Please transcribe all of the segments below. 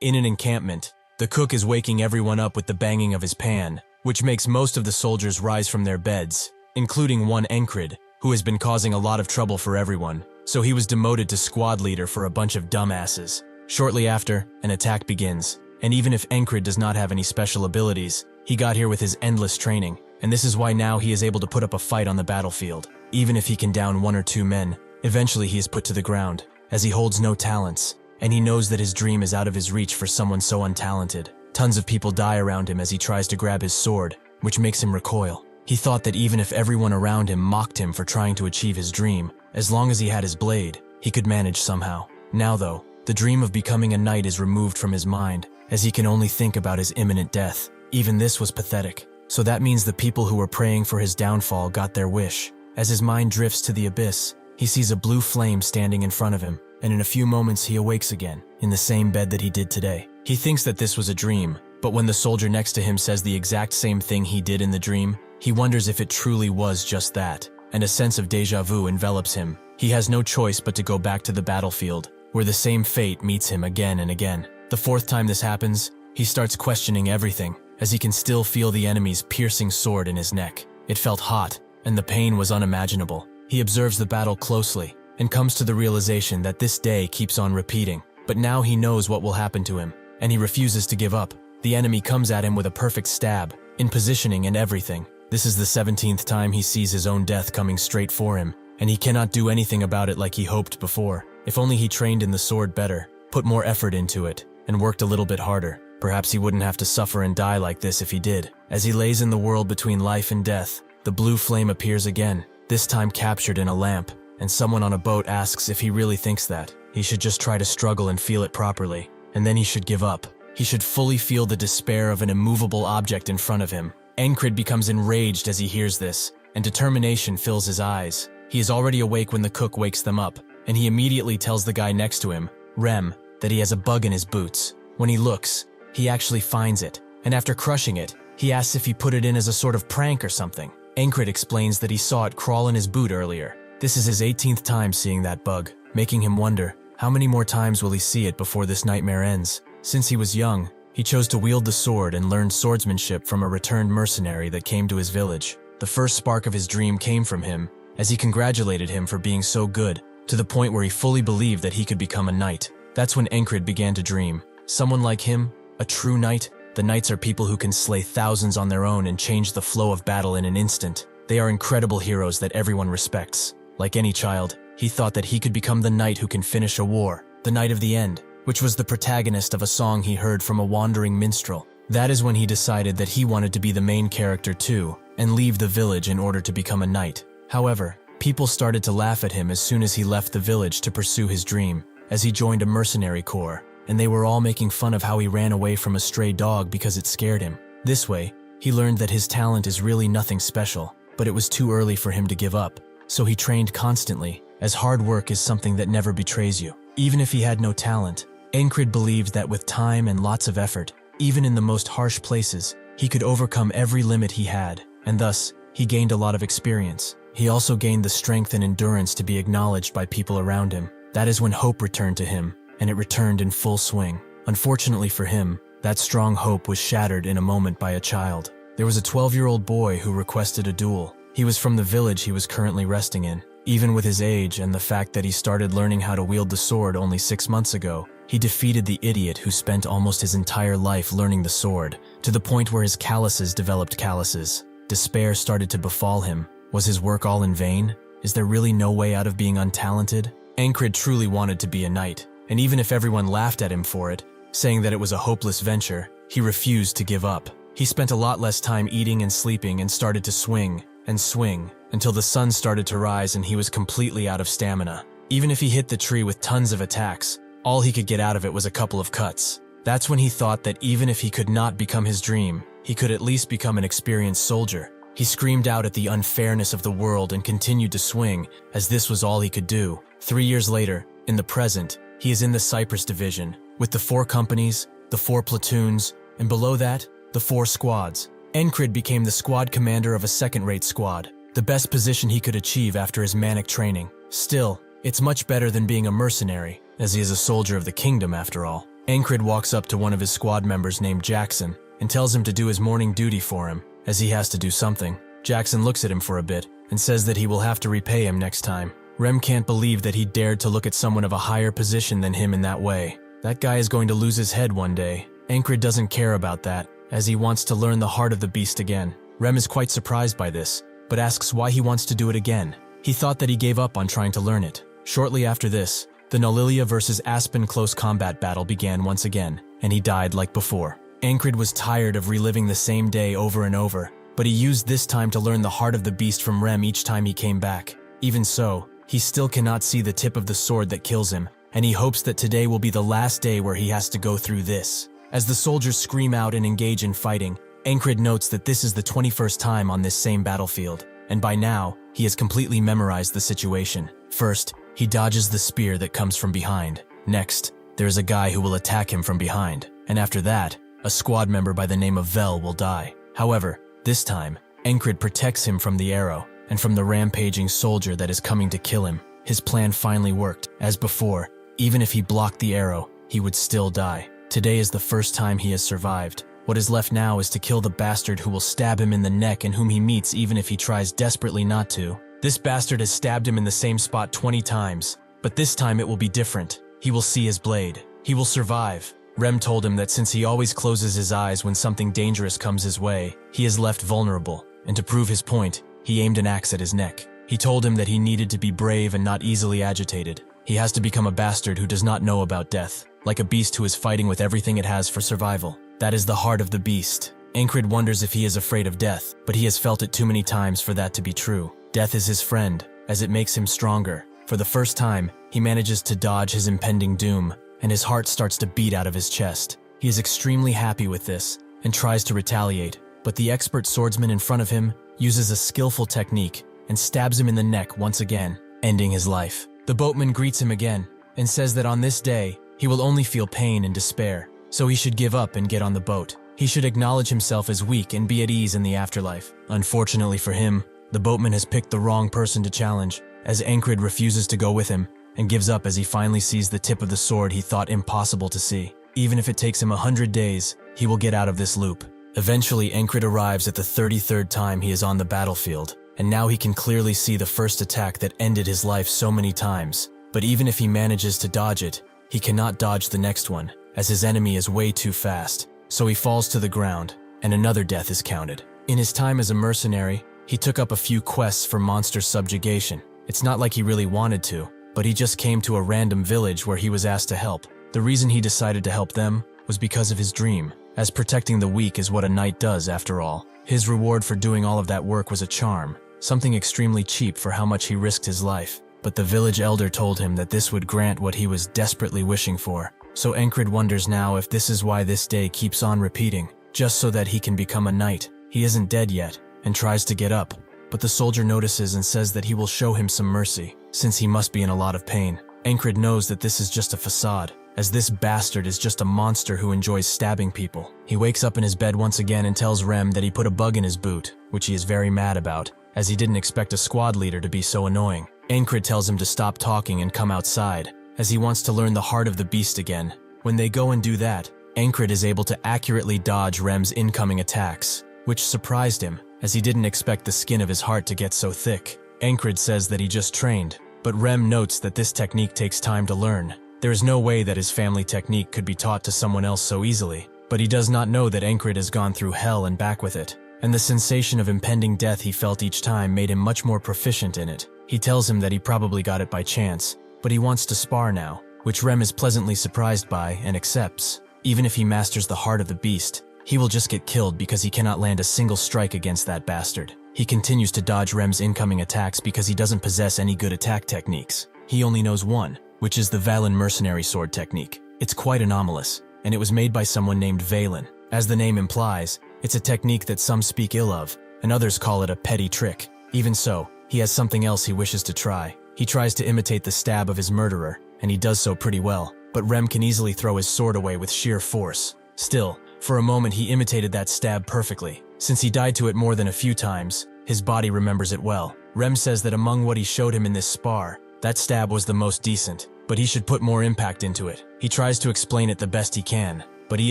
In an encampment, the cook is waking everyone up with the banging of his pan, which makes most of the soldiers rise from their beds, including one Encrid, who has been causing a lot of trouble for everyone, so he was demoted to squad leader for a bunch of dumbasses. Shortly after, an attack begins, and even if Encrid does not have any special abilities, he got here with his endless training, and this is why now he is able to put up a fight on the battlefield. Even if he can down 1 or 2 men, eventually he is put to the ground, as he holds no talents, and he knows that his dream is out of his reach for someone so untalented. Tons of people die around him as he tries to grab his sword, which makes him recoil. He thought that even if everyone around him mocked him for trying to achieve his dream, as long as he had his blade, he could manage somehow. Now though, the dream of becoming a knight is removed from his mind, as he can only think about his imminent death. Even this was pathetic. So that means the people who were praying for his downfall got their wish. As his mind drifts to the abyss, he sees a blue flame standing in front of him, and in a few moments he awakes again, in the same bed that he did today. He thinks that this was a dream, but when the soldier next to him says the exact same thing he did in the dream, he wonders if it truly was just that, and a sense of déjà vu envelops him. He has no choice but to go back to the battlefield, where the same fate meets him again and again. The 4th time this happens, he starts questioning everything, as he can still feel the enemy's piercing sword in his neck. It felt hot, and the pain was unimaginable. He observes the battle closely, and comes to the realization that this day keeps on repeating. But now he knows what will happen to him, and he refuses to give up. The enemy comes at him with a perfect stab, in positioning and everything. This is the 17th time he sees his own death coming straight for him, and he cannot do anything about it like he hoped before. If only he trained in the sword better, put more effort into it, and worked a little bit harder. Perhaps he wouldn't have to suffer and die like this if he did. As he lays in the world between life and death, the blue flame appears again, this time captured in a lamp, and someone on a boat asks if he really thinks that. He should just try to struggle and feel it properly, and then he should give up. He should fully feel the despair of an immovable object in front of him. Encrid becomes enraged as he hears this, and determination fills his eyes. He is already awake when the cook wakes them up, and he immediately tells the guy next to him, Rem, that he has a bug in his boots. When he looks, he actually finds it, and after crushing it, he asks if he put it in as a sort of prank or something. Encrid explains that he saw it crawl in his boot earlier. This is his 18th time seeing that bug, making him wonder, how many more times will he see it before this nightmare ends? Since he was young, he chose to wield the sword and learned swordsmanship from a returned mercenary that came to his village. The first spark of his dream came from him, as he congratulated him for being so good, to the point where he fully believed that he could become a knight. That's when Encrid began to dream. Someone like him, a true knight. The knights are people who can slay thousands on their own and change the flow of battle in an instant. They are incredible heroes that everyone respects. Like any child, he thought that he could become the knight who can finish a war, the knight of the end, which was the protagonist of a song he heard from a wandering minstrel. That is when he decided that he wanted to be the main character too, and leave the village in order to become a knight. However, people started to laugh at him as soon as he left the village to pursue his dream, as he joined a mercenary corps, and they were all making fun of how he ran away from a stray dog because it scared him. This way, he learned that his talent is really nothing special, but it was too early for him to give up, so he trained constantly, as hard work is something that never betrays you. Even if he had no talent, Encrid believed that with time and lots of effort, even in the most harsh places, he could overcome every limit he had, and thus, he gained a lot of experience. He also gained the strength and endurance to be acknowledged by people around him. That is when hope returned to him, and it returned in full swing. Unfortunately for him, that strong hope was shattered in a moment by a child. There was a 12-year-old boy who requested a duel. He was from the village he was currently resting in. Even with his age and the fact that he started learning how to wield the sword only 6 months ago, he defeated the idiot who spent almost his entire life learning the sword, to the point where his calluses developed calluses. Despair started to befall him. Was his work all in vain? Is there really no way out of being untalented? Encrid truly wanted to be a knight, and even if everyone laughed at him for it, saying that it was a hopeless venture, he refused to give up. He spent a lot less time eating and sleeping and started to swing and swing until the sun started to rise and he was completely out of stamina. Even if he hit the tree with tons of attacks, all he could get out of it was a couple of cuts. That's when he thought that even if he could not become his dream, he could at least become an experienced soldier. He screamed out at the unfairness of the world and continued to swing, as this was all he could do. 3 years later, in the present, he is in the Cyprus division, with the 4 companies, the 4 platoons, and below that, the 4 squads. Encrid became the squad commander of a second-rate squad, the best position he could achieve after his manic training. Still, it's much better than being a mercenary, as he is a soldier of the kingdom after all. Encrid walks up to one of his squad members named Jackson and tells him to do his morning duty for him, as he has to do something. Jackson looks at him for a bit and says that he will have to repay him next time. Rem can't believe that he dared to look at someone of a higher position than him in that way. That guy is going to lose his head one day. Encrid doesn't care about that, as he wants to learn the heart of the beast again. Rem is quite surprised by this, but asks why he wants to do it again. He thought that he gave up on trying to learn it. Shortly after this, the Nolilia vs. Aspen close combat battle began once again, and he died like before. Encrid was tired of reliving the same day over and over, but he used this time to learn the heart of the beast from Rem each time he came back. Even so, he still cannot see the tip of the sword that kills him, and he hopes that today will be the last day where he has to go through this. As the soldiers scream out and engage in fighting, Encrid notes that this is the 21st time on this same battlefield, and by now, he has completely memorized the situation. First, he dodges the spear that comes from behind. Next, there is a guy who will attack him from behind, and after that, a squad member by the name of Vel will die. However, this time, Encrid protects him from the arrow and from the rampaging soldier that is coming to kill him. His plan finally worked. As before, even if he blocked the arrow, he would still die. Today is the first time he has survived. What is left now is to kill the bastard who will stab him in the neck and whom he meets even if he tries desperately not to. This bastard has stabbed him in the same spot 20 times, but this time it will be different. He will see his blade. He will survive. Rem told him that since he always closes his eyes when something dangerous comes his way, he is left vulnerable, and to prove his point, he aimed an axe at his neck. He told him that he needed to be brave and not easily agitated. He has to become a bastard who does not know about death, like a beast who is fighting with everything it has for survival. That is the heart of the beast. Encrid wonders if he is afraid of death, but he has felt it too many times for that to be true. Death is his friend, as it makes him stronger. For the first time, he manages to dodge his impending doom, and his heart starts to beat out of his chest. He is extremely happy with this, and tries to retaliate, but the expert swordsman in front of him uses a skillful technique and stabs him in the neck once again, ending his life. The boatman greets him again, and says that on this day, he will only feel pain and despair, so he should give up and get on the boat. He should acknowledge himself as weak and be at ease in the afterlife. Unfortunately for him, the boatman has picked the wrong person to challenge, as Encrid refuses to go with him, and gives up as he finally sees the tip of the sword he thought impossible to see. Even if it takes him 100 days, he will get out of this loop. Eventually, Encrid arrives at the 33rd time he is on the battlefield, and now he can clearly see the first attack that ended his life so many times. But even if he manages to dodge it, he cannot dodge the next one, as his enemy is way too fast, so he falls to the ground, and another death is counted. In his time as a mercenary, he took up a few quests for monster subjugation. It's not like he really wanted to, but he just came to a random village where he was asked to help. The reason he decided to help them was because of his dream, as protecting the weak is what a knight does after all. His reward for doing all of that work was a charm, something extremely cheap for how much he risked his life. But the village elder told him that this would grant what he was desperately wishing for. So Encrid wonders now if this is why this day keeps on repeating, just so that he can become a knight. He isn't dead yet, and tries to get up, but the soldier notices and says that he will show him some mercy, since he must be in a lot of pain. Encrid knows that this is just a facade, as this bastard is just a monster who enjoys stabbing people. He wakes up in his bed once again and tells Rem that he put a bug in his boot, which he is very mad about, as he didn't expect a squad leader to be so annoying. Encrid tells him to stop talking and come outside, as he wants to learn the heart of the beast again. When they go and do that, Encrid is able to accurately dodge Rem's incoming attacks, which surprised him, as he didn't expect the skin of his heart to get so thick. Encrid says that he just trained, but Rem notes that this technique takes time to learn. There is no way that his family technique could be taught to someone else so easily, but he does not know that Encrid has gone through hell and back with it, and the sensation of impending death he felt each time made him much more proficient in it. He tells him that he probably got it by chance, but he wants to spar now, which Rem is pleasantly surprised by and accepts. Even if he masters the heart of the beast, he will just get killed because he cannot land a single strike against that bastard. He continues to dodge Rem's incoming attacks because he doesn't possess any good attack techniques. He only knows one, which is the Valen mercenary sword technique. It's quite anomalous, and it was made by someone named Valen. As the name implies, it's a technique that some speak ill of, and others call it a petty trick. Even so, he has something else he wishes to try. He tries to imitate the stab of his murderer, and he does so pretty well, but Rem can easily throw his sword away with sheer force. Still, for a moment he imitated that stab perfectly. Since he died to it more than a few times, his body remembers it well. Rem says that among what he showed him in this spar, that stab was the most decent, but he should put more impact into it. He tries to explain it the best he can, but he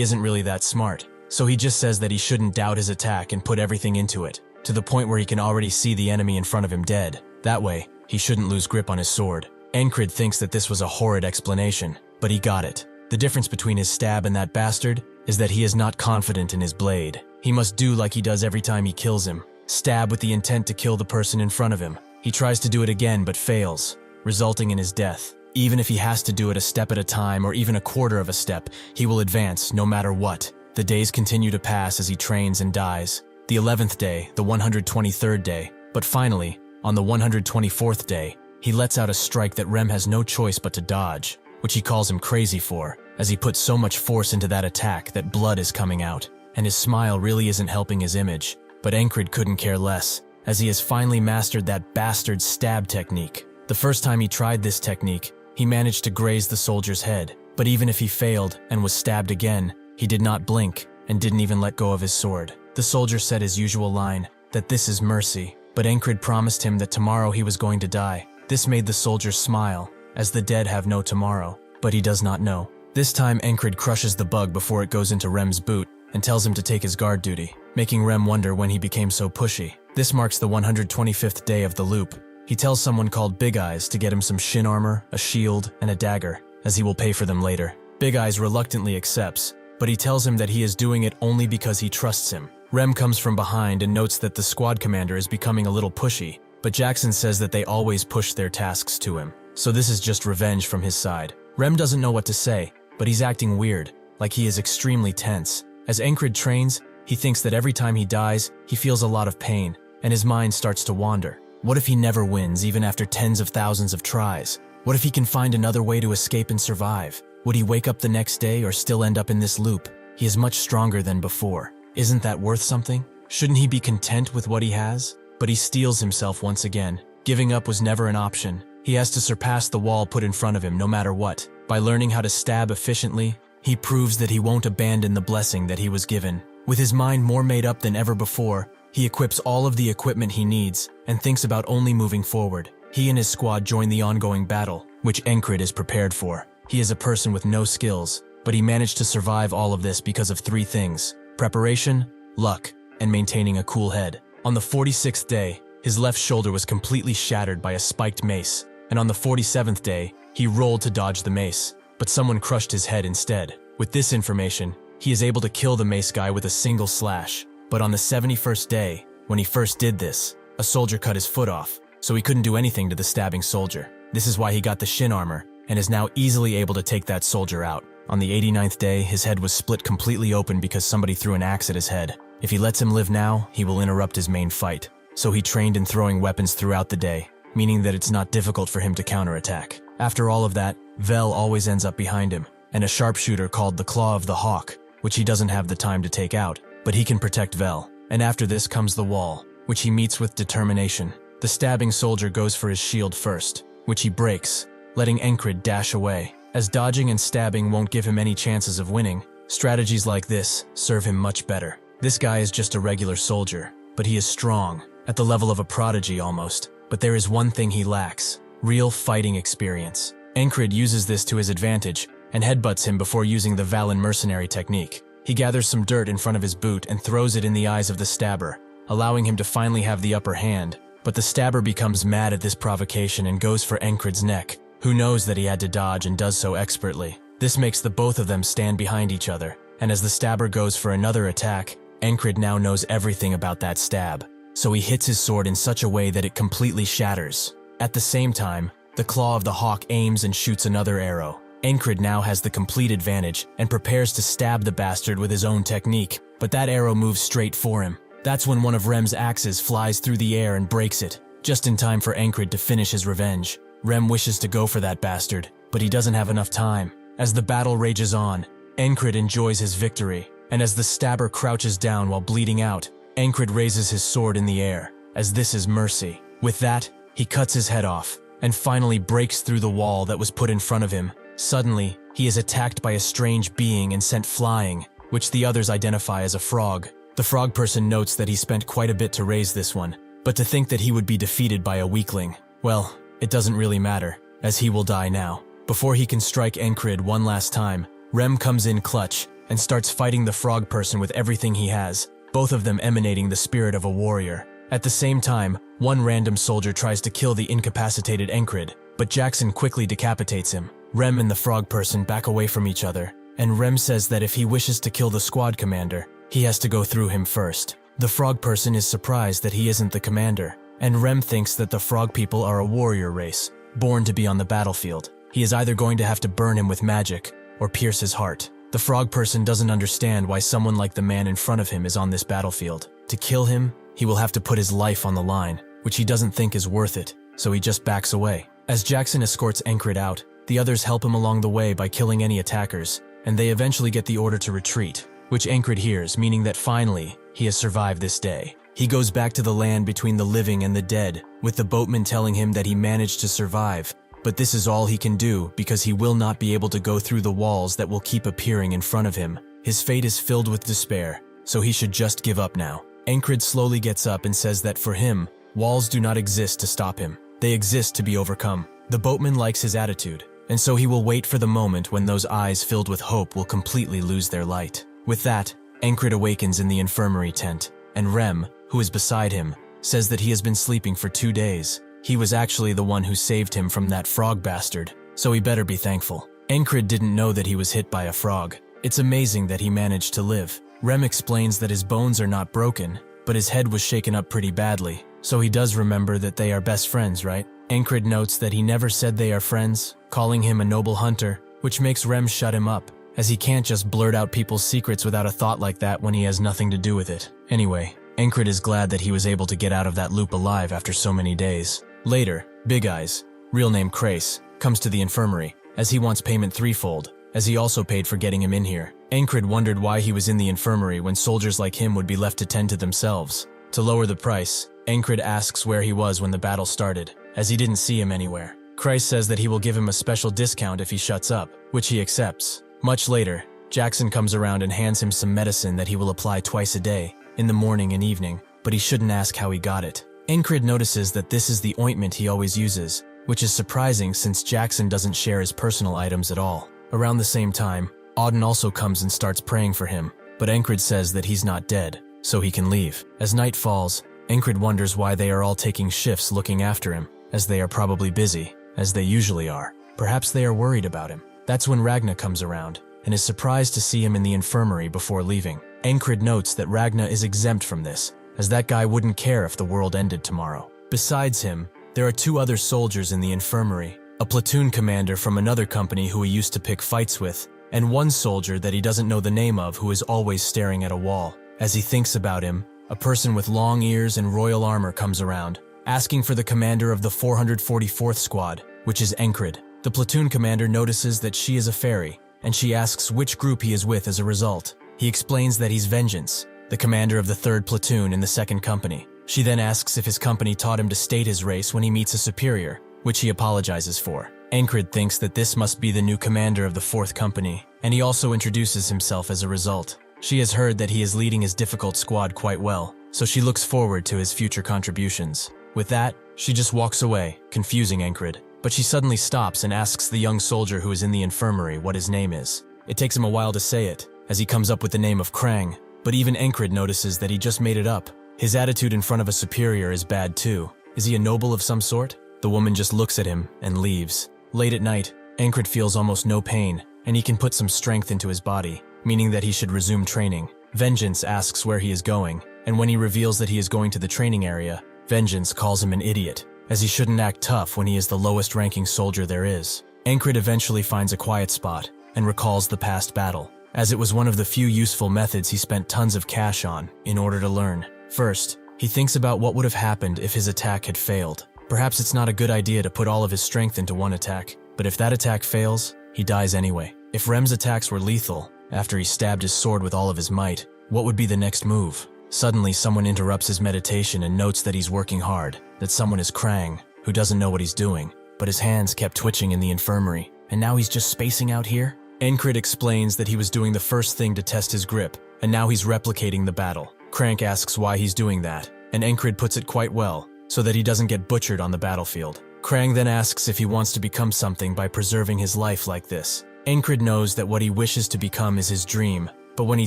isn't really that smart. So he just says that he shouldn't doubt his attack and put everything into it, to the point where he can already see the enemy in front of him dead. That way, he shouldn't lose grip on his sword. Encrid thinks that this was a horrid explanation, but he got it. The difference between his stab and that bastard is that he is not confident in his blade. He must do like he does every time he kills him, stab with the intent to kill the person in front of him. He tries to do it again but fails, resulting in his death. Even if he has to do it a step at a time or even a quarter of a step, he will advance no matter what. The days continue to pass as he trains and dies. The 11th day, the 123rd day, but finally, on the 124th day, he lets out a strike that Rem has no choice but to dodge, which he calls him crazy for, as he puts so much force into that attack that blood is coming out, and his smile really isn't helping his image. But Encrid couldn't care less, as he has finally mastered that bastard stab technique. The first time he tried this technique, he managed to graze the soldier's head, but even if he failed and was stabbed again, he did not blink and didn't even let go of his sword. The soldier said his usual line, that this is mercy, but Encrid promised him that tomorrow he was going to die. This made the soldier smile, as the dead have no tomorrow, but he does not know. This time Encrid crushes the bug before it goes into Rem's boot and tells him to take his guard duty, making Rem wonder when he became so pushy. This marks the 125th day of the loop. He tells someone called Big Eyes to get him some shin armor, a shield, and a dagger, as he will pay for them later. Big Eyes reluctantly accepts, but he tells him that he is doing it only because he trusts him. Rem comes from behind and notes that the squad commander is becoming a little pushy, but Jackson says that they always push their tasks to him, so this is just revenge from his side. Rem doesn't know what to say, but he's acting weird, like he is extremely tense. As Encrid trains, he thinks that every time he dies, he feels a lot of pain, and his mind starts to wander. What if he never wins, even after tens of thousands of tries? What if he can find another way to escape and survive? Would he wake up the next day or still end up in this loop? He is much stronger than before. Isn't that worth something? Shouldn't he be content with what he has? But he steels himself once again. Giving up was never an option. He has to surpass the wall put in front of him no matter what. By learning how to stab efficiently, he proves that he won't abandon the blessing that he was given. With his mind more made up than ever before, he equips all of the equipment he needs and thinks about only moving forward. He and his squad join the ongoing battle, which Encrid is prepared for. He is a person with no skills, but he managed to survive all of this because of three things: preparation, luck, and maintaining a cool head. On the 46th day, his left shoulder was completely shattered by a spiked mace, and on the 47th day, he rolled to dodge the mace, but someone crushed his head instead. With this information, he is able to kill the mace guy with a single slash. But on the 71st day, when he first did this, a soldier cut his foot off, so he couldn't do anything to the stabbing soldier. This is why he got the shin armor, and is now easily able to take that soldier out. On the 89th day, his head was split completely open because somebody threw an axe at his head. If he lets him live now, he will interrupt his main fight. So he trained in throwing weapons throughout the day, meaning that it's not difficult for him to counterattack. After all of that, Vel always ends up behind him, and a sharpshooter called the Claw of the Hawk, which he doesn't have the time to take out, but he can protect Vel. And after this comes the wall, which he meets with determination. The stabbing soldier goes for his shield first, which he breaks, letting Encrid dash away. As dodging and stabbing won't give him any chances of winning, strategies like this serve him much better. This guy is just a regular soldier, but he is strong, at the level of a prodigy almost. But there is one thing he lacks: real fighting experience. Encrid uses this to his advantage and headbutts him before using the Valen mercenary technique. He gathers some dirt in front of his boot and throws it in the eyes of the stabber, allowing him to finally have the upper hand. But the stabber becomes mad at this provocation and goes for Encrid's neck, who knows that he had to dodge and does so expertly. This makes the both of them stand behind each other, and as the stabber goes for another attack, Encrid now knows everything about that stab, so he hits his sword in such a way that it completely shatters. At the same time, the Claw of the Hawk aims and shoots another arrow. Encrid now has the complete advantage and prepares to stab the bastard with his own technique, but that arrow moves straight for him. That's when one of Rem's axes flies through the air and breaks it, just in time for Encrid to finish his revenge. Rem wishes to go for that bastard, but he doesn't have enough time. As the battle rages on, Encrid enjoys his victory, and as the stabber crouches down while bleeding out, Encrid raises his sword in the air, as this is mercy. With that, he cuts his head off, and finally breaks through the wall that was put in front of him. Suddenly, he is attacked by a strange being and sent flying, which the others identify as a frog. The frog person notes that he spent quite a bit to raise this one, but to think that he would be defeated by a weakling, well, it doesn't really matter, as he will die now. Before he can strike Encrid one last time, Rem comes in clutch and starts fighting the frog person with everything he has, both of them emanating the spirit of a warrior. At the same time, one random soldier tries to kill the incapacitated Encrid, but Jackson quickly decapitates him. Rem and the frog person back away from each other, and Rem says that if he wishes to kill the squad commander, he has to go through him first. The frog person is surprised that he isn't the commander, and Rem thinks that the frog people are a warrior race, born to be on the battlefield. He is either going to have to burn him with magic, or pierce his heart. The frog person doesn't understand why someone like the man in front of him is on this battlefield. To kill him, he will have to put his life on the line, which he doesn't think is worth it, so he just backs away. As Jackson escorts Encrid out, the others help him along the way by killing any attackers, and they eventually get the order to retreat, which Encrid hears, meaning that finally, he has survived this day. He goes back to the land between the living and the dead, with the boatman telling him that he managed to survive, but this is all he can do because he will not be able to go through the walls that will keep appearing in front of him. His fate is filled with despair, so he should just give up now. Encrid slowly gets up and says that for him, walls do not exist to stop him. They exist to be overcome. The boatman likes his attitude, and so he will wait for the moment when those eyes filled with hope will completely lose their light. With that, Encrid awakens in the infirmary tent, and Rem, who is beside him, says that he has been sleeping for 2 days. He was actually the one who saved him from that frog bastard, so he better be thankful. Encrid didn't know that he was hit by a frog. It's amazing that he managed to live. Rem explains that his bones are not broken, but his head was shaken up pretty badly, so he does remember that they are best friends, right? Encrid notes that he never said they are friends, calling him a noble hunter, which makes Rem shut him up, as he can't just blurt out people's secrets without a thought like that when he has nothing to do with it. Anyway, Encrid is glad that he was able to get out of that loop alive after so many days. Later, Big Eyes, real name Crace, comes to the infirmary, as he wants payment threefold, as he also paid for getting him in here. Encrid wondered why he was in the infirmary when soldiers like him would be left to tend to themselves. To lower the price, Encrid asks where he was when the battle started, as he didn't see him anywhere. Crace says that he will give him a special discount if he shuts up, which he accepts. Much later, Jackson comes around and hands him some medicine that he will apply twice a day, in the morning and evening, but he shouldn't ask how he got it. Encrid notices that this is the ointment he always uses, which is surprising since Jackson doesn't share his personal items at all. Around the same time, Auden also comes and starts praying for him, but Encrid says that he's not dead, so he can leave. As night falls, Encrid wonders why they are all taking shifts looking after him, as they are probably busy, as they usually are. Perhaps they are worried about him. That's when Ragna comes around, and is surprised to see him in the infirmary before leaving. Encrid notes that Ragna is exempt from this, as that guy wouldn't care if the world ended tomorrow. Besides him, there are 2 other soldiers in the infirmary, a platoon commander from another company who he used to pick fights with, and one soldier that he doesn't know the name of who is always staring at a wall. As he thinks about him, a person with long ears and royal armor comes around, asking for the commander of the 444th Squad, which is Encrid. The platoon commander notices that she is a fairy, and she asks which group he is with as a result. He explains that he's Vengeance, the commander of the 3rd platoon in the 2nd company. She then asks if his company taught him to state his race when he meets a superior, which he apologizes for. Encrid thinks that this must be the new commander of the 4th company, and he also introduces himself as a result. She has heard that he is leading his difficult squad quite well, so she looks forward to his future contributions. With that, she just walks away, confusing Encrid. But she suddenly stops and asks the young soldier who is in the infirmary what his name is. It takes him a while to say it, as he comes up with the name of Krang, but even Encrid notices that he just made it up. His attitude in front of a superior is bad too. Is he a noble of some sort? The woman just looks at him and leaves. Late at night, Encrid feels almost no pain, and he can put some strength into his body, meaning that he should resume training. Vengeance asks where he is going, and when he reveals that he is going to the training area, Vengeance calls him an idiot, as he shouldn't act tough when he is the lowest ranking soldier there is. Encrid eventually finds a quiet spot and recalls the past battle, as it was one of the few useful methods he spent tons of cash on in order to learn. First, he thinks about what would have happened if his attack had failed. Perhaps it's not a good idea to put all of his strength into one attack, but if that attack fails, he dies anyway. If Rem's attacks were lethal, after he stabbed his sword with all of his might, what would be the next move? Suddenly, someone interrupts his meditation and notes that he's working hard, that someone is Krang, who doesn't know what he's doing, but his hands kept twitching in the infirmary, and now he's just spacing out here? Encrid explains that he was doing the first thing to test his grip, and now he's replicating the battle. Crank asks why he's doing that, and Encrid puts it quite well, so that he doesn't get butchered on the battlefield. Krang then asks if he wants to become something by preserving his life like this. Encrid knows that what he wishes to become is his dream, but when he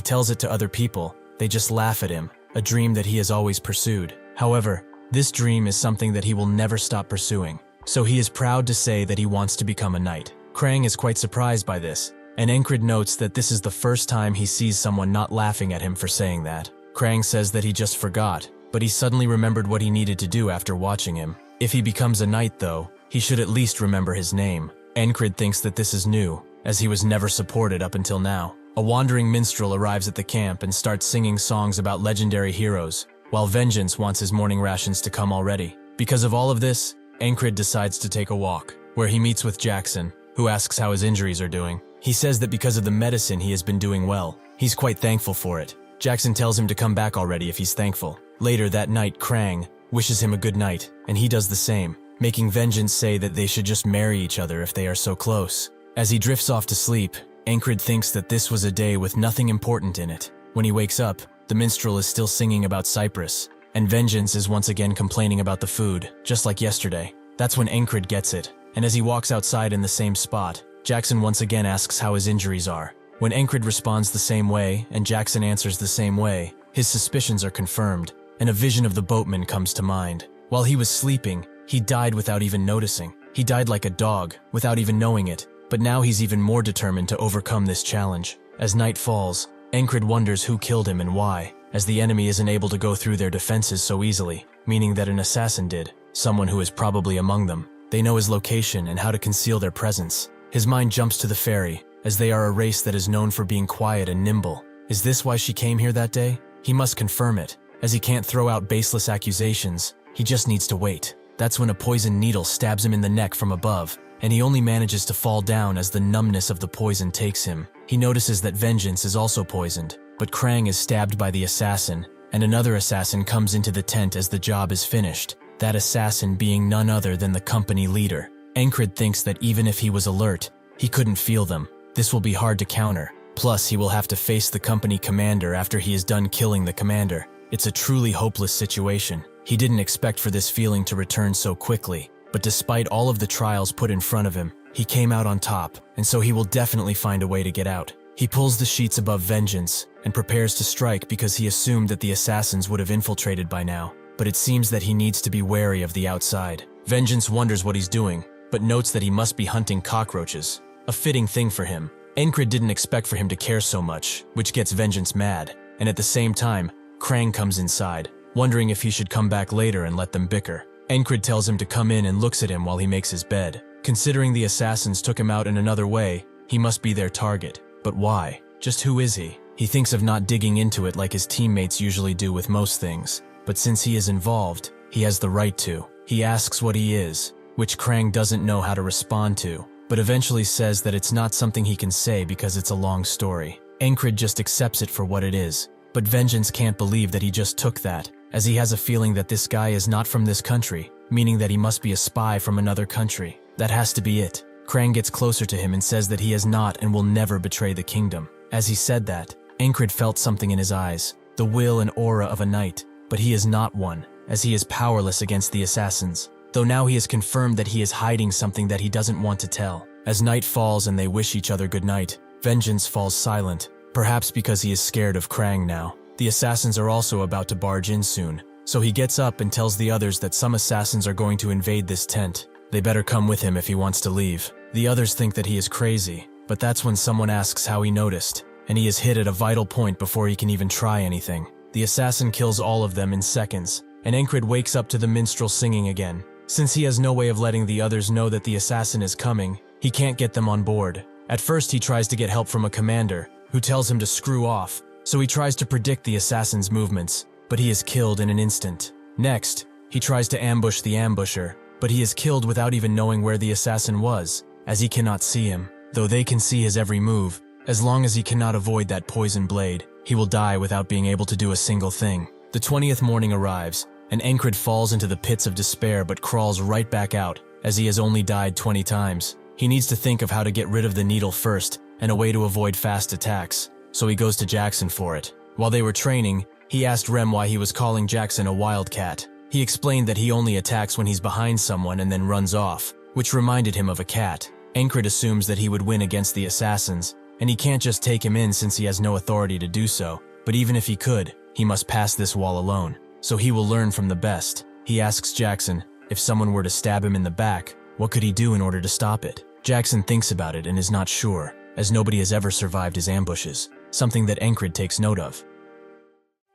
tells it to other people, they just laugh at him, a dream that he has always pursued. However, this dream is something that he will never stop pursuing, so he is proud to say that he wants to become a knight. Krang is quite surprised by this, and Encrid notes that this is the first time he sees someone not laughing at him for saying that. Krang says that he just forgot, but he suddenly remembered what he needed to do after watching him. If he becomes a knight though, he should at least remember his name. Encrid thinks that this is new, as he was never supported up until now. A wandering minstrel arrives at the camp and starts singing songs about legendary heroes, while Vengeance wants his morning rations to come already. Because of all of this, Encrid decides to take a walk, where he meets with Jackson, who asks how his injuries are doing. He says that because of the medicine he has been doing well. He's quite thankful for it. Jackson tells him to come back already if he's thankful. Later that night, Krang wishes him a good night, and he does the same, making Vengeance say that they should just marry each other if they are so close. As he drifts off to sleep, Encrid thinks that this was a day with nothing important in it. When he wakes up, the minstrel is still singing about Cyprus, and Vengeance is once again complaining about the food, just like yesterday. That's when Encrid gets it, and as he walks outside in the same spot, Jackson once again asks how his injuries are. When Encrid responds the same way, and Jackson answers the same way, his suspicions are confirmed, and a vision of the boatman comes to mind. While he was sleeping, he died without even noticing. He died like a dog, without even knowing it. But now he's even more determined to overcome this challenge. As night falls, Encrid wonders who killed him and why, as the enemy isn't able to go through their defenses so easily, meaning that an assassin did, someone who is probably among them. They know his location and how to conceal their presence. His mind jumps to the fairy, as they are a race that is known for being quiet and nimble. Is this why she came here that day? He must confirm it, as he can't throw out baseless accusations. He just needs to wait. That's when a poisoned needle stabs him in the neck from above, and he only manages to fall down as the numbness of the poison takes him. He notices that Vengeance is also poisoned, but Krang is stabbed by the assassin, and another assassin comes into the tent as the job is finished, that assassin being none other than the company leader. Encrid thinks that even if he was alert, he couldn't feel them. This will be hard to counter. Plus, he will have to face the company commander after he is done killing the commander. It's a truly hopeless situation. He didn't expect for this feeling to return so quickly. But despite all of the trials put in front of him, he came out on top, and so he will definitely find a way to get out. He pulls the sheets above Vengeance, and prepares to strike because he assumed that the assassins would have infiltrated by now, but it seems that he needs to be wary of the outside. Vengeance wonders what he's doing, but notes that he must be hunting cockroaches. A fitting thing for him. Encrid didn't expect for him to care so much, which gets Vengeance mad, and at the same time, Krang comes inside, wondering if he should come back later and let them bicker. Encrid tells him to come in and looks at him while he makes his bed. Considering the assassins took him out in another way, he must be their target. But why? Just who is he? He thinks of not digging into it like his teammates usually do with most things. But since he is involved, he has the right to. He asks what he is, which Krang doesn't know how to respond to, but eventually says that it's not something he can say because it's a long story. Encrid just accepts it for what it is. But Vengeance can't believe that he just took that, as he has a feeling that this guy is not from this country, meaning that he must be a spy from another country. That has to be it. Krang gets closer to him and says that he has not and will never betray the kingdom. As he said that, Encrid felt something in his eyes, the will and aura of a knight, but he is not one, as he is powerless against the assassins. Though now he has confirmed that he is hiding something that he doesn't want to tell. As night falls and they wish each other good night, Vengeance falls silent, perhaps because he is scared of Krang now. The assassins are also about to barge in soon, so he gets up and tells the others that some assassins are going to invade this tent. They better come with him if he wants to leave. The others think that he is crazy, but that's when someone asks how he noticed, and he is hit at a vital point before he can even try anything. The assassin kills all of them in seconds, and Encrid wakes up to the minstrel singing again. Since he has no way of letting the others know that the assassin is coming, he can't get them on board. At first he tries to get help from a commander, who tells him to screw off, so he tries to predict the assassin's movements, but he is killed in an instant. Next, he tries to ambush the ambusher, but he is killed without even knowing where the assassin was, as he cannot see him. Though they can see his every move, as long as he cannot avoid that poison blade, he will die without being able to do a single thing. The 20th morning arrives, and Encrid falls into the pits of despair but crawls right back out, as he has only died 20 times. He needs to think of how to get rid of the needle first, and a way to avoid fast attacks, so he goes to Jackson for it. While they were training, he asked Rem why he was calling Jackson a wildcat. He explained that he only attacks when he's behind someone and then runs off, which reminded him of a cat. Encrid assumes that he would win against the assassins, and he can't just take him in since he has no authority to do so, but even if he could, he must pass this wall alone, so he will learn from the best. He asks Jackson, if someone were to stab him in the back, what could he do in order to stop it? Jackson thinks about it and is not sure, as nobody has ever survived his ambushes, something that Encrid takes note of.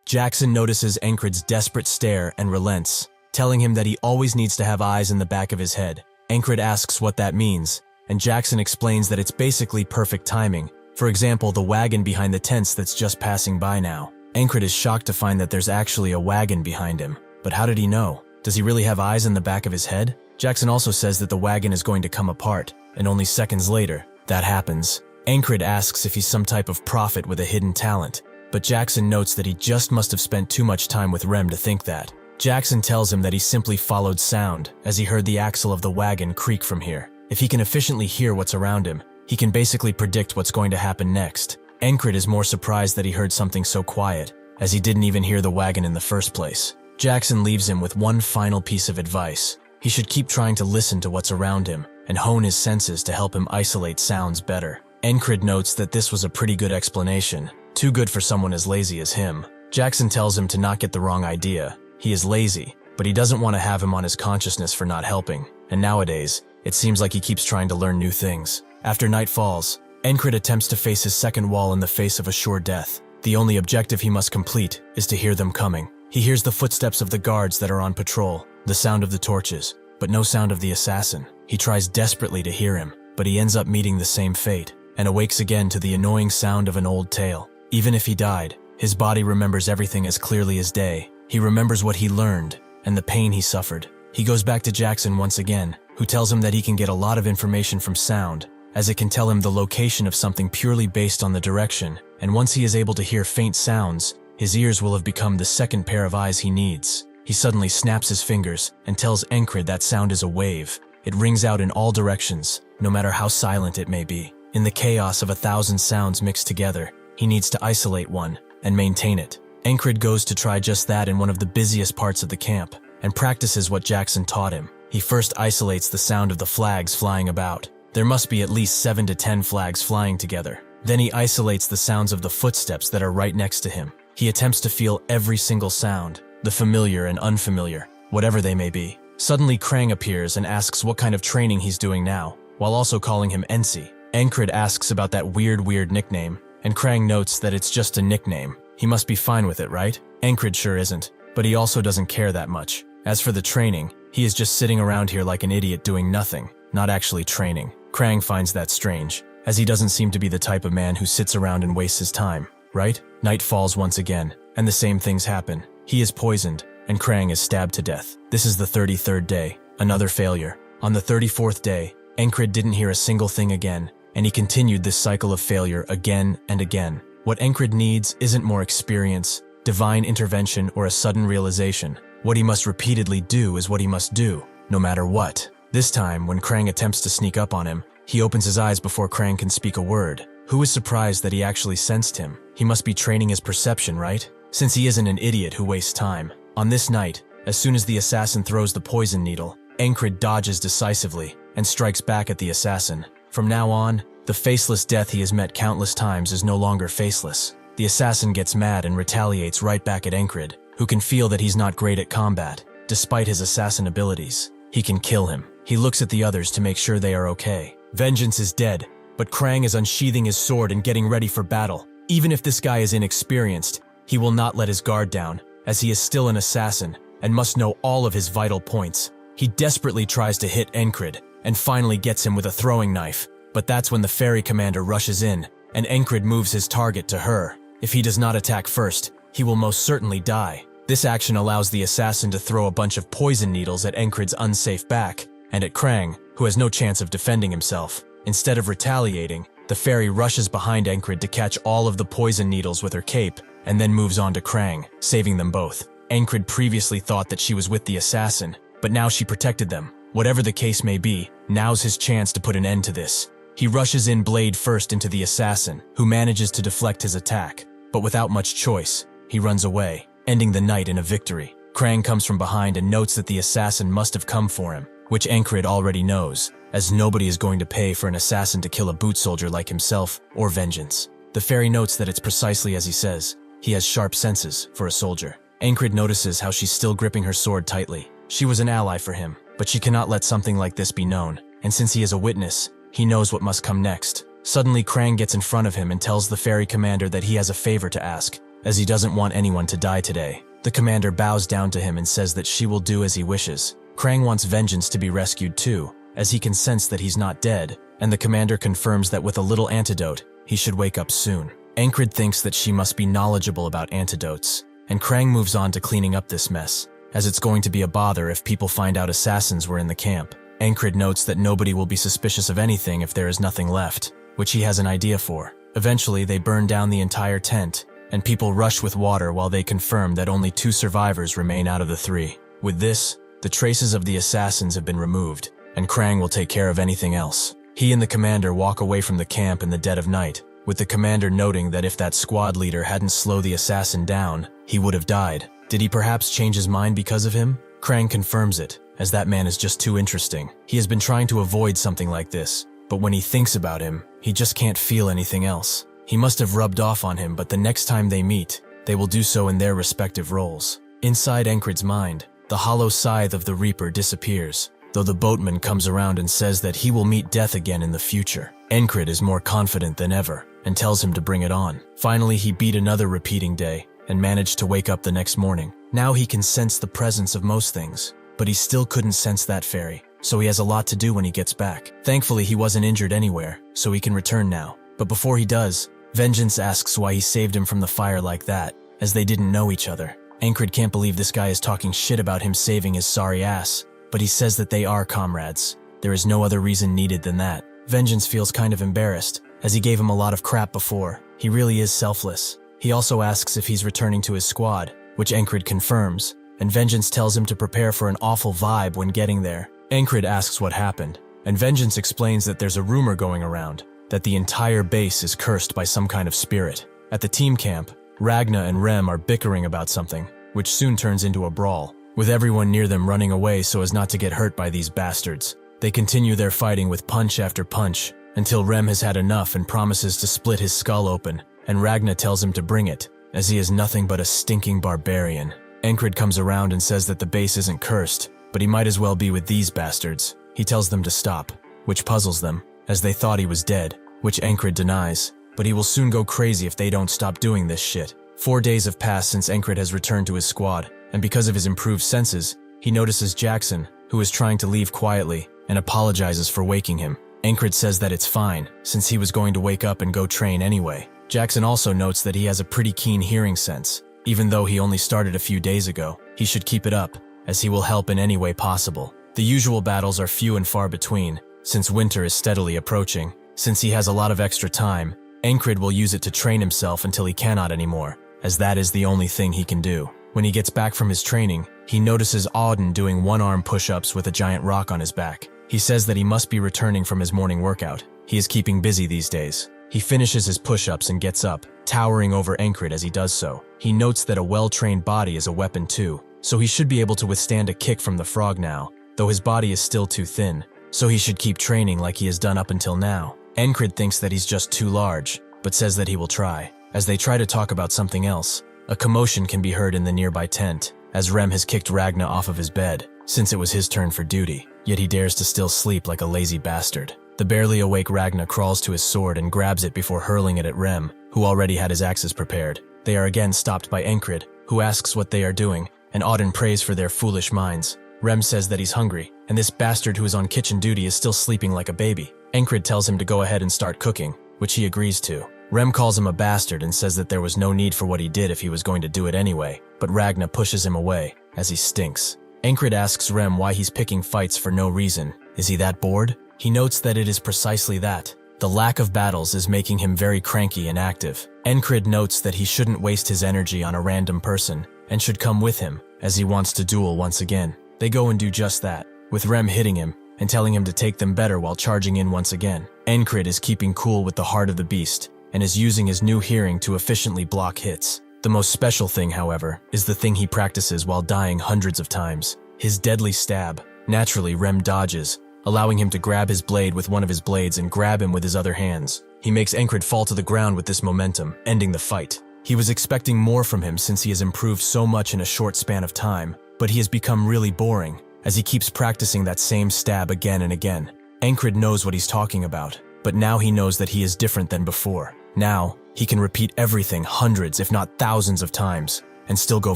Jackson notices Encrid's desperate stare and relents, telling him that he always needs to have eyes in the back of his head. Encrid asks what that means, and Jackson explains that it's basically perfect timing. For example, the wagon behind the tents that's just passing by now. Encrid is shocked to find that there's actually a wagon behind him. But how did he know? Does he really have eyes in the back of his head? Jackson also says that the wagon is going to come apart, and only seconds later, that happens. Encrid asks if he's some type of prophet with a hidden talent, but Jackson notes that he just must have spent too much time with Rem to think that. Jackson tells him that he simply followed sound, as he heard the axle of the wagon creak from here. If he can efficiently hear what's around him, he can basically predict what's going to happen next. Encrid is more surprised that he heard something so quiet, as he didn't even hear the wagon in the first place. Jackson leaves him with one final piece of advice. He should keep trying to listen to what's around him, and hone his senses to help him isolate sounds better. Encrid notes that this was a pretty good explanation, too good for someone as lazy as him. Jackson tells him to not get the wrong idea. He is lazy, but he doesn't want to have him on his consciousness for not helping, and nowadays, it seems like he keeps trying to learn new things. After night falls, Encrid attempts to face his second wall in the face of a sure death. The only objective he must complete is to hear them coming. He hears the footsteps of the guards that are on patrol, the sound of the torches, but no sound of the assassin. He tries desperately to hear him, but he ends up meeting the same fate, and awakes again to the annoying sound of an old tale. Even if he died, his body remembers everything as clearly as day. He remembers what he learned, and the pain he suffered. He goes back to Jackson once again, who tells him that he can get a lot of information from sound, as it can tell him the location of something purely based on the direction, and once he is able to hear faint sounds, his ears will have become the second pair of eyes he needs. He suddenly snaps his fingers and tells Encrid that sound is a wave. It rings out in all directions, no matter how silent it may be. In the chaos of 1,000 sounds mixed together, he needs to isolate one and maintain it. Encrid goes to try just that in one of the busiest parts of the camp, and practices what Jackson taught him. He first isolates the sound of the flags flying about. There must be at least 7 to 10 flags flying together. Then he isolates the sounds of the footsteps that are right next to him. He attempts to feel every single sound, the familiar and unfamiliar, whatever they may be. Suddenly Krang appears and asks what kind of training he's doing now, while also calling him Ensi. Encrid asks about that weird nickname, and Krang notes that it's just a nickname. He must be fine with it, right? Encrid sure isn't, but he also doesn't care that much. As for the training, he is just sitting around here like an idiot doing nothing, not actually training. Krang finds that strange, as he doesn't seem to be the type of man who sits around and wastes his time, right? Night falls once again, and the same things happen. He is poisoned, and Krang is stabbed to death. This is the 33rd day, another failure. On the 34th day, Encrid didn't hear a single thing again, and he continued this cycle of failure again and again. What Encrid needs isn't more experience, divine intervention, or a sudden realization. What he must repeatedly do is what he must do, no matter what. This time, when Krang attempts to sneak up on him, he opens his eyes before Krang can speak a word. Who is surprised that he actually sensed him? He must be training his perception, right? Since he isn't an idiot who wastes time. On this night, as soon as the assassin throws the poison needle, Encrid dodges decisively and strikes back at the assassin. From now on, the faceless death he has met countless times is no longer faceless. The assassin gets mad and retaliates right back at Encrid, who can feel that he's not great at combat. Despite his assassin abilities, he can kill him. He looks at the others to make sure they are okay. Vengeance is dead, but Krang is unsheathing his sword and getting ready for battle. Even if this guy is inexperienced, he will not let his guard down, as he is still an assassin and must know all of his vital points. He desperately tries to hit Encrid and finally gets him with a throwing knife, but that's when the fairy commander rushes in and Encrid moves his target to her. If he does not attack first, he will most certainly die. This action allows the assassin to throw a bunch of poison needles at Encrid's unsafe back and at Krang, who has no chance of defending himself. Instead of retaliating, the fairy rushes behind Encrid to catch all of the poison needles with her cape and then moves on to Krang, saving them both. Encrid previously thought that she was with the assassin, but now she protected them. Whatever the case may be, now's his chance to put an end to this. He rushes in blade first into the assassin, who manages to deflect his attack, but without much choice, he runs away, ending the night in a victory. Krang comes from behind and notes that the assassin must have come for him, which Encrid already knows, as nobody is going to pay for an assassin to kill a boot soldier like himself or vengeance. The fairy notes that it's precisely as he says. He has sharp senses for a soldier. Encrid notices how she's still gripping her sword tightly. She was an ally for him, but she cannot let something like this be known, and since he is a witness, he knows what must come next. Suddenly, Krang gets in front of him and tells the fairy commander that he has a favor to ask, as he doesn't want anyone to die today. The commander bows down to him and says that she will do as he wishes. Krang wants vengeance to be rescued too, as he can sense that he's not dead, and the commander confirms that with a little antidote, he should wake up soon. Encrid thinks that she must be knowledgeable about antidotes, and Krang moves on to cleaning up this mess, as it's going to be a bother if people find out assassins were in the camp. Encrid notes that nobody will be suspicious of anything if there is nothing left, which he has an idea for. Eventually, they burn down the entire tent, and people rush with water while they confirm that only 2 survivors remain out of the 3. With this, the traces of the assassins have been removed, and Krang will take care of anything else. He and the commander walk away from the camp in the dead of night, with the commander noting that if that squad leader hadn't slowed the assassin down, he would have died. Did he perhaps change his mind because of him? Krang confirms it, as that man is just too interesting. He has been trying to avoid something like this, but when he thinks about him, he just can't feel anything else. He must have rubbed off on him, but the next time they meet, they will do so in their respective roles. Inside Encrid's mind, the hollow scythe of the Reaper disappears, though the boatman comes around and says that he will meet death again in the future. Encrid is more confident than ever, and tells him to bring it on. Finally, he beat another repeating day, and managed to wake up the next morning. Now he can sense the presence of most things, but he still couldn't sense that fairy, so he has a lot to do when he gets back. Thankfully, he wasn't injured anywhere, so he can return now. But before he does, Vengeance asks why he saved him from the fire like that, as they didn't know each other. Encrid can't believe this guy is talking shit about him saving his sorry ass, but he says that they are comrades. There is no other reason needed than that. Vengeance feels kind of embarrassed, as he gave him a lot of crap before. He really is selfless. He also asks if he's returning to his squad, which Encrid confirms, and Vengeance tells him to prepare for an awful vibe when getting there. Encrid asks what happened, and Vengeance explains that there's a rumor going around, that the entire base is cursed by some kind of spirit. At the team camp, Ragna and Rem are bickering about something, which soon turns into a brawl, with everyone near them running away so as not to get hurt by these bastards. They continue their fighting with punch after punch, until Rem has had enough and promises to split his skull open, and Ragna tells him to bring it, as he is nothing but a stinking barbarian. Encrid comes around and says that the base isn't cursed, but he might as well be with these bastards. He tells them to stop, which puzzles them, as they thought he was dead, which Encrid denies, but he will soon go crazy if they don't stop doing this shit. 4 days have passed since Encrid has returned to his squad, and because of his improved senses, he notices Jackson, who is trying to leave quietly, and apologizes for waking him. Encrid says that it's fine, since he was going to wake up and go train anyway. Jackson also notes that he has a pretty keen hearing sense. Even though he only started a few days ago, he should keep it up, as he will help in any way possible. The usual battles are few and far between, since winter is steadily approaching. Since he has a lot of extra time, Encrid will use it to train himself until he cannot anymore, as that is the only thing he can do. When he gets back from his training, he notices Auden doing one-arm push-ups with a giant rock on his back. He says that he must be returning from his morning workout. He is keeping busy these days. He finishes his push-ups and gets up, towering over Encrid as he does so. He notes that a well-trained body is a weapon too, so he should be able to withstand a kick from the frog now, though his body is still too thin, so he should keep training like he has done up until now. Encrid thinks that he's just too large, but says that he will try. As they try to talk about something else, a commotion can be heard in the nearby tent, as Rem has kicked Ragna off of his bed, since it was his turn for duty, yet he dares to still sleep like a lazy bastard. The barely awake Ragna crawls to his sword and grabs it before hurling it at Rem, who already had his axes prepared. They are again stopped by Encrid, who asks what they are doing, and Auden prays for their foolish minds. Rem says that he's hungry, and this bastard who is on kitchen duty is still sleeping like a baby. Encrid tells him to go ahead and start cooking, which he agrees to. Rem calls him a bastard and says that there was no need for what he did if he was going to do it anyway, but Ragna pushes him away, as he stinks. Encrid asks Rem why he's picking fights for no reason. Is he that bored? He notes that it is precisely that. The lack of battles is making him very cranky and active. Encrid notes that he shouldn't waste his energy on a random person, and should come with him, as he wants to duel once again. They go and do just that, with Rem hitting him, and telling him to take them better while charging in once again. Encrid is keeping cool with the heart of the beast, and is using his new hearing to efficiently block hits. The most special thing, however, is the thing he practices while dying hundreds of times. His deadly stab. Naturally, Rem dodges, allowing him to grab his blade with one of his blades and grab him with his other hands. He makes Encrid fall to the ground with this momentum, ending the fight. He was expecting more from him since he has improved so much in a short span of time, but he has become really boring, as he keeps practicing that same stab again and again. Encrid knows what he's talking about, but now he knows that he is different than before. Now, he can repeat everything hundreds if not thousands of times, and still go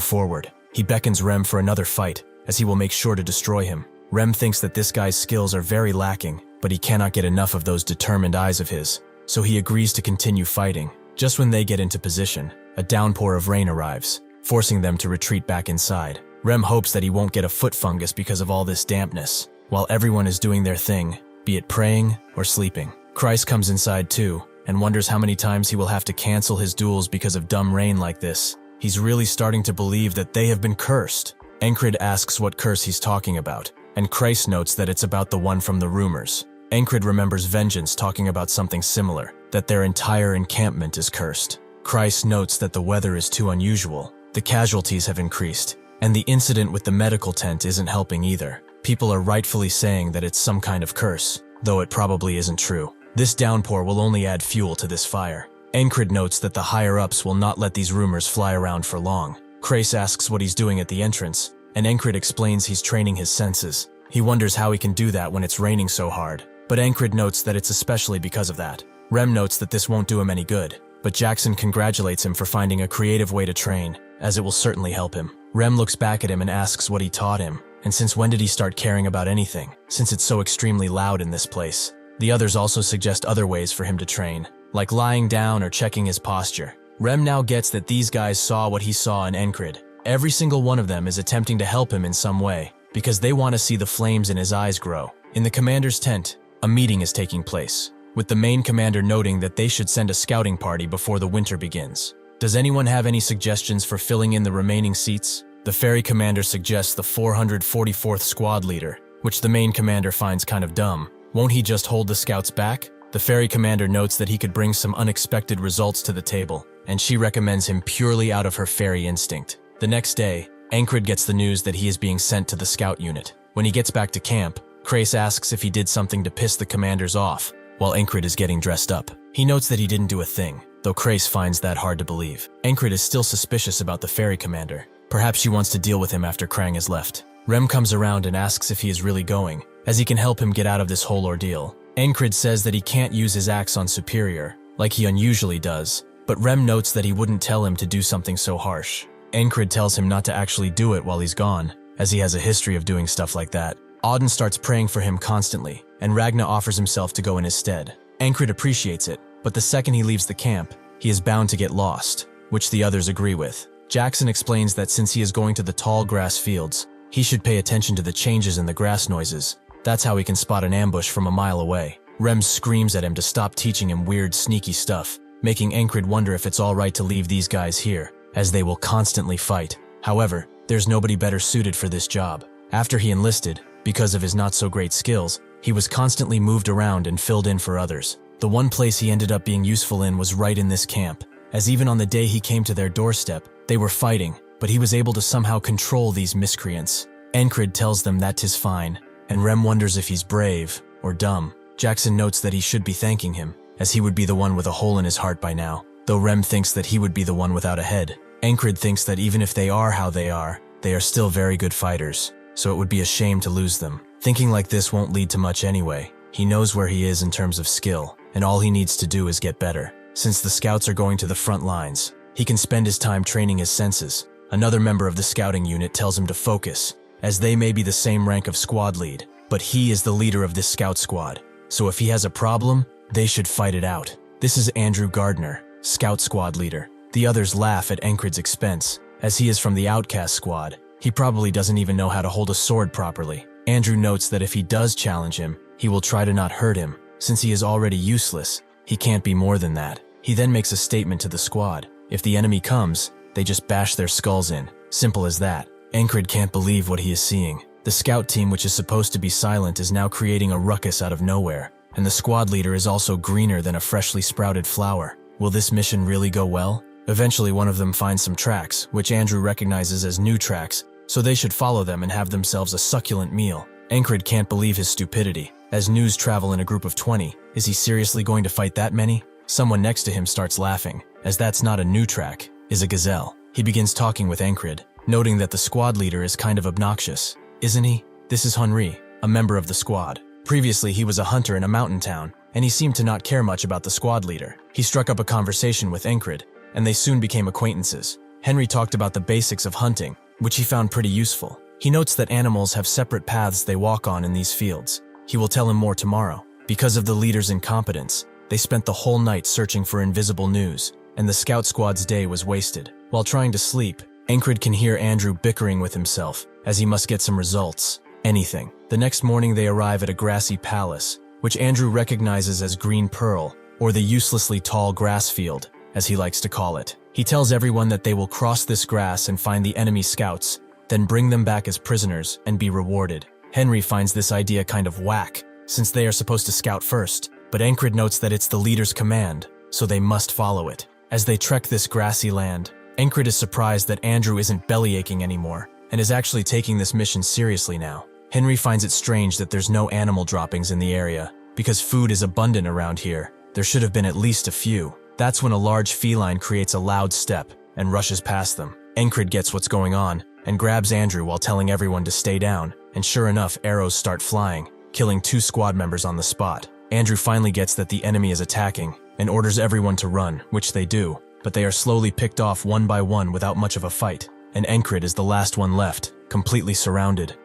forward. He beckons Rem for another fight, as he will make sure to destroy him. Rem thinks that this guy's skills are very lacking, but he cannot get enough of those determined eyes of his, so he agrees to continue fighting. Just when they get into position, a downpour of rain arrives, forcing them to retreat back inside. Rem hopes that he won't get a foot fungus because of all this dampness, while everyone is doing their thing, be it praying or sleeping. Christ comes inside too, and wonders how many times he will have to cancel his duels because of dumb rain like this. He's really starting to believe that they have been cursed. Encrid asks what curse he's talking about, and Christ notes that it's about the one from the rumors. Encrid remembers Vengeance talking about something similar, that their entire encampment is cursed. Christ notes that the weather is too unusual, the casualties have increased, and the incident with the medical tent isn't helping either. People are rightfully saying that it's some kind of curse, though it probably isn't true. This downpour will only add fuel to this fire. Encrid notes that the higher-ups will not let these rumors fly around for long. Crace asks what he's doing at the entrance, and Encrid explains he's training his senses. He wonders how he can do that when it's raining so hard, but Encrid notes that it's especially because of that. Rem notes that this won't do him any good, but Jackson congratulates him for finding a creative way to train, as it will certainly help him. Rem looks back at him and asks what he taught him, and since when did he start caring about anything, since it's so extremely loud in this place. The others also suggest other ways for him to train, like lying down or checking his posture. Rem now gets that these guys saw what he saw in Encrid. Every single one of them is attempting to help him in some way, because they want to see the flames in his eyes grow. In the commander's tent, a meeting is taking place, with the main commander noting that they should send a scouting party before the winter begins. Does anyone have any suggestions for filling in the remaining seats? The ferry commander suggests the 444th squad leader, which the main commander finds kind of dumb. Won't he just hold the scouts back? The ferry commander notes that he could bring some unexpected results to the table, and she recommends him purely out of her ferry instinct. The next day, Encrid gets the news that he is being sent to the scout unit. When he gets back to camp, Crace asks if he did something to piss the commanders off, while Encrid is getting dressed up. He notes that he didn't do a thing, though Crace finds that hard to believe. Encrid is still suspicious about the ferry commander. Perhaps she wants to deal with him after Krang has left. Rem comes around and asks if he is really going, as he can help him get out of this whole ordeal. Encrid says that he can't use his axe on Superior, like he unusually does, but Rem notes that he wouldn't tell him to do something so harsh. Encrid tells him not to actually do it while he's gone, as he has a history of doing stuff like that. Auden starts praying for him constantly, and Ragna offers himself to go in his stead. Encrid appreciates it, but the second he leaves the camp, he is bound to get lost, which the others agree with. Jackson explains that since he is going to the tall grass fields, he should pay attention to the changes in the grass noises. That's how he can spot an ambush from a mile away. Rem screams at him to stop teaching him weird, sneaky stuff, making Encrid wonder if it's alright to leave these guys here, as they will constantly fight. However, there's nobody better suited for this job. After he enlisted, because of his not-so-great skills, he was constantly moved around and filled in for others. The one place he ended up being useful in was right in this camp, as even on the day he came to their doorstep, they were fighting, but he was able to somehow control these miscreants. Encrid tells them that 'tis fine, and Rem wonders if he's brave or dumb. Jackson notes that he should be thanking him, as he would be the one with a hole in his heart by now, though Rem thinks that he would be the one without a head. Encrid thinks that even if they are how they are still very good fighters, so it would be a shame to lose them. Thinking like this won't lead to much anyway. He knows where he is in terms of skill, and all he needs to do is get better. Since the scouts are going to the front lines, he can spend his time training his senses. Another member of the scouting unit tells him to focus, as they may be the same rank of squad lead, but he is the leader of this scout squad, so if he has a problem, they should fight it out. This is Andrew Gardner, scout squad leader. The others laugh at Encrid's expense, as he is from the outcast squad. He probably doesn't even know how to hold a sword properly. Andrew notes that if he does challenge him, he will try to not hurt him. Since he is already useless, he can't be more than that. He then makes a statement to the squad. If the enemy comes, they just bash their skulls in. Simple as that. Encrid can't believe what he is seeing. The scout team, which is supposed to be silent, is now creating a ruckus out of nowhere, and the squad leader is also greener than a freshly sprouted flower. Will this mission really go well? Eventually, one of them finds some tracks, which Andrew recognizes as new tracks, so they should follow them and have themselves a succulent meal. Encrid can't believe his stupidity. As news travel in a group of 20, is he seriously going to fight that many? Someone next to him starts laughing, as that's not a new track, is a gazelle. He begins talking with Encrid, noting that the squad leader is kind of obnoxious. Isn't he? This is Henri, a member of the squad. Previously, he was a hunter in a mountain town, and he seemed to not care much about the squad leader. He struck up a conversation with Encrid, and they soon became acquaintances. Henry talked about the basics of hunting, which he found pretty useful. He notes that animals have separate paths they walk on in these fields. He will tell him more tomorrow. Because of the leader's incompetence, they spent the whole night searching for invisible news, and the scout squad's day was wasted. While trying to sleep, Encrid can hear Andrew bickering with himself, as he must get some results. Anything. The next morning they arrive at a grassy palace, which Andrew recognizes as Green Pearl, or the uselessly tall grass field, as he likes to call it. He tells everyone that they will cross this grass and find the enemy scouts, then bring them back as prisoners and be rewarded. Henry finds this idea kind of whack, since they are supposed to scout first, but Encrid notes that it's the leader's command, so they must follow it. As they trek this grassy land, Encrid is surprised that Andrew isn't bellyaching anymore, and is actually taking this mission seriously now. Henry finds it strange that there's no animal droppings in the area, because food is abundant around here. There should have been at least a few. That's when a large feline creates a loud step and rushes past them. Encrid gets what's going on and grabs Andrew while telling everyone to stay down, and sure enough, arrows start flying, killing 2 squad members on the spot. Andrew finally gets that the enemy is attacking and orders everyone to run, which they do, but they are slowly picked off one by one without much of a fight, and Encrid is the last one left, completely surrounded.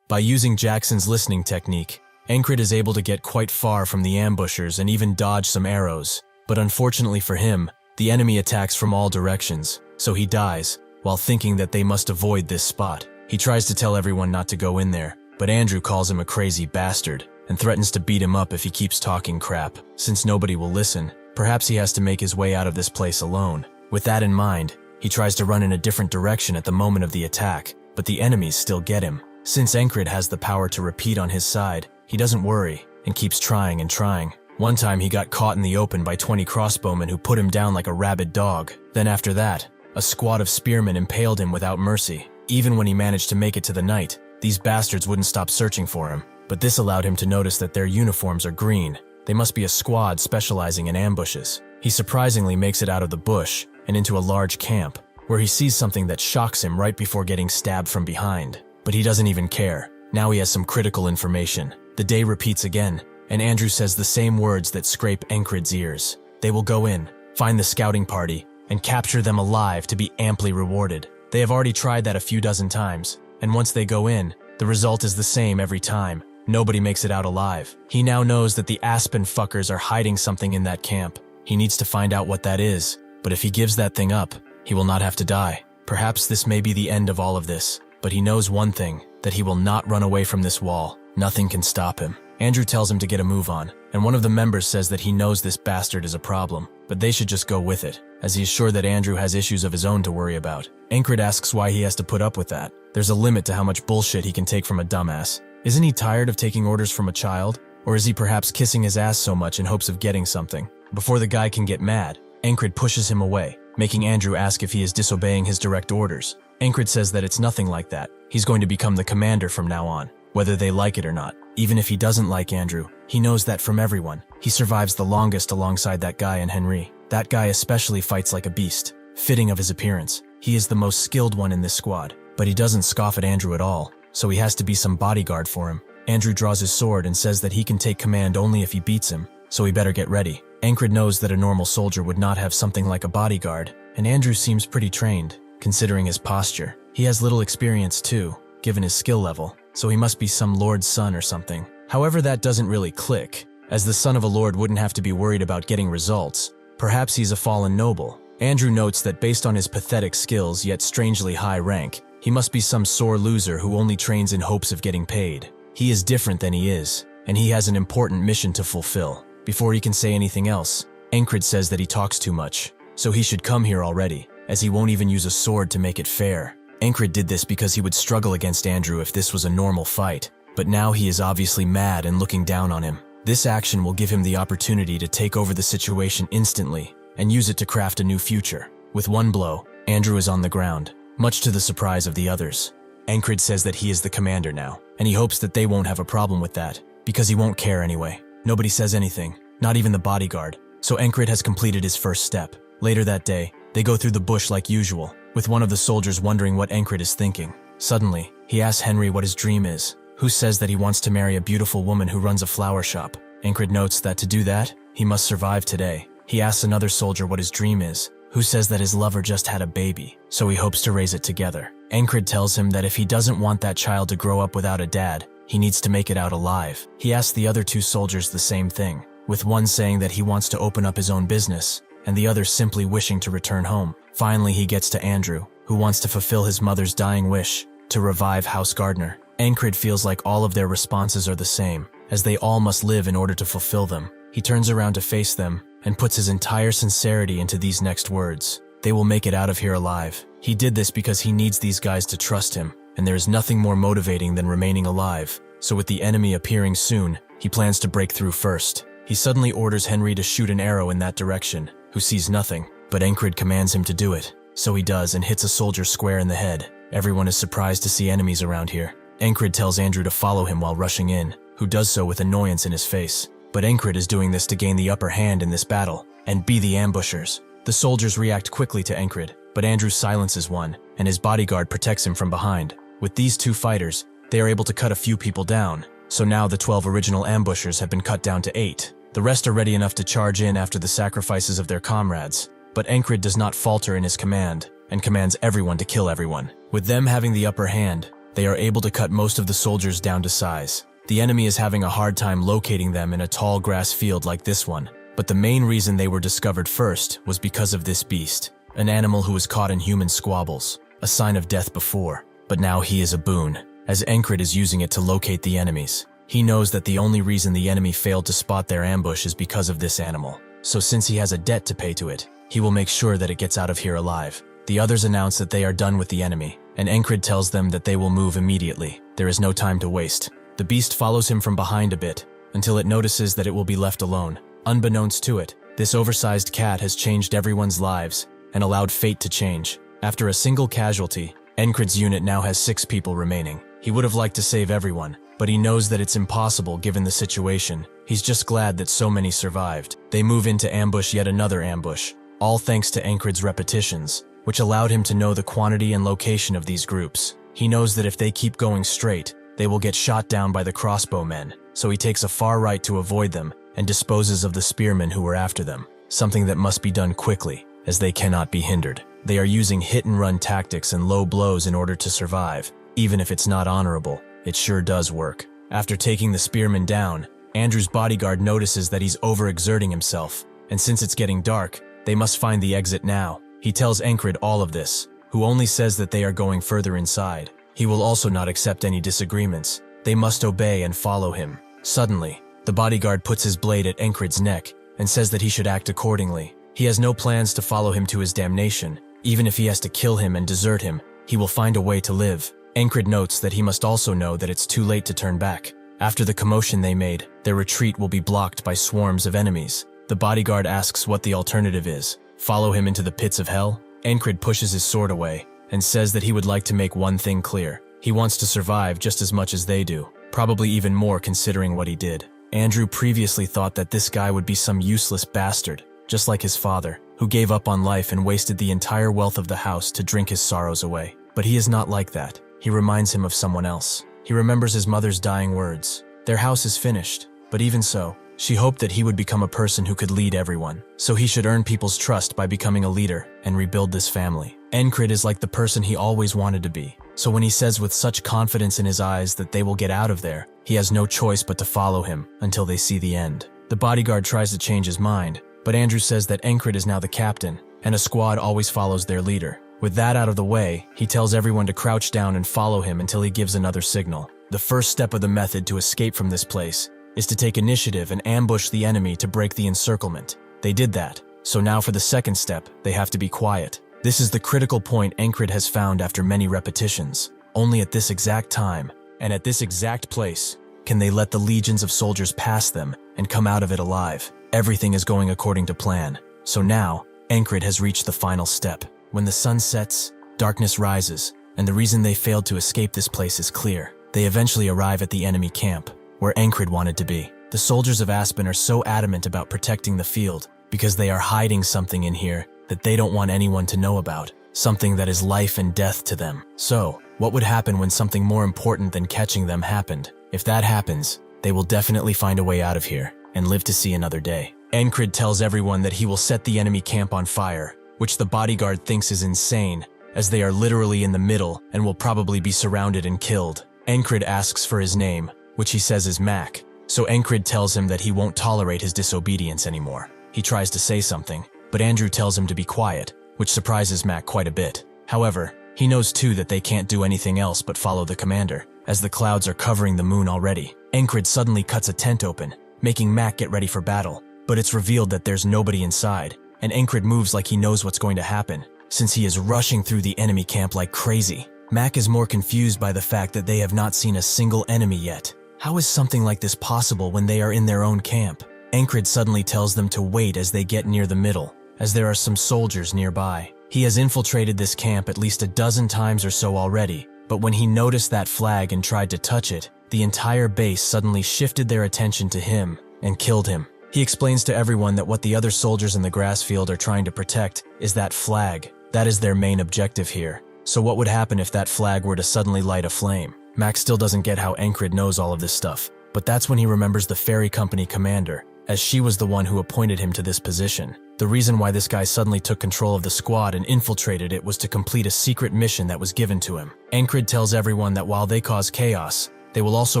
By using Jackson's listening technique, Encrid is able to get quite far from the ambushers and even dodge some arrows, but unfortunately for him, the enemy attacks from all directions, so he dies, while thinking that they must avoid this spot. He tries to tell everyone not to go in there, but Andrew calls him a crazy bastard, and threatens to beat him up if he keeps talking crap. Since nobody will listen, perhaps he has to make his way out of this place alone. With that in mind, he tries to run in a different direction at the moment of the attack, but the enemies still get him. Since Encrid has the power to repeat on his side, he doesn't worry, and keeps trying and trying. One time he got caught in the open by 20 crossbowmen who put him down like a rabid dog. Then after that, a squad of spearmen impaled him without mercy. Even when he managed to make it to the knight, these bastards wouldn't stop searching for him. But this allowed him to notice that their uniforms are green. They must be a squad specializing in ambushes. He surprisingly makes it out of the bush and into a large camp, where he sees something that shocks him right before getting stabbed from behind. But he doesn't even care. Now he has some critical information. The day repeats again, and Andrew says the same words that scrape Encrid's ears. They will go in, find the scouting party, and capture them alive to be amply rewarded. They have already tried that a few dozen times, and once they go in, the result is the same every time. Nobody makes it out alive. He now knows that the Aspen fuckers are hiding something in that camp. He needs to find out what that is, but if he gives that thing up, he will not have to die. Perhaps this may be the end of all of this, but he knows one thing, that he will not run away from this wall. Nothing can stop him. Andrew tells him to get a move on, and one of the members says that he knows this bastard is a problem, but they should just go with it, as he is sure that Andrew has issues of his own to worry about. Encrid asks why he has to put up with that. There's a limit to how much bullshit he can take from a dumbass. Isn't he tired of taking orders from a child? Or is he perhaps kissing his ass so much in hopes of getting something? Before the guy can get mad, Encrid pushes him away, making Andrew ask if he is disobeying his direct orders. Encrid says that it's nothing like that. He's going to become the commander from now on, whether they like it or not. Even if he doesn't like Andrew, he knows that from everyone, he survives the longest alongside that guy and Henry. That guy especially fights like a beast, fitting of his appearance. He is the most skilled one in this squad, but he doesn't scoff at Andrew at all, so he has to be some bodyguard for him. Andrew draws his sword and says that he can take command only if he beats him, so he better get ready. Encrid knows that a normal soldier would not have something like a bodyguard, and Andrew seems pretty trained, considering his posture. He has little experience too, given his skill level, so he must be some lord's son or something. However, that doesn't really click, as the son of a lord wouldn't have to be worried about getting results. Perhaps he's a fallen noble. Andrew notes that based on his pathetic skills yet strangely high rank, he must be some sore loser who only trains in hopes of getting paid. He is different than he is, and he has an important mission to fulfill. Before he can say anything else, Encrid says that he talks too much, so he should come here already, as he won't even use a sword to make it fair. Encrid did this because he would struggle against Andrew if this was a normal fight, but now he is obviously mad and looking down on him. This action will give him the opportunity to take over the situation instantly, and use it to craft a new future. With one blow, Andrew is on the ground, much to the surprise of the others. Encrid says that he is the commander now, and he hopes that they won't have a problem with that, because he won't care anyway. Nobody says anything, not even the bodyguard, so Encrid has completed his first step. Later that day, they go through the bush like usual, with one of the soldiers wondering what Encrid is thinking. Suddenly, he asks Henry what his dream is, who says that he wants to marry a beautiful woman who runs a flower shop. Encrid notes that to do that, he must survive today. He asks another soldier what his dream is, who says that his lover just had a baby, so he hopes to raise it together. Encrid tells him that if he doesn't want that child to grow up without a dad, he needs to make it out alive. He asks the other two soldiers the same thing, with one saying that he wants to open up his own business, and the other simply wishing to return home. Finally, he gets to Andrew, who wants to fulfill his mother's dying wish, to revive House Gardner. Encrid feels like all of their responses are the same, as they all must live in order to fulfill them. He turns around to face them, and puts his entire sincerity into these next words. They will make it out of here alive. He did this because he needs these guys to trust him, and there is nothing more motivating than remaining alive. So with the enemy appearing soon, he plans to break through first. He suddenly orders Henry to shoot an arrow in that direction, who sees nothing, but Encrid commands him to do it. So he does and hits a soldier square in the head. Everyone is surprised to see enemies around here. Encrid tells Andrew to follow him while rushing in, who does so with annoyance in his face. But Encrid is doing this to gain the upper hand in this battle, and be the ambushers. The soldiers react quickly to Encrid, but Andrew silences one, and his bodyguard protects him from behind. With these two fighters, they are able to cut a few people down, so now the 12 original ambushers have been cut down to 8. The rest are ready enough to charge in after the sacrifices of their comrades, but Encrid does not falter in his command, and commands everyone to kill everyone. With them having the upper hand, they are able to cut most of the soldiers down to size. The enemy is having a hard time locating them in a tall grass field like this one, but the main reason they were discovered first was because of this beast, an animal who was caught in human squabbles, a sign of death before, but now he is a boon, as Encrid is using it to locate the enemies. He knows that the only reason the enemy failed to spot their ambush is because of this animal, so since he has a debt to pay to it, he will make sure that it gets out of here alive. The others announce that they are done with the enemy, and Encrid tells them that they will move immediately. There is no time to waste. The beast follows him from behind a bit, until it notices that it will be left alone. Unbeknownst to it, this oversized cat has changed everyone's lives, and allowed fate to change. After a single casualty, Encrid's unit now has 6 people remaining. He would have liked to save everyone, but he knows that it's impossible given the situation. He's just glad that so many survived. They move in to ambush yet another ambush, all thanks to Encrid's repetitions, which allowed him to know the quantity and location of these groups. He knows that if they keep going straight, they will get shot down by the crossbowmen, so he takes a far right to avoid them and disposes of the spearmen who were after them, something that must be done quickly, as they cannot be hindered. They are using hit-and-run tactics and low blows in order to survive. Even if it's not honorable, it sure does work. After taking the spearmen down, Andrew's bodyguard notices that he's overexerting himself, and since it's getting dark, they must find the exit now. He tells Encrid all of this, who only says that they are going further inside. He will also not accept any disagreements. They must obey and follow him. Suddenly, the bodyguard puts his blade at Encrid's neck and says that he should act accordingly. He has no plans to follow him to his damnation. Even if he has to kill him and desert him, he will find a way to live. Encrid notes that he must also know that it's too late to turn back. After the commotion they made, their retreat will be blocked by swarms of enemies. The bodyguard asks what the alternative is. Follow him into the pits of hell? Encrid pushes his sword away and says that he would like to make one thing clear. He wants to survive just as much as they do, probably even more considering what he did. Andrew previously thought that this guy would be some useless bastard, just like his father, who gave up on life and wasted the entire wealth of the house to drink his sorrows away. But he is not like that. He reminds him of someone else. He remembers his mother's dying words. Their house is finished, but even so, she hoped that he would become a person who could lead everyone, so he should earn people's trust by becoming a leader and rebuild this family. Encrid is like the person he always wanted to be, so when he says with such confidence in his eyes that they will get out of there, he has no choice but to follow him until they see the end. The bodyguard tries to change his mind, but Andrew says that Encrid is now the captain, and a squad always follows their leader. With that out of the way, he tells everyone to crouch down and follow him until he gives another signal. The first step of the method to escape from this place is to take initiative and ambush the enemy to break the encirclement. They did that, so now for the second step, they have to be quiet. This is the critical point Encrid has found after many repetitions. Only at this exact time, and at this exact place, can they let the legions of soldiers pass them and come out of it alive. Everything is going according to plan. So now, Encrid has reached the final step. When the sun sets, darkness rises, and the reason they failed to escape this place is clear. They eventually arrive at the enemy camp, where Encrid wanted to be. The soldiers of Aspen are so adamant about protecting the field because they are hiding something in here that they don't want anyone to know about, something that is life and death to them. So, what would happen when something more important than catching them happened? If that happens, they will definitely find a way out of here and live to see another day. Encrid tells everyone that he will set the enemy camp on fire, which the bodyguard thinks is insane, as they are literally in the middle and will probably be surrounded and killed. Encrid asks for his name, which he says is Mac, so Encrid tells him that he won't tolerate his disobedience anymore. He tries to say something, but Andrew tells him to be quiet, which surprises Mac quite a bit. However, he knows too that they can't do anything else but follow the commander, as the clouds are covering the moon already. Encrid suddenly cuts a tent open, making Mac get ready for battle, but it's revealed that there's nobody inside, and Encrid moves like he knows what's going to happen, since he is rushing through the enemy camp like crazy. Mac is more confused by the fact that they have not seen a single enemy yet. How is something like this possible when they are in their own camp? Encrid suddenly tells them to wait as they get near the middle, as there are some soldiers nearby. He has infiltrated this camp at least a dozen times or so already, but when he noticed that flag and tried to touch it, the entire base suddenly shifted their attention to him and killed him. He explains to everyone that what the other soldiers in the grass field are trying to protect is that flag. That is their main objective here. So what would happen if that flag were to suddenly light a flame? Max still doesn't get how Encrid knows all of this stuff, but that's when he remembers the ferry company commander, as she was the one who appointed him to this position. The reason why this guy suddenly took control of the squad and infiltrated it was to complete a secret mission that was given to him. Encrid tells everyone that while they cause chaos, they will also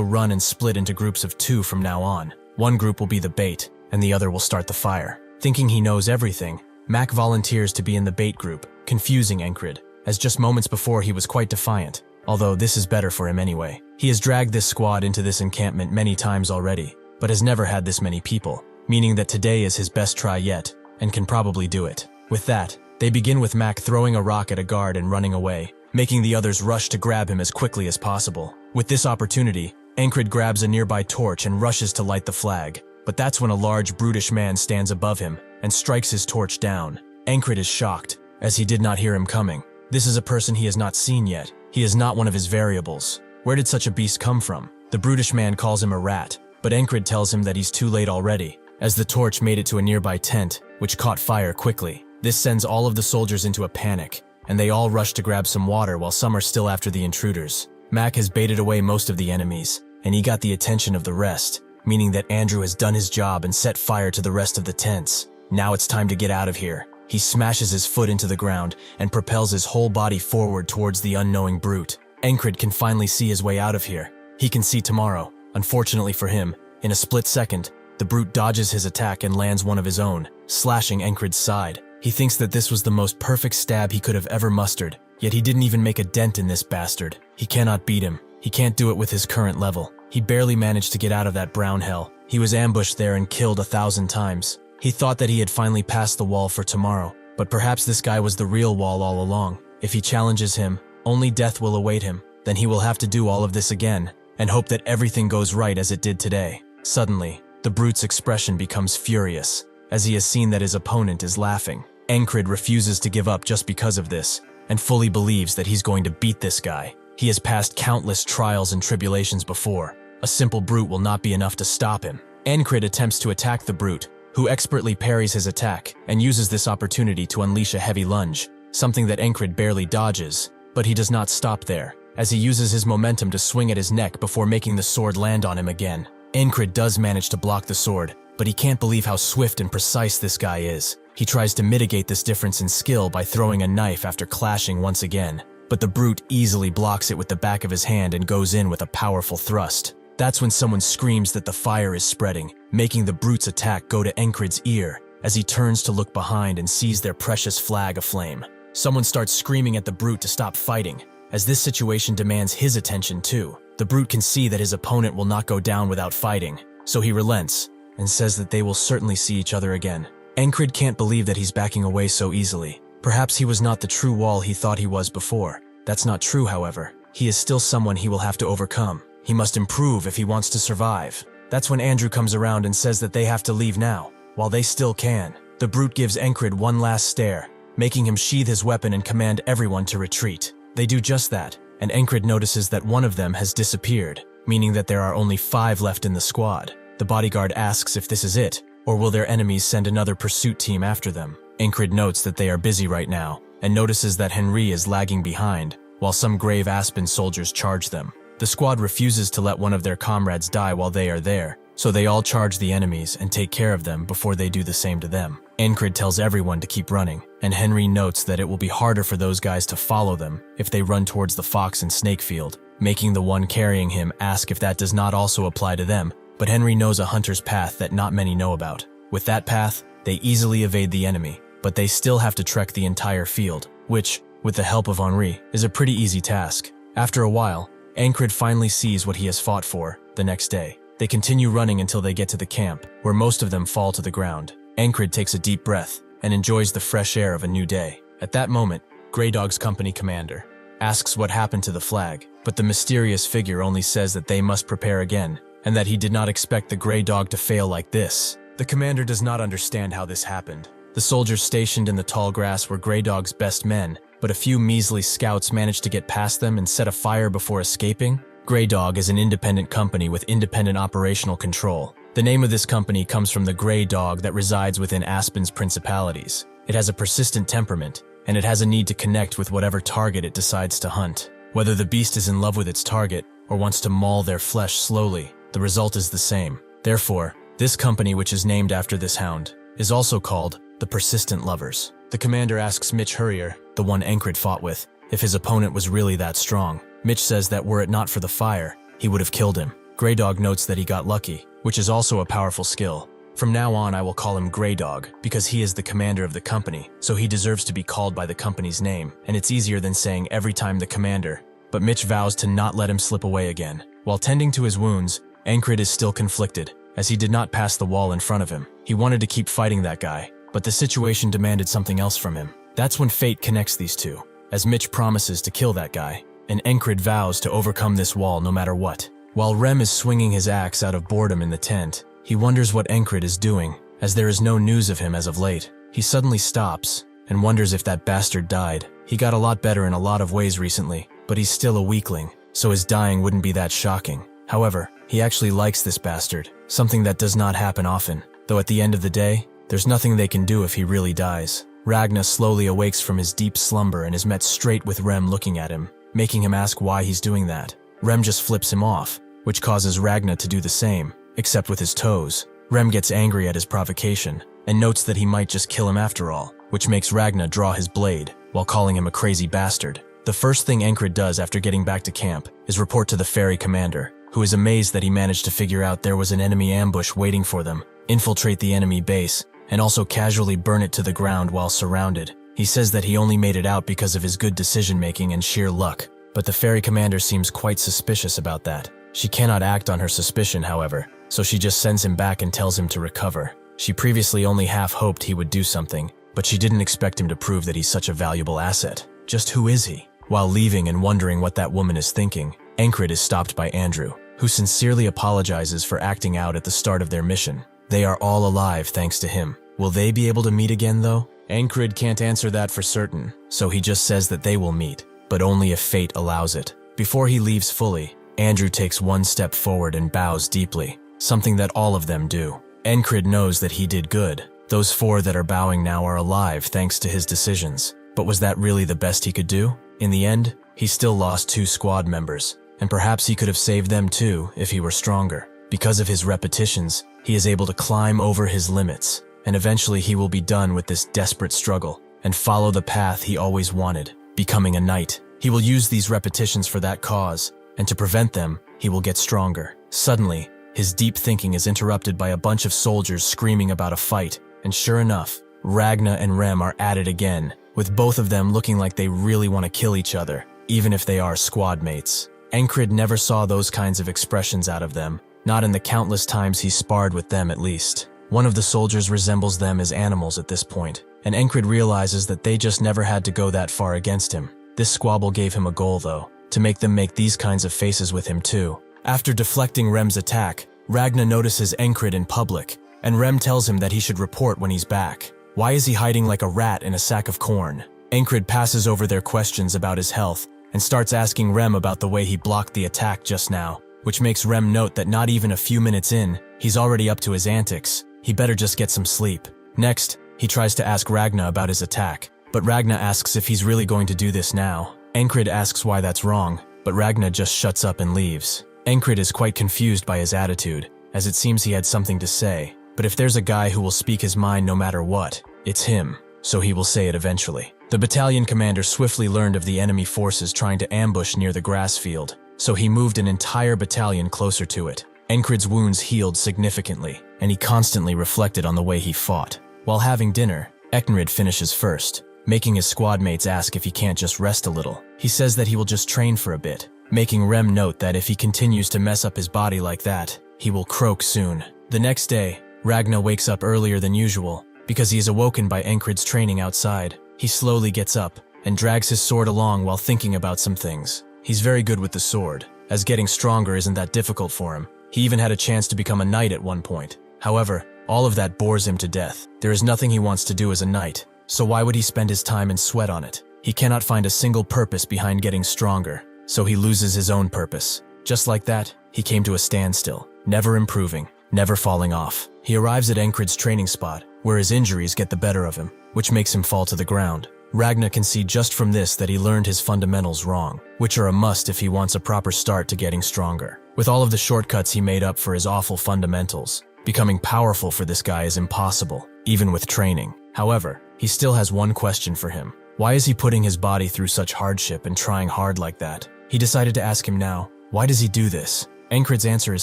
run and split into groups of 2 from now on. One group will be the bait, and the other will start the fire. Thinking he knows everything, Mac volunteers to be in the bait group, confusing Encrid, as just moments before he was quite defiant, although this is better for him anyway. He has dragged this squad into this encampment many times already, but has never had this many people, meaning that today is his best try yet, and can probably do it. With that, they begin with Mac throwing a rock at a guard and running away, making the others rush to grab him as quickly as possible. With this opportunity, Encrid grabs a nearby torch and rushes to light the flag, but that's when a large brutish man stands above him and strikes his torch down. Encrid is shocked, as he did not hear him coming. This is a person he has not seen yet. He is not one of his variables. Where did such a beast come from? The brutish man calls him a rat, but Encrid tells him that he's too late already, as the torch made it to a nearby tent, which caught fire quickly. This sends all of the soldiers into a panic, and they all rush to grab some water while some are still after the intruders. Mac has baited away most of the enemies, and he got the attention of the rest, meaning that Andrew has done his job and set fire to the rest of the tents. Now it's time to get out of here. He smashes his foot into the ground and propels his whole body forward towards the unknowing brute. Encrid can finally see his way out of here. He can see tomorrow. Unfortunately for him, in a split second, the brute dodges his attack and lands one of his own, slashing Encrid's side. He thinks that this was the most perfect stab he could have ever mustered, yet he didn't even make a dent in this bastard. He cannot beat him. He can't do it with his current level. He barely managed to get out of that brown hell. He was ambushed there and killed 1,000 times. He thought that he had finally passed the wall for tomorrow, but perhaps this guy was the real wall all along. If he challenges him, only death will await him. Then he will have to do all of this again, and hope that everything goes right as it did today. Suddenly, the brute's expression becomes furious, as he has seen that his opponent is laughing. Encrid refuses to give up just because of this, and fully believes that he's going to beat this guy. He has passed countless trials and tribulations before. A simple brute will not be enough to stop him. Encrid attempts to attack the brute, who expertly parries his attack and uses this opportunity to unleash a heavy lunge, something that Encrid barely dodges. But he does not stop there, as he uses his momentum to swing at his neck before making the sword land on him again. Encrid does manage to block the sword, but he can't believe how swift and precise this guy is. He tries to mitigate this difference in skill by throwing a knife after clashing once again, but the brute easily blocks it with the back of his hand and goes in with a powerful thrust. That's when someone screams that the fire is spreading, making the brute's attack go to Encrid's ear, as he turns to look behind and sees their precious flag aflame. Someone starts screaming at the brute to stop fighting, as this situation demands his attention too. The brute can see that his opponent will not go down without fighting, so he relents, and says that they will certainly see each other again. Encrid can't believe that he's backing away so easily. Perhaps he was not the true wall he thought he was before. That's not true, however. He is still someone he will have to overcome. He must improve if he wants to survive. That's when Andrew comes around and says that they have to leave now, while they still can. The brute gives Encrid one last stare, making him sheath his weapon and command everyone to retreat. They do just that, and Encrid notices that one of them has disappeared, meaning that there are only 5 left in the squad. The bodyguard asks if this is it, or will their enemies send another pursuit team after them. Encrid notes that they are busy right now, and notices that Henry is lagging behind, while some grave Aspen soldiers charge them. The squad refuses to let one of their comrades die while they are there, so they all charge the enemies and take care of them before they do the same to them. Encrid tells everyone to keep running, and Henry notes that it will be harder for those guys to follow them if they run towards the fox and snake field, making the one carrying him ask if that does not also apply to them, but Henry knows a hunter's path that not many know about. With that path, they easily evade the enemy, but they still have to trek the entire field, which, with the help of Henri, is a pretty easy task. After a while, Encrid finally sees what he has fought for the next day. They continue running until they get to the camp, where most of them fall to the ground. Encrid takes a deep breath and enjoys the fresh air of a new day. At that moment, Grey Dog's company commander asks what happened to the flag, but the mysterious figure only says that they must prepare again, and that he did not expect the Grey Dog to fail like this. The commander does not understand how this happened. The soldiers stationed in the tall grass were Grey Dog's best men, but a few measly scouts managed to get past them and set a fire before escaping. Grey Dog is an independent company with independent operational control. The name of this company comes from the Grey Dog that resides within Aspen's principalities. It has a persistent temperament, and it has a need to connect with whatever target it decides to hunt. Whether the beast is in love with its target or wants to maul their flesh slowly, the result is the same. Therefore, this company, which is named after this hound, is also called the Persistent Lovers. The commander asks Mitch Hurrier, the one Encrid fought with, if his opponent was really that strong. Mitch says that were it not for the fire, he would have killed him. Grey Dog notes that he got lucky, which is also a powerful skill. From now on, I will call him Grey Dog, because he is the commander of the company, so he deserves to be called by the company's name, and it's easier than saying every time the commander. But Mitch vows to not let him slip away again. While tending to his wounds, Encrid is still conflicted, as he did not pass the wall in front of him. He wanted to keep fighting that guy, but the situation demanded something else from him. That's when fate connects these two, as Mitch promises to kill that guy, and Encrid vows to overcome this wall no matter what. While Rem is swinging his axe out of boredom in the tent, he wonders what Encrid is doing, as there is no news of him as of late. He suddenly stops, and wonders if that bastard died. He got a lot better in a lot of ways recently, but he's still a weakling, so his dying wouldn't be that shocking. However, he actually likes this bastard, something that does not happen often, though at the end of the day, there's nothing they can do if he really dies. Ragna slowly awakes from his deep slumber and is met straight with Rem looking at him, making him ask why he's doing that. Rem just flips him off, which causes Ragna to do the same, except with his toes. Rem gets angry at his provocation, and notes that he might just kill him after all, which makes Ragna draw his blade, while calling him a crazy bastard. The first thing Encrid does after getting back to camp is report to the ferry commander, who is amazed that he managed to figure out there was an enemy ambush waiting for them, infiltrate the enemy base, and also casually burn it to the ground while surrounded. He says that he only made it out because of his good decision-making and sheer luck, but the ferry commander seems quite suspicious about that. She cannot act on her suspicion, however, so she just sends him back and tells him to recover. She previously only half hoped he would do something, but she didn't expect him to prove that he's such a valuable asset. Just who is he? While leaving and wondering what that woman is thinking, Encrid is stopped by Andrew, who sincerely apologizes for acting out at the start of their mission. They are all alive thanks to him. Will they be able to meet again, though? Encrid can't answer that for certain, so he just says that they will meet, but only if fate allows it. Before he leaves fully, Andrew takes one step forward and bows deeply, something that all of them do. Encrid knows that he did good. Those 4 that are bowing now are alive thanks to his decisions. But was that really the best he could do? In the end, he still lost 2 squad members, and perhaps he could have saved them too if he were stronger. Because of his repetitions, he is able to climb over his limits, and eventually he will be done with this desperate struggle and follow the path he always wanted, becoming a knight. He will use these repetitions for that cause, and to prevent them, he will get stronger. Suddenly, his deep thinking is interrupted by a bunch of soldiers screaming about a fight, and sure enough, Ragna and Rem are at it again, with both of them looking like they really want to kill each other, even if they are squad mates. Encrid never saw those kinds of expressions out of them, not in the countless times he sparred with them at least. One of the soldiers resembles them as animals at this point, and Encrid realizes that they just never had to go that far against him. This squabble gave him a goal though, to make them make these kinds of faces with him too. After deflecting Rem's attack, Ragna notices Encrid in public, and Rem tells him that he should report when he's back. Why is he hiding like a rat in a sack of corn? Encrid passes over their questions about his health and starts asking Rem about the way he blocked the attack just now, which makes Rem note that not even a few minutes in, he's already up to his antics. He better just get some sleep. Next, he tries to ask Ragna about his attack, but Ragna asks if he's really going to do this now. Encrid asks why that's wrong, but Ragna just shuts up and leaves. Encrid is quite confused by his attitude, as it seems he had something to say, but if there's a guy who will speak his mind no matter what, it's him, so he will say it eventually. The battalion commander swiftly learned of the enemy forces trying to ambush near the grass field, so he moved an entire battalion closer to it. Encrid's wounds healed significantly, and he constantly reflected on the way he fought. While having dinner, Encrid finishes first, making his squad mates ask if he can't just rest a little. He says that he will just train for a bit, making Rem note that if he continues to mess up his body like that, he will croak soon. The next day, Ragna wakes up earlier than usual, because he is awoken by Encrid's training outside. He slowly gets up, and drags his sword along while thinking about some things. He's very good with the sword, as getting stronger isn't that difficult for him. He even had a chance to become a knight at one point. However, all of that bores him to death. There is nothing he wants to do as a knight, so why would he spend his time and sweat on it? He cannot find a single purpose behind getting stronger, so he loses his own purpose. Just like that, he came to a standstill, never improving, never falling off. He arrives at Encrid's training spot, where his injuries get the better of him, which makes him fall to the ground. Ragna can see just from this that he learned his fundamentals wrong, which are a must if he wants a proper start to getting stronger. With all of the shortcuts he made up for his awful fundamentals, becoming powerful for this guy is impossible, even with training. However, he still has one question for him. Why is he putting his body through such hardship and trying hard like that? He decided to ask him now, why does he do this? Encrid's answer is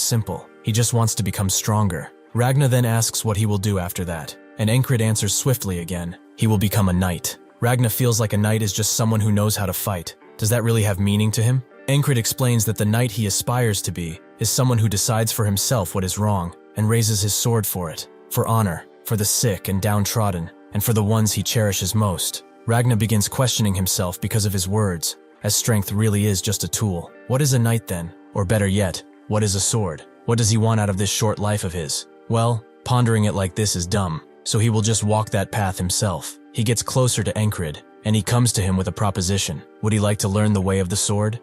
simple. He just wants to become stronger. Ragna then asks what he will do after that, and Encrid answers swiftly again. He will become a knight. Ragna feels like a knight is just someone who knows how to fight. Does that really have meaning to him? Encrid explains that the knight he aspires to be is someone who decides for himself what is wrong and raises his sword for it, for honor, for the sick and downtrodden, and for the ones he cherishes most. Ragna begins questioning himself because of his words, as strength really is just a tool. What is a knight then? Or better yet, what is a sword? What does he want out of this short life of his? Well, pondering it like this is dumb, so he will just walk that path himself. He gets closer to Encrid, and he comes to him with a proposition. Would he like to learn the way of the sword?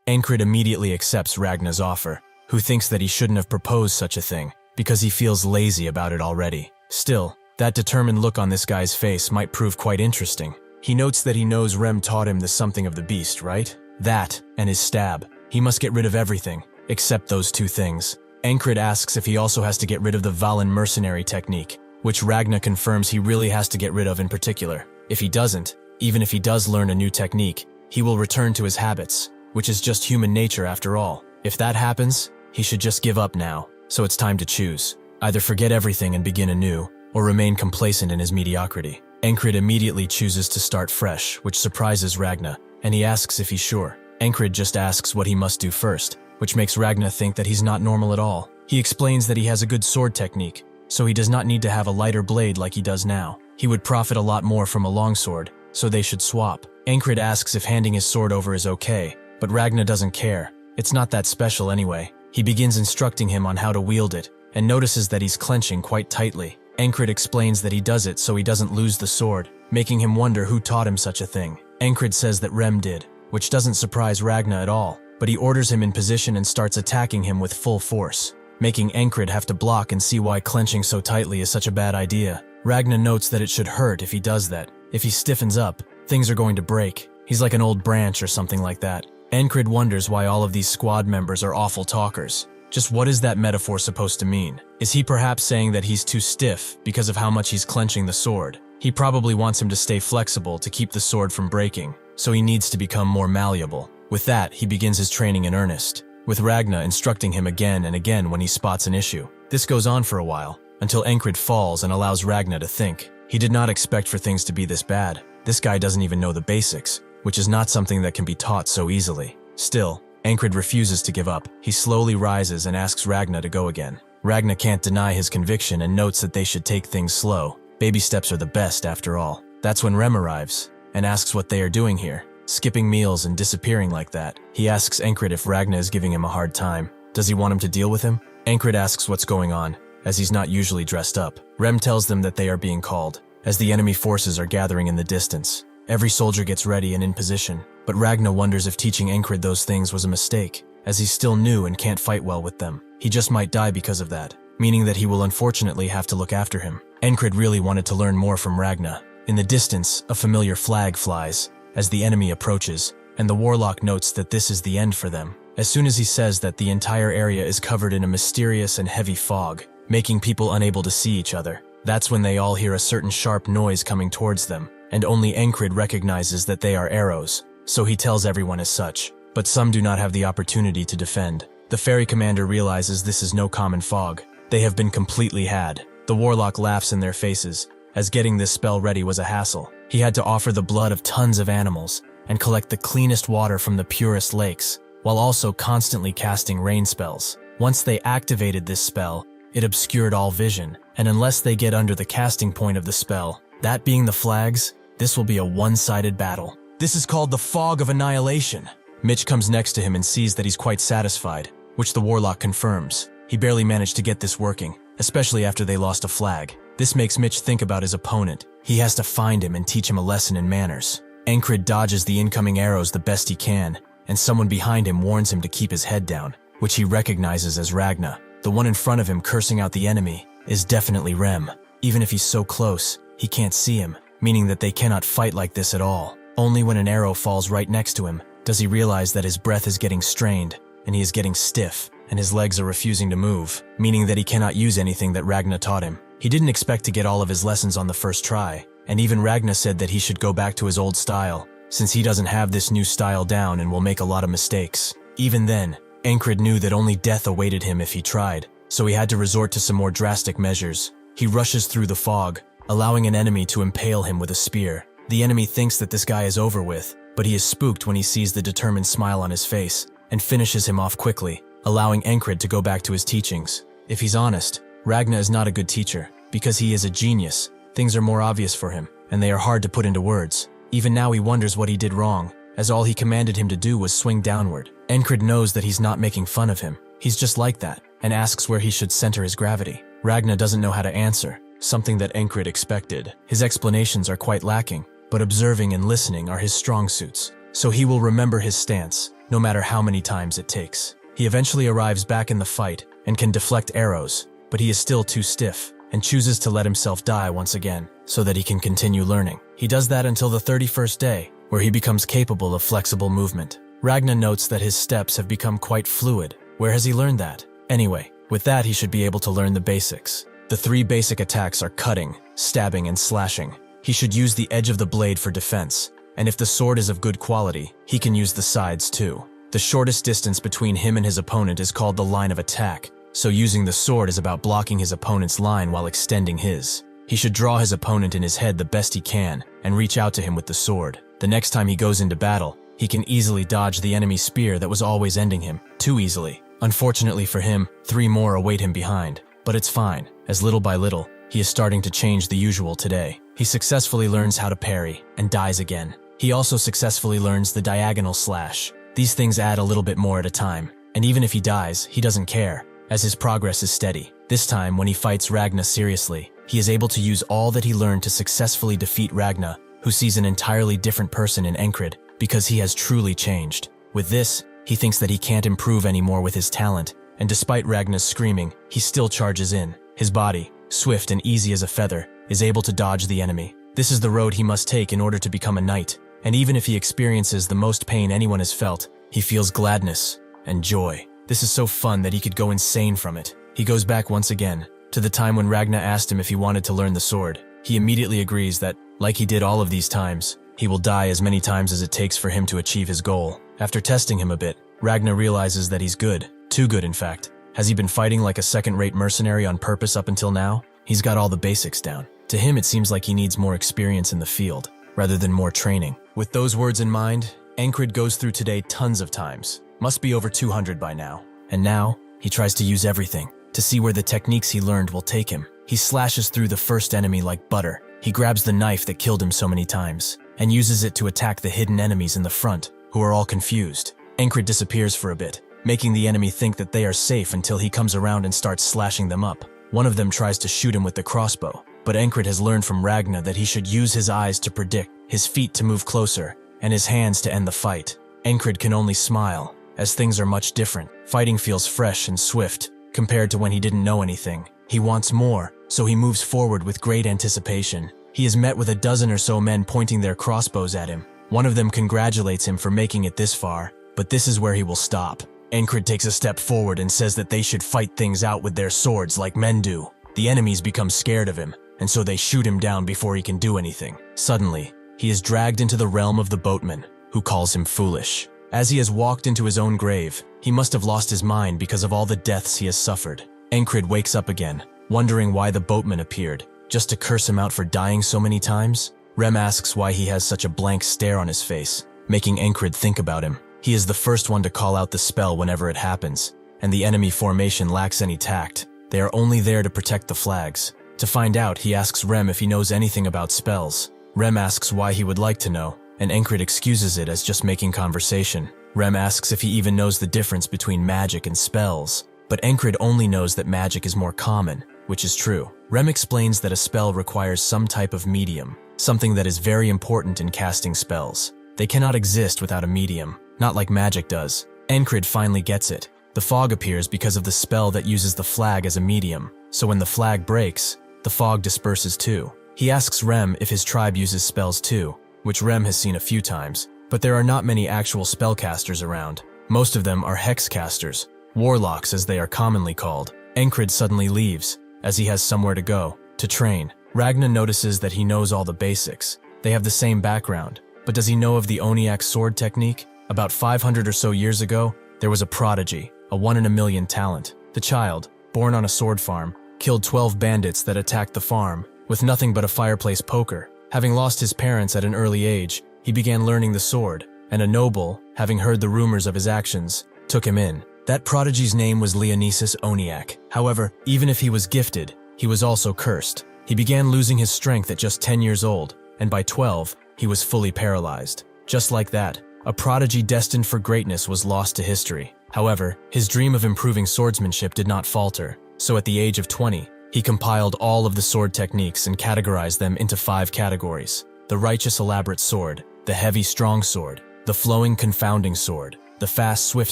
Encrid immediately accepts Ragna's offer, who thinks that he shouldn't have proposed such a thing, because he feels lazy about it already. Still, that determined look on this guy's face might prove quite interesting. He notes that he knows Rem taught him the something of the beast, right? That, and his stab. He must get rid of everything, except those two things. Encrid asks if he also has to get rid of the Valen mercenary technique, which Ragna confirms he really has to get rid of in particular. If he doesn't, even if he does learn a new technique, he will return to his habits, which is just human nature after all. If that happens, he should just give up now, so it's time to choose. Either forget everything and begin anew, or remain complacent in his mediocrity. Encrid immediately chooses to start fresh, which surprises Ragna, and he asks if he's sure. Encrid just asks what he must do first, which makes Ragna think that he's not normal at all. He explains that he has a good sword technique, so he does not need to have a lighter blade like he does now. He would profit a lot more from a longsword, so they should swap. Encrid asks if handing his sword over is okay, but Ragna doesn't care. It's not that special anyway. He begins instructing him on how to wield it, and notices that he's clenching quite tightly. Encrid explains that he does it so he doesn't lose the sword, making him wonder who taught him such a thing. Encrid says that Rem did, which doesn't surprise Ragna at all, but he orders him in position and starts attacking him with full force, making Encrid have to block and see why clenching so tightly is such a bad idea. Ragna notes that it should hurt if he does that. If he stiffens up, things are going to break. He's like an old branch or something like that. Encrid wonders why all of these squad members are awful talkers. Just what is that metaphor supposed to mean? Is he perhaps saying that he's too stiff because of how much he's clenching the sword? He probably wants him to stay flexible to keep the sword from breaking, so he needs to become more malleable. With that, he begins his training in earnest, with Ragna instructing him again and again when he spots an issue. This goes on for a while, until Encrid falls and allows Ragna to think. He did not expect for things to be this bad. This guy doesn't even know the basics, which is not something that can be taught so easily. Still, Encrid refuses to give up. He slowly rises and asks Ragna to go again. Ragna can't deny his conviction and notes that they should take things slow. Baby steps are the best after all. That's when Rem arrives, and asks what they are doing here, skipping meals and disappearing like that. He asks Encrid if Ragna is giving him a hard time. Does he want him to deal with him? Encrid asks what's going on, as he's not usually dressed up. Rem tells them that they are being called, as the enemy forces are gathering in the distance. Every soldier gets ready and in position, but Ragnar wonders if teaching Encrid those things was a mistake, as he's still new and can't fight well with them. He just might die because of that, meaning that he will unfortunately have to look after him. Encrid really wanted to learn more from Ragnar. In the distance, a familiar flag flies, as the enemy approaches, and the warlock notes that this is the end for them. As soon as he says that, the entire area is covered in a mysterious and heavy fog, making people unable to see each other. That's when they all hear a certain sharp noise coming towards them, and only Encrid recognizes that they are arrows, so he tells everyone as such. But some do not have the opportunity to defend. The ferry commander realizes this is no common fog. They have been completely had. The warlock laughs in their faces, as getting this spell ready was a hassle. He had to offer the blood of tons of animals, and collect the cleanest water from the purest lakes, while also constantly casting rain spells. Once they activated this spell, it obscured all vision, and unless they get under the casting point of the spell, that being the flags, this will be a one-sided battle. This is called the Fog of Annihilation. Mitch comes next to him and sees that he's quite satisfied, which the warlock confirms. He barely managed to get this working, especially after they lost a flag. This makes Mitch think about his opponent. He has to find him and teach him a lesson in manners. Encrid dodges the incoming arrows the best he can, and someone behind him warns him to keep his head down, which he recognizes as Ragnar. The one in front of him cursing out the enemy is definitely Rem. Even if he's so close, he can't see him, meaning that they cannot fight like this at all. Only when an arrow falls right next to him does he realize that his breath is getting strained, and he is getting stiff, and his legs are refusing to move, meaning that he cannot use anything that Ragnar taught him. He didn't expect to get all of his lessons on the first try, and even Ragnar said that he should go back to his old style, since he doesn't have this new style down and will make a lot of mistakes. Even then, Encrid knew that only death awaited him if he tried, so he had to resort to some more drastic measures. He rushes through the fog, allowing an enemy to impale him with a spear. The enemy thinks that this guy is over with, but he is spooked when he sees the determined smile on his face, and finishes him off quickly, allowing Encrid to go back to his teachings. If he's honest, Ragnar is not a good teacher, because he is a genius. Things are more obvious for him, and they are hard to put into words. Even now he wonders what he did wrong, as all he commanded him to do was swing downward. Encrid knows that he's not making fun of him. He's just like that, and asks where he should center his gravity. Ragnar doesn't know how to answer, something that Encrid expected. His explanations are quite lacking, but observing and listening are his strong suits, so he will remember his stance, no matter how many times it takes. He eventually arrives back in the fight, and can deflect arrows, but he is still too stiff, and chooses to let himself die once again, so that he can continue learning. He does that until the 31st day, where he becomes capable of flexible movement. Ragnar notes that his steps have become quite fluid. Where has he learned that? Anyway, with that he should be able to learn the basics. The 3 basic attacks are cutting, stabbing, and slashing. He should use the edge of the blade for defense, and if the sword is of good quality, he can use the sides too. The shortest distance between him and his opponent is called the line of attack, so using the sword is about blocking his opponent's line while extending his. He should draw his opponent in his head the best he can, and reach out to him with the sword. The next time he goes into battle, he can easily dodge the enemy's spear that was always ending him, too easily. Unfortunately for him, 3 more await him behind, but it's fine, as little by little, he is starting to change the usual today. He successfully learns how to parry, and dies again. He also successfully learns the diagonal slash. These things add a little bit more at a time, and even if he dies, he doesn't care, as his progress is steady. This time, when he fights Ragnar seriously, he is able to use all that he learned to successfully defeat Ragnar, who sees an entirely different person in Encrid, because he has truly changed. With this, he thinks that he can't improve anymore with his talent, and despite Ragnar's screaming, he still charges in. His body, swift and easy as a feather, is able to dodge the enemy. This is the road he must take in order to become a knight, and even if he experiences the most pain anyone has felt, he feels gladness and joy. This is so fun that he could go insane from it. He goes back once again, to the time when Ragnar asked him if he wanted to learn the sword. He immediately agrees that, like he did all of these times, he will die as many times as it takes for him to achieve his goal. After testing him a bit, Ragnar realizes that he's good. Too good, in fact. Has he been fighting like a second-rate mercenary on purpose up until now? He's got all the basics down. To him, it seems like he needs more experience in the field, rather than more training. With those words in mind, Encrid goes through today tons of times. Must be over 200 by now. And now, he tries to use everything, to see where the techniques he learned will take him. He slashes through the first enemy like butter. He grabs the knife that killed him so many times, and uses it to attack the hidden enemies in the front, who are all confused. Encrid disappears for a bit, making the enemy think that they are safe until he comes around and starts slashing them up. One of them tries to shoot him with the crossbow, but Encrid has learned from Ragna that he should use his eyes to predict, his feet to move closer, and his hands to end the fight. Encrid can only smile, as things are much different. Fighting feels fresh and swift, compared to when he didn't know anything. He wants more, so he moves forward with great anticipation. He is met with a dozen or so men pointing their crossbows at him. One of them congratulates him for making it this far, but this is where he will stop. Encrid takes a step forward and says that they should fight things out with their swords like men do. The enemies become scared of him, and so they shoot him down before he can do anything. Suddenly, he is dragged into the realm of the boatman, who calls him foolish. As he has walked into his own grave, he must have lost his mind because of all the deaths he has suffered. Encrid wakes up again, wondering why the boatman appeared, just to curse him out for dying so many times. Rem asks why he has such a blank stare on his face, making Encrid think about him. He is the first one to call out the spell whenever it happens, and the enemy formation lacks any tact. They are only there to protect the flags. To find out, he asks Rem if he knows anything about spells. Rem asks why he would like to know, and Encrid excuses it as just making conversation. Rem asks if he even knows the difference between magic and spells, but Encrid only knows that magic is more common, which is true. Rem explains that a spell requires some type of medium, something that is very important in casting spells. They cannot exist without a medium, not like magic does. Encrid finally gets it. The fog appears because of the spell that uses the flag as a medium, so when the flag breaks, the fog disperses too. He asks Rem if his tribe uses spells too, which Rem has seen a few times, but there are not many actual spellcasters around. Most of them are hexcasters, warlocks as they are commonly called. Encrid suddenly leaves, as he has somewhere to go, to train. Ragna notices that he knows all the basics. They have the same background, but does he know of the Oniak sword technique? About 500 or so years ago, there was a prodigy, a 1 in a million talent. The child, born on a sword farm, killed 12 bandits that attacked the farm, with nothing but a fireplace poker. Having lost his parents at an early age, he began learning the sword, and a noble, having heard the rumors of his actions, took him in. That prodigy's name was Leonesis Oniak. However, even if he was gifted, he was also cursed. He began losing his strength at just 10 years old, and by 12, he was fully paralyzed. Just like that, a prodigy destined for greatness was lost to history. However, his dream of improving swordsmanship did not falter, so at the age of 20, he compiled all of the sword techniques and categorized them into 5 categories: the righteous elaborate sword, the heavy strong sword, the flowing confounding sword, the fast swift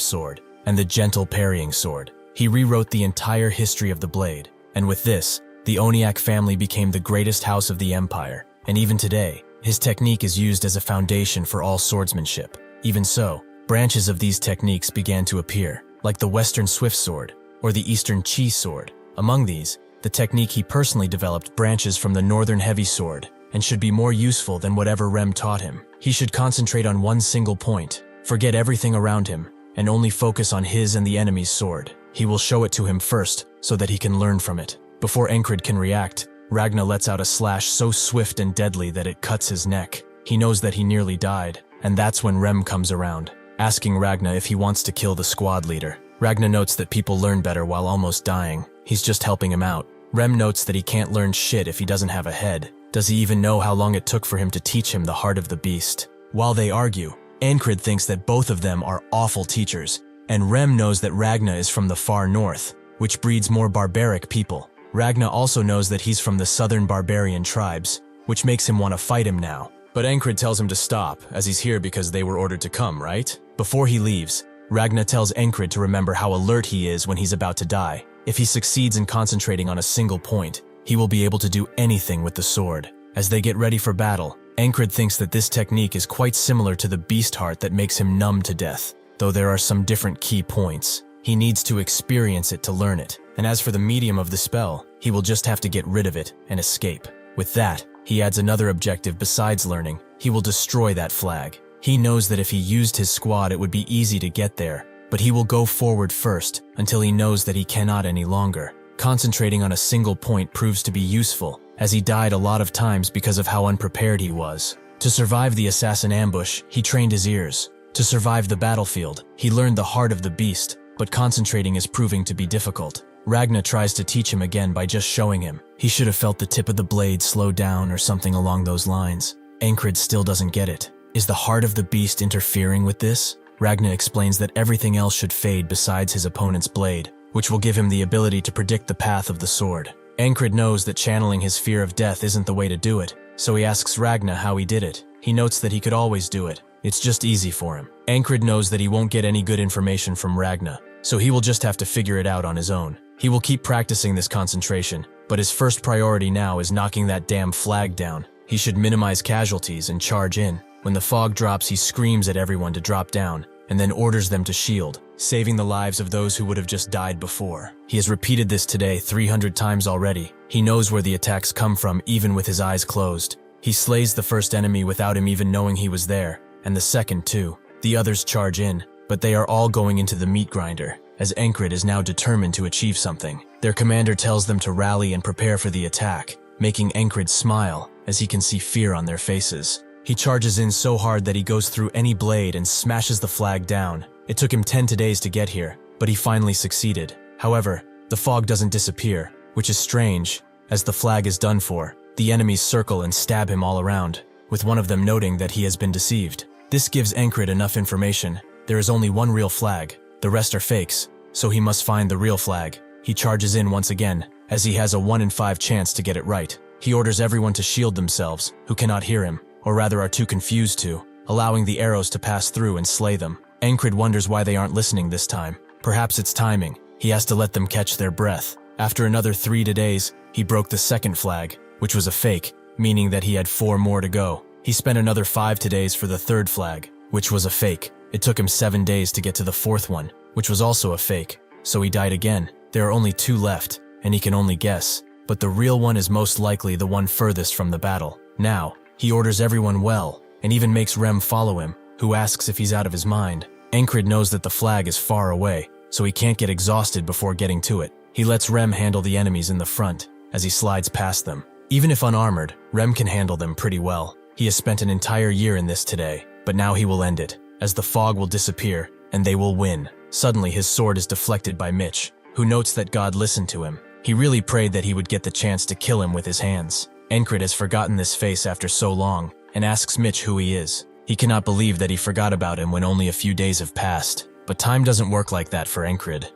sword, and the gentle parrying sword. He rewrote the entire history of the blade, and with this, the Oniak family became the greatest house of the empire, and even today, his technique is used as a foundation for all swordsmanship. Even so, branches of these techniques began to appear, like the Western swift sword, or the Eastern chi sword. Among these, the technique he personally developed branches from the Northern heavy sword, and should be more useful than whatever Rem taught him. He should concentrate on one single point, forget everything around him, and only focus on his and the enemy's sword. He will show it to him first, so that he can learn from it. Before Encrid can react, Ragna lets out a slash so swift and deadly that it cuts his neck. He knows that he nearly died, and that's when Rem comes around, asking Ragna if he wants to kill the squad leader. Ragna notes that people learn better while almost dying. He's just helping him out. Rem notes that he can't learn shit if he doesn't have a head. Does he even know how long it took for him to teach him the heart of the beast? While they argue, Encrid thinks that both of them are awful teachers, and Rem knows that Ragna is from the far north, which breeds more barbaric people. Ragna also knows that he's from the southern barbarian tribes, which makes him want to fight him now. But Encrid tells him to stop, as he's here because they were ordered to come, right? Before he leaves, Ragna tells Encrid to remember how alert he is when he's about to die. If he succeeds in concentrating on a single point, he will be able to do anything with the sword. As they get ready for battle, Encrid thinks that this technique is quite similar to the beast heart that makes him numb to death, though there are some different key points. He needs to experience it to learn it, and as for the medium of the spell, he will just have to get rid of it and escape. With that, he adds another objective besides learning. He will destroy that flag. He knows that if he used his squad it would be easy to get there, but he will go forward first until he knows that he cannot any longer. Concentrating on a single point proves to be useful, as he died a lot of times because of how unprepared he was. To survive the assassin ambush, he trained his ears. To survive the battlefield, he learned the heart of the beast, but concentrating is proving to be difficult. Ragna tries to teach him again by just showing him. He should have felt the tip of the blade slow down or something along those lines. Encrid still doesn't get it. Is the heart of the beast interfering with this? Ragna explains that everything else should fade besides his opponent's blade. which will give him the ability to predict the path of the sword. Encrid knows that channeling his fear of death isn't the way to do it, so he asks Ragna how he did it. He notes that he could always do it. It's just easy for him. Encrid knows that he won't get any good information from Ragna, so he will just have to figure it out on his own. He will keep practicing this concentration, but his first priority now is knocking that damn flag down. He should minimize casualties and charge in. When the fog drops, he screams at everyone to drop down, and then orders them to shield, saving the lives of those who would have just died before. He has repeated this today 300 times already. He knows where the attacks come from even with his eyes closed. He slays the first enemy without him even knowing he was there, and the second too. The others charge in, but they are all going into the meat grinder, as Encrid is now determined to achieve something. Their commander tells them to rally and prepare for the attack, making Encrid smile as he can see fear on their faces. He charges in so hard that he goes through any blade and smashes the flag down. It took him 10 days to get here, but he finally succeeded. However, the fog doesn't disappear, which is strange, as the flag is done for. The enemies circle and stab him all around, with one of them noting that he has been deceived. This gives Encrid enough information. There is only one real flag, the rest are fakes, so he must find the real flag. He charges in once again, as he has a 1 in 5 chance to get it right. He orders everyone to shield themselves, who cannot hear him, or rather are too confused to, allowing the arrows to pass through and slay them. Encrid wonders why they aren't listening this time. Perhaps it's timing. He has to let them catch their breath. After another 3 days, he broke the second flag, which was a fake, meaning that he had 4 more to go. He spent another 5 days for the third flag, which was a fake. It took him 7 days to get to the fourth one, which was also a fake, so he died again. There are only 2 left, and he can only guess, but the real one is most likely the one furthest from the battle. Now, he orders everyone well, and even makes Rem follow him, who asks if he's out of his mind. Encrid knows that the flag is far away, so he can't get exhausted before getting to it. He lets Rem handle the enemies in the front, as he slides past them. Even if unarmored, Rem can handle them pretty well. He has spent an entire year in this today, but now he will end it, as the fog will disappear, and they will win. Suddenly his sword is deflected by Mitch, who notes that God listened to him. He really prayed that he would get the chance to kill him with his hands. Encrid has forgotten this face after so long, and asks Mitch who he is. He cannot believe that he forgot about him when only a few days have passed, but time doesn't work like that for Encrid.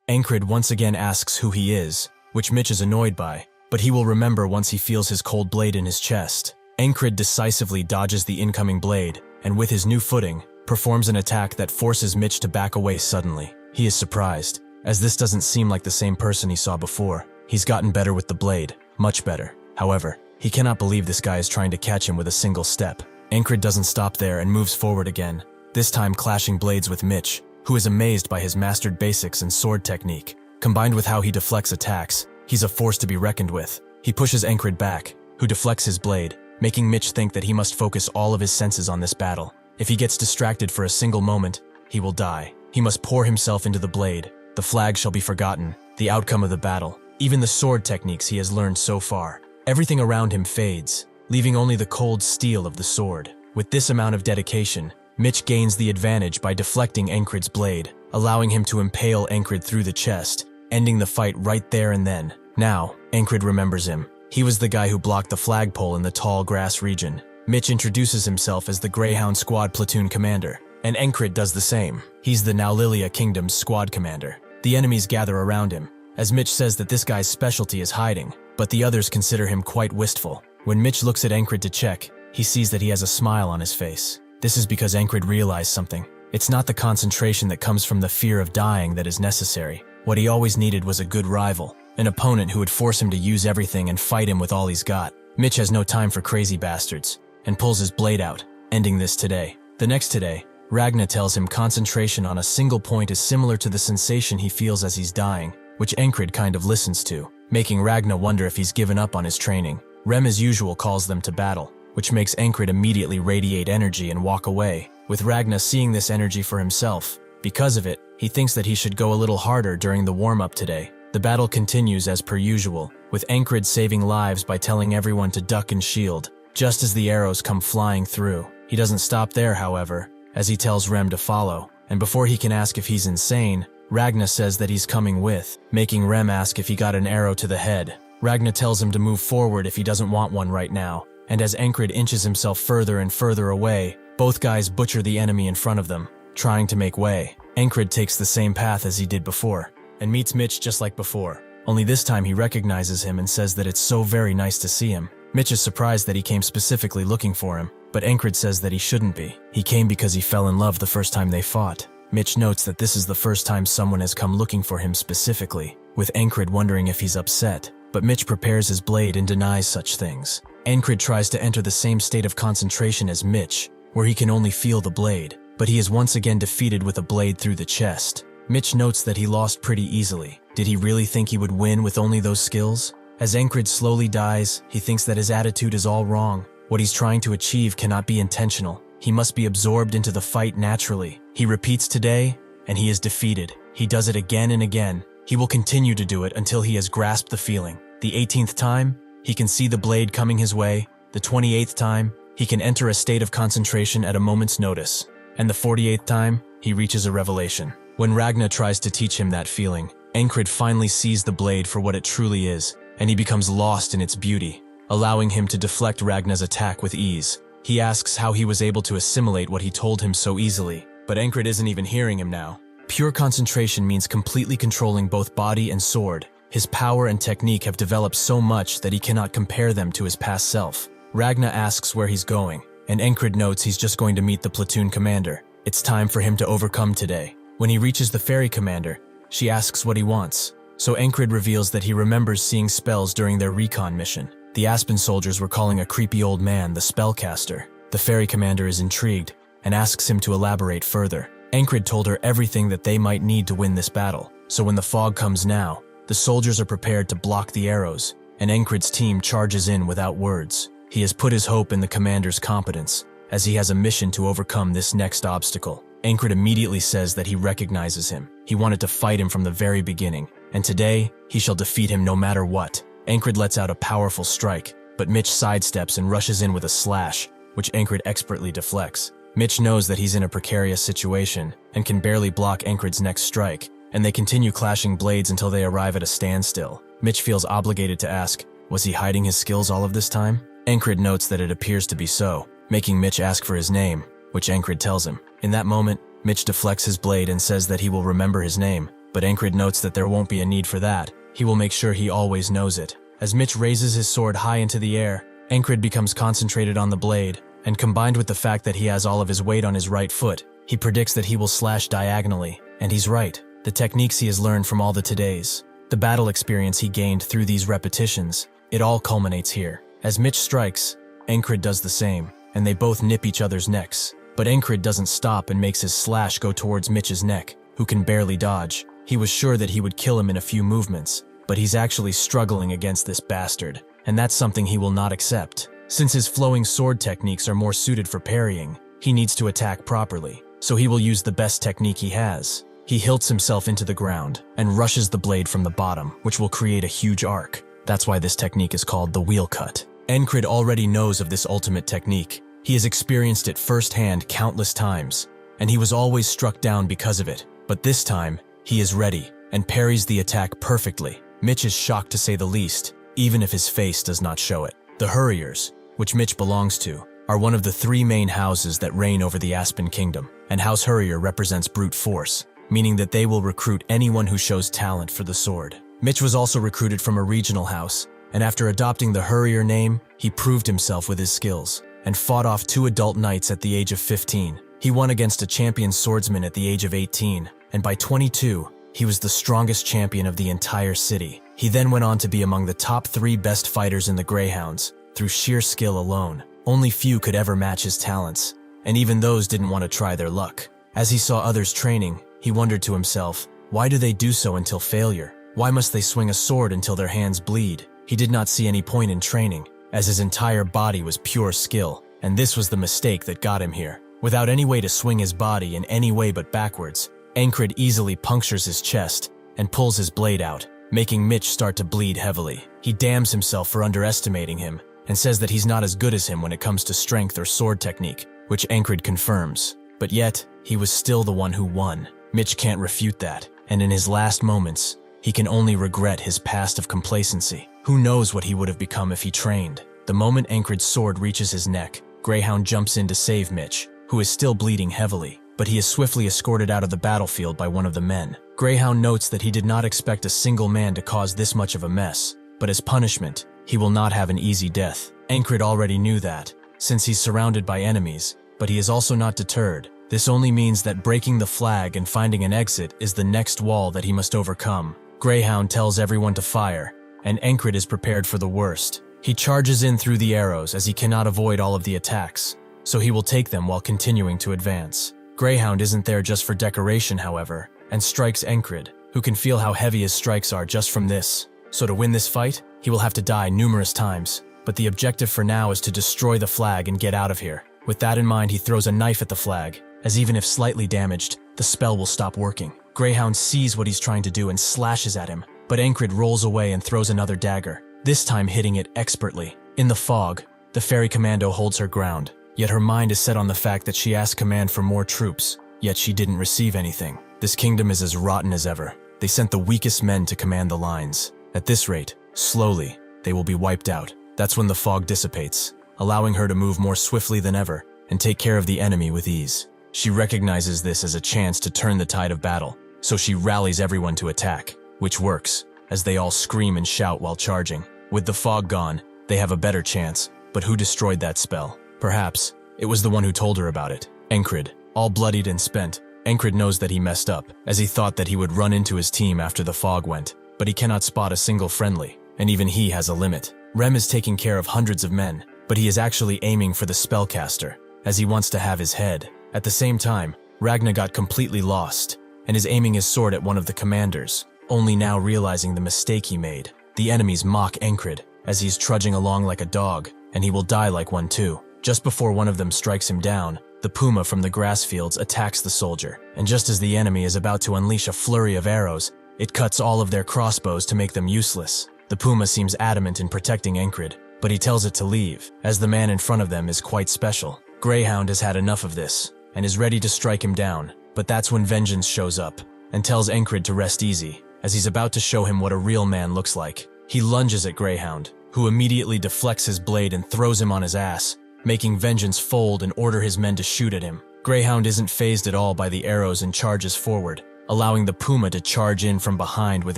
Encrid once again asks who he is, which Mitch is annoyed by, but he will remember once he feels his cold blade in his chest. Encrid decisively dodges the incoming blade, and with his new footing, performs an attack that forces Mitch to back away suddenly. He is surprised, as this doesn't seem like the same person he saw before. He's gotten better with the blade, much better. However, he cannot believe this guy is trying to catch him with a single step. Encrid doesn't stop there and moves forward again, this time clashing blades with Mitch, who is amazed by his mastered basics and sword technique. Combined with how he deflects attacks, he's a force to be reckoned with. He pushes Encrid back, who deflects his blade, making Mitch think that he must focus all of his senses on this battle. If he gets distracted for a single moment, he will die. He must pour himself into the blade. The flag shall be forgotten, the outcome of the battle, even the sword techniques he has learned so far. Everything around him fades, leaving only the cold steel of the sword. With this amount of dedication, Mitch gains the advantage by deflecting Encrid's blade, allowing him to impale Encrid through the chest, ending the fight right there and then. Now, Encrid remembers him. He was the guy who blocked the flagpole in the tall grass region. Mitch introduces himself as the Greyhound Squad platoon commander, and Encrid does the same. He's the Naulilia Kingdom's squad commander. The enemies gather around him, as Mitch says that this guy's specialty is hiding, but the others consider him quite wistful. When Mitch looks at Encrid to check, he sees that he has a smile on his face. This is because Encrid realized something. It's not the concentration that comes from the fear of dying that is necessary. What he always needed was a good rival, an opponent who would force him to use everything and fight him with all he's got. Mitch has no time for crazy bastards, and pulls his blade out, ending this today. The next today, Ragna tells him concentration on a single point is similar to the sensation he feels as he's dying, which Encrid kind of listens to, making Ragna wonder if he's given up on his training. Rem as usual calls them to battle, which makes Encrid immediately radiate energy and walk away, with Ragna seeing this energy for himself. Because of it, he thinks that he should go a little harder during the warm-up today. The battle continues as per usual, with Encrid saving lives by telling everyone to duck and shield, just as the arrows come flying through. He doesn't stop there, however, as he tells Rem to follow, and before he can ask if he's insane, Ragna says that he's coming with, making Rem ask if he got an arrow to the head. Ragna tells him to move forward if he doesn't want one right now, and as Encrid inches himself further and further away, both guys butcher the enemy in front of them, trying to make way. Encrid takes the same path as he did before, and meets Mitch just like before. Only this time he recognizes him and says that it's so very nice to see him. Mitch is surprised that he came specifically looking for him, but Encrid says that he shouldn't be. He came because he fell in love the first time they fought. Mitch notes that this is the first time someone has come looking for him specifically, with Encrid wondering if he's upset. But Mitch prepares his blade and denies such things. Encrid tries to enter the same state of concentration as Mitch, where he can only feel the blade, but he is once again defeated with a blade through the chest. Mitch notes that he lost pretty easily. Did he really think he would win with only those skills? As Encrid slowly dies, he thinks that his attitude is all wrong. What he's trying to achieve cannot be intentional. He must be absorbed into the fight naturally. He repeats today, and he is defeated. He does it again and again. He will continue to do it until he has grasped the feeling. The 18th time, he can see the blade coming his way. The 28th time, he can enter a state of concentration at a moment's notice. And the 48th time, he reaches a revelation. When Ragna tries to teach him that feeling, Encrid finally sees the blade for what it truly is, and he becomes lost in its beauty, allowing him to deflect Ragna's attack with ease. He asks how he was able to assimilate what he told him so easily, but Encrid isn't even hearing him now. Pure concentration means completely controlling both body and sword. His power and technique have developed so much that he cannot compare them to his past self. Ragna asks where he's going, and Encrid notes he's just going to meet the platoon commander. It's time for him to overcome today. When he reaches the ferry commander, she asks what he wants. So Encrid reveals that he remembers seeing spells during their recon mission. The Aspen soldiers were calling a creepy old man the spellcaster. The ferry commander is intrigued and asks him to elaborate further. Encrid told her everything that they might need to win this battle. So when the fog comes now, the soldiers are prepared to block the arrows, and Encrid's team charges in without words. He has put his hope in the commander's competence, as he has a mission to overcome this next obstacle. Encrid immediately says that he recognizes him. He wanted to fight him from the very beginning, and today, he shall defeat him no matter what. Encrid lets out a powerful strike, but Mitch sidesteps and rushes in with a slash, which Encrid expertly deflects. Mitch knows that he's in a precarious situation, and can barely block Encrid's next strike, and they continue clashing blades until they arrive at a standstill. Mitch feels obligated to ask, was he hiding his skills all of this time? Encrid notes that it appears to be so, making Mitch ask for his name, which Encrid tells him. In that moment, Mitch deflects his blade and says that he will remember his name, but Encrid notes that there won't be a need for that. He will make sure he always knows it. As Mitch raises his sword high into the air, Encrid becomes concentrated on the blade, and combined with the fact that he has all of his weight on his right foot, he predicts that he will slash diagonally, and he's right. The techniques he has learned from all the todays, the battle experience he gained through these repetitions, it all culminates here. As Mitch strikes, Encrid does the same, and they both nip each other's necks. But Encrid doesn't stop and makes his slash go towards Mitch's neck, who can barely dodge. He was sure that he would kill him in a few movements, but he's actually struggling against this bastard, and that's something he will not accept. Since his flowing sword techniques are more suited for parrying, he needs to attack properly, so he will use the best technique he has. He hilts himself into the ground and rushes the blade from the bottom, which will create a huge arc. That's why this technique is called the wheel cut. Encrid already knows of this ultimate technique. He has experienced it firsthand countless times, and he was always struck down because of it. But this time, he is ready and parries the attack perfectly. Mitch is shocked to say the least, even if his face does not show it. The Hurriers, which Mitch belongs to, are one of the three main houses that reign over the Aspen Kingdom, and House Hurrier represents brute force, meaning that they will recruit anyone who shows talent for the sword. Mitch was also recruited from a regional house, and after adopting the Hurrier name, he proved himself with his skills, and fought off 2 adult knights at the age of 15. He won against a champion swordsman at the age of 18, and by 22, he was the strongest champion of the entire city. He then went on to be among the top 3 best fighters in the Greyhounds, through sheer skill alone. Only few could ever match his talents, and even those didn't want to try their luck. As he saw others training, he wondered to himself, why do they do so until failure? Why must they swing a sword until their hands bleed? He did not see any point in training, as his entire body was pure skill, and this was the mistake that got him here. Without any way to swing his body in any way but backwards, Encrid easily punctures his chest and pulls his blade out, making Mitch start to bleed heavily. He damns himself for underestimating him, and says that he's not as good as him when it comes to strength or sword technique, which Encrid confirms. But yet, he was still the one who won. Mitch can't refute that, and in his last moments, he can only regret his past of complacency. Who knows what he would have become if he trained? The moment Encrid's sword reaches his neck, Greyhound jumps in to save Mitch, who is still bleeding heavily. but he is swiftly escorted out of the battlefield by one of the men. Greyhound notes that he did not expect a single man to cause this much of a mess, but as punishment, he will not have an easy death. Encrid already knew that, since he's surrounded by enemies, but he is also not deterred. This only means that breaking the flag and finding an exit is the next wall that he must overcome. Greyhound tells everyone to fire, and Encrid is prepared for the worst. He charges in through the arrows as he cannot avoid all of the attacks, so he will take them while continuing to advance. Greyhound isn't there just for decoration, however, and strikes Encrid, who can feel how heavy his strikes are just from this. So to win this fight, he will have to die numerous times, but the objective for now is to destroy the flag and get out of here. With that in mind, he throws a knife at the flag, as even if slightly damaged, the spell will stop working. Greyhound sees what he's trying to do and slashes at him, but Encrid rolls away and throws another dagger, this time hitting it expertly. In the fog, the fairy commando holds her ground, yet her mind is set on the fact that she asked command for more troops, yet she didn't receive anything. This kingdom is as rotten as ever. They sent the weakest men to command the lines. At this rate, slowly, they will be wiped out. That's when the fog dissipates, allowing her to move more swiftly than ever and take care of the enemy with ease. She recognizes this as a chance to turn the tide of battle, so she rallies everyone to attack, which works, as they all scream and shout while charging. With the fog gone, they have a better chance, but who destroyed that spell? Perhaps it was the one who told her about it, Encrid. All bloodied and spent, Encrid knows that he messed up, as he thought that he would run into his team after the fog went, but he cannot spot a single friendly, and even he has a limit. Rem is taking care of hundreds of men, but he is actually aiming for the spellcaster, as he wants to have his head. At the same time, Ragna got completely lost, and is aiming his sword at one of the commanders, only now realizing the mistake he made. The enemies mock Encrid, as he's trudging along like a dog, and he will die like one too. Just before one of them strikes him down, the puma from the grass fields attacks the soldier, and just as the enemy is about to unleash a flurry of arrows, it cuts all of their crossbows to make them useless. The puma seems adamant in protecting Encrid, but he tells it to leave, as the man in front of them is quite special. Greyhound has had enough of this, and is ready to strike him down, but that's when Vengeance shows up, and tells Encrid to rest easy, as he's about to show him what a real man looks like. He lunges at Greyhound, who immediately deflects his blade and throws him on his ass, making Vengeance fold and order his men to shoot at him. Greyhound isn't fazed at all by the arrows and charges forward, allowing the puma to charge in from behind with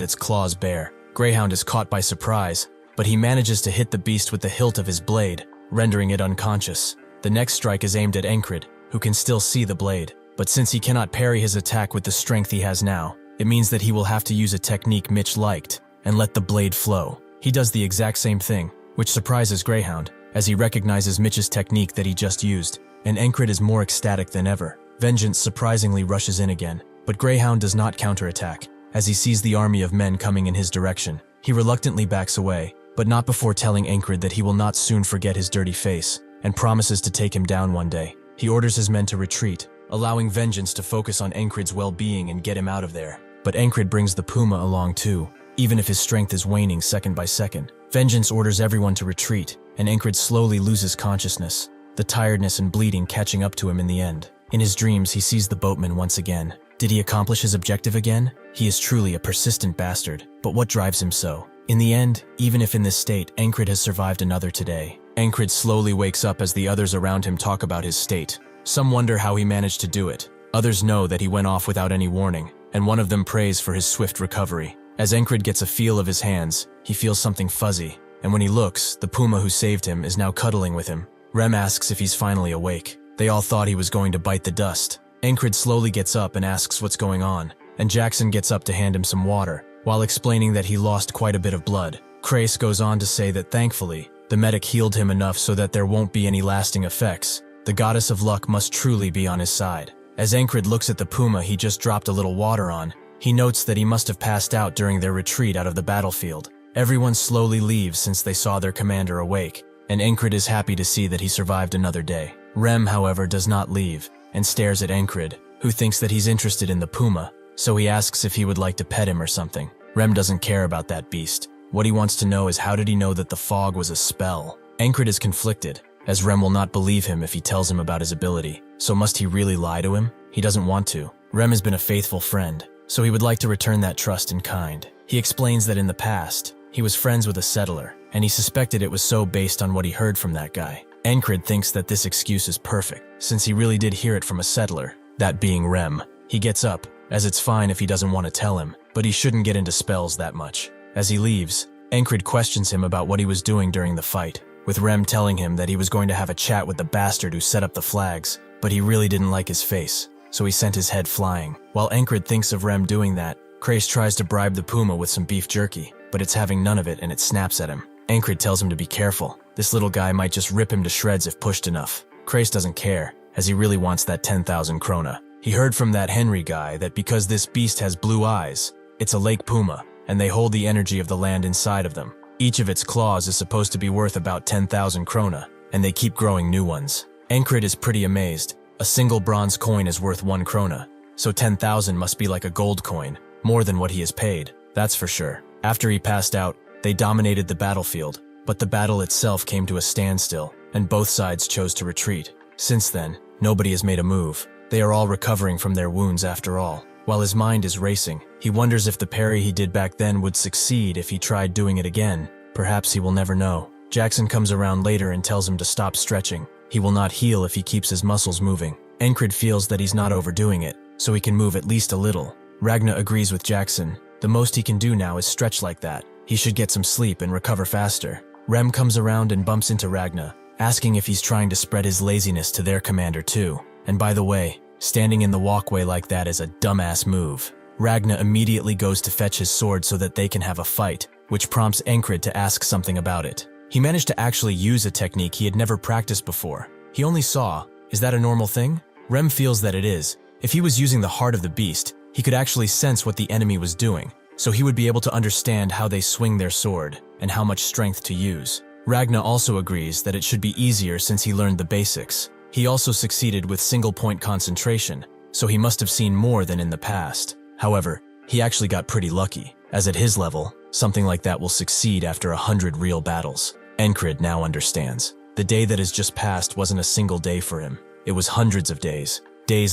its claws bare. Greyhound is caught by surprise, but he manages to hit the beast with the hilt of his blade, rendering it unconscious. The next strike is aimed at Encrid, who can still see the blade, but since he cannot parry his attack with the strength he has now, it means that he will have to use a technique Mitch liked, and let the blade flow. He does the exact same thing, which surprises Greyhound, as he recognizes Mitch's technique that he just used, and Encrid is more ecstatic than ever. Vengeance surprisingly rushes in again, but Greyhound does not counterattack, as he sees the army of men coming in his direction. He reluctantly backs away, but not before telling Encrid that he will not soon forget his dirty face, and promises to take him down one day. He orders his men to retreat, allowing Vengeance to focus on Encrid's well-being and get him out of there. But Encrid brings the puma along too, even if his strength is waning second by second. Vengeance orders everyone to retreat, and Encrid slowly loses consciousness, the tiredness and bleeding catching up to him in the end. In his dreams, he sees the boatman once again. Did he accomplish his objective again? He is truly a persistent bastard, but what drives him so? In the end, even if in this state, Encrid has survived another today. Encrid slowly wakes up as the others around him talk about his state. Some wonder how he managed to do it. Others know that he went off without any warning, and one of them prays for his swift recovery. As Encrid gets a feel of his hands, he feels something fuzzy, and when he looks, the puma who saved him is now cuddling with him. Rem asks if he's finally awake. They all thought he was going to bite the dust. Encrid slowly gets up and asks what's going on, and Jackson gets up to hand him some water, while explaining that he lost quite a bit of blood. Crace goes on to say that thankfully, the medic healed him enough so that there won't be any lasting effects. The goddess of luck must truly be on his side. As Encrid looks at the puma he just dropped a little water on, he notes that he must have passed out during their retreat out of the battlefield. Everyone slowly leaves since they saw their commander awake, and Encrid is happy to see that he survived another day. Rem, however, does not leave, and stares at Encrid, who thinks that he's interested in the puma, so he asks if he would like to pet him or something. Rem doesn't care about that beast. What he wants to know is how did he know that the fog was a spell? Encrid is conflicted, as Rem will not believe him if he tells him about his ability. So must he really lie to him? He doesn't want to. Rem has been a faithful friend, so he would like to return that trust in kind. He explains that in the past, he was friends with a settler, and he suspected it was so based on what he heard from that guy. Encrid thinks that this excuse is perfect, since he really did hear it from a settler, that being Rem. He gets up, as it's fine if he doesn't want to tell him, but he shouldn't get into spells that much. As he leaves, Encrid questions him about what he was doing during the fight, with Rem telling him that he was going to have a chat with the bastard who set up the flags, but he really didn't like his face, so he sent his head flying. While Encrid thinks of Rem doing that, Crace tries to bribe the puma with some beef jerky, but it's having none of it and it snaps at him. Encrid tells him to be careful. This little guy might just rip him to shreds if pushed enough. Crace doesn't care, as he really wants that 10,000 krona. He heard from that Henry guy that because this beast has blue eyes, it's a lake puma, and they hold the energy of the land inside of them. Each of its claws is supposed to be worth about 10,000 krona, and they keep growing new ones. Encrid is pretty amazed. A single bronze coin is worth 1 krona, so 10,000 must be like a gold coin, more than what he has paid, that's for sure. After he passed out, they dominated the battlefield, but the battle itself came to a standstill, and both sides chose to retreat. Since then, nobody has made a move. They are all recovering from their wounds after all. While his mind is racing, he wonders if the parry he did back then would succeed if he tried doing it again. Perhaps he will never know. Jackson comes around later and tells him to stop stretching. He will not heal if he keeps his muscles moving. Encrid feels that he's not overdoing it, so he can move at least a little. Ragna agrees with Jackson. The most he can do now is stretch like that. He should get some sleep and recover faster. Rem comes around and bumps into Ragna, asking if he's trying to spread his laziness to their commander too. And by the way, standing in the walkway like that is a dumbass move. Ragna immediately goes to fetch his sword so that they can have a fight, which prompts Encrid to ask something about it. He managed to actually use a technique he had never practiced before. He only saw. Is that a normal thing? Rem feels that it is. If he was using the heart of the beast, he could actually sense what the enemy was doing, so he would be able to understand how they swing their sword and how much strength to use. Ragna also agrees that it should be easier since he learned the basics. He also succeeded with single-point concentration, so he must have seen more than in the past. However, he actually got pretty lucky, as at his level, something like that will succeed after 100 real battles. Encrid now understands. The day that has just passed wasn't a single day for him. It was hundreds of days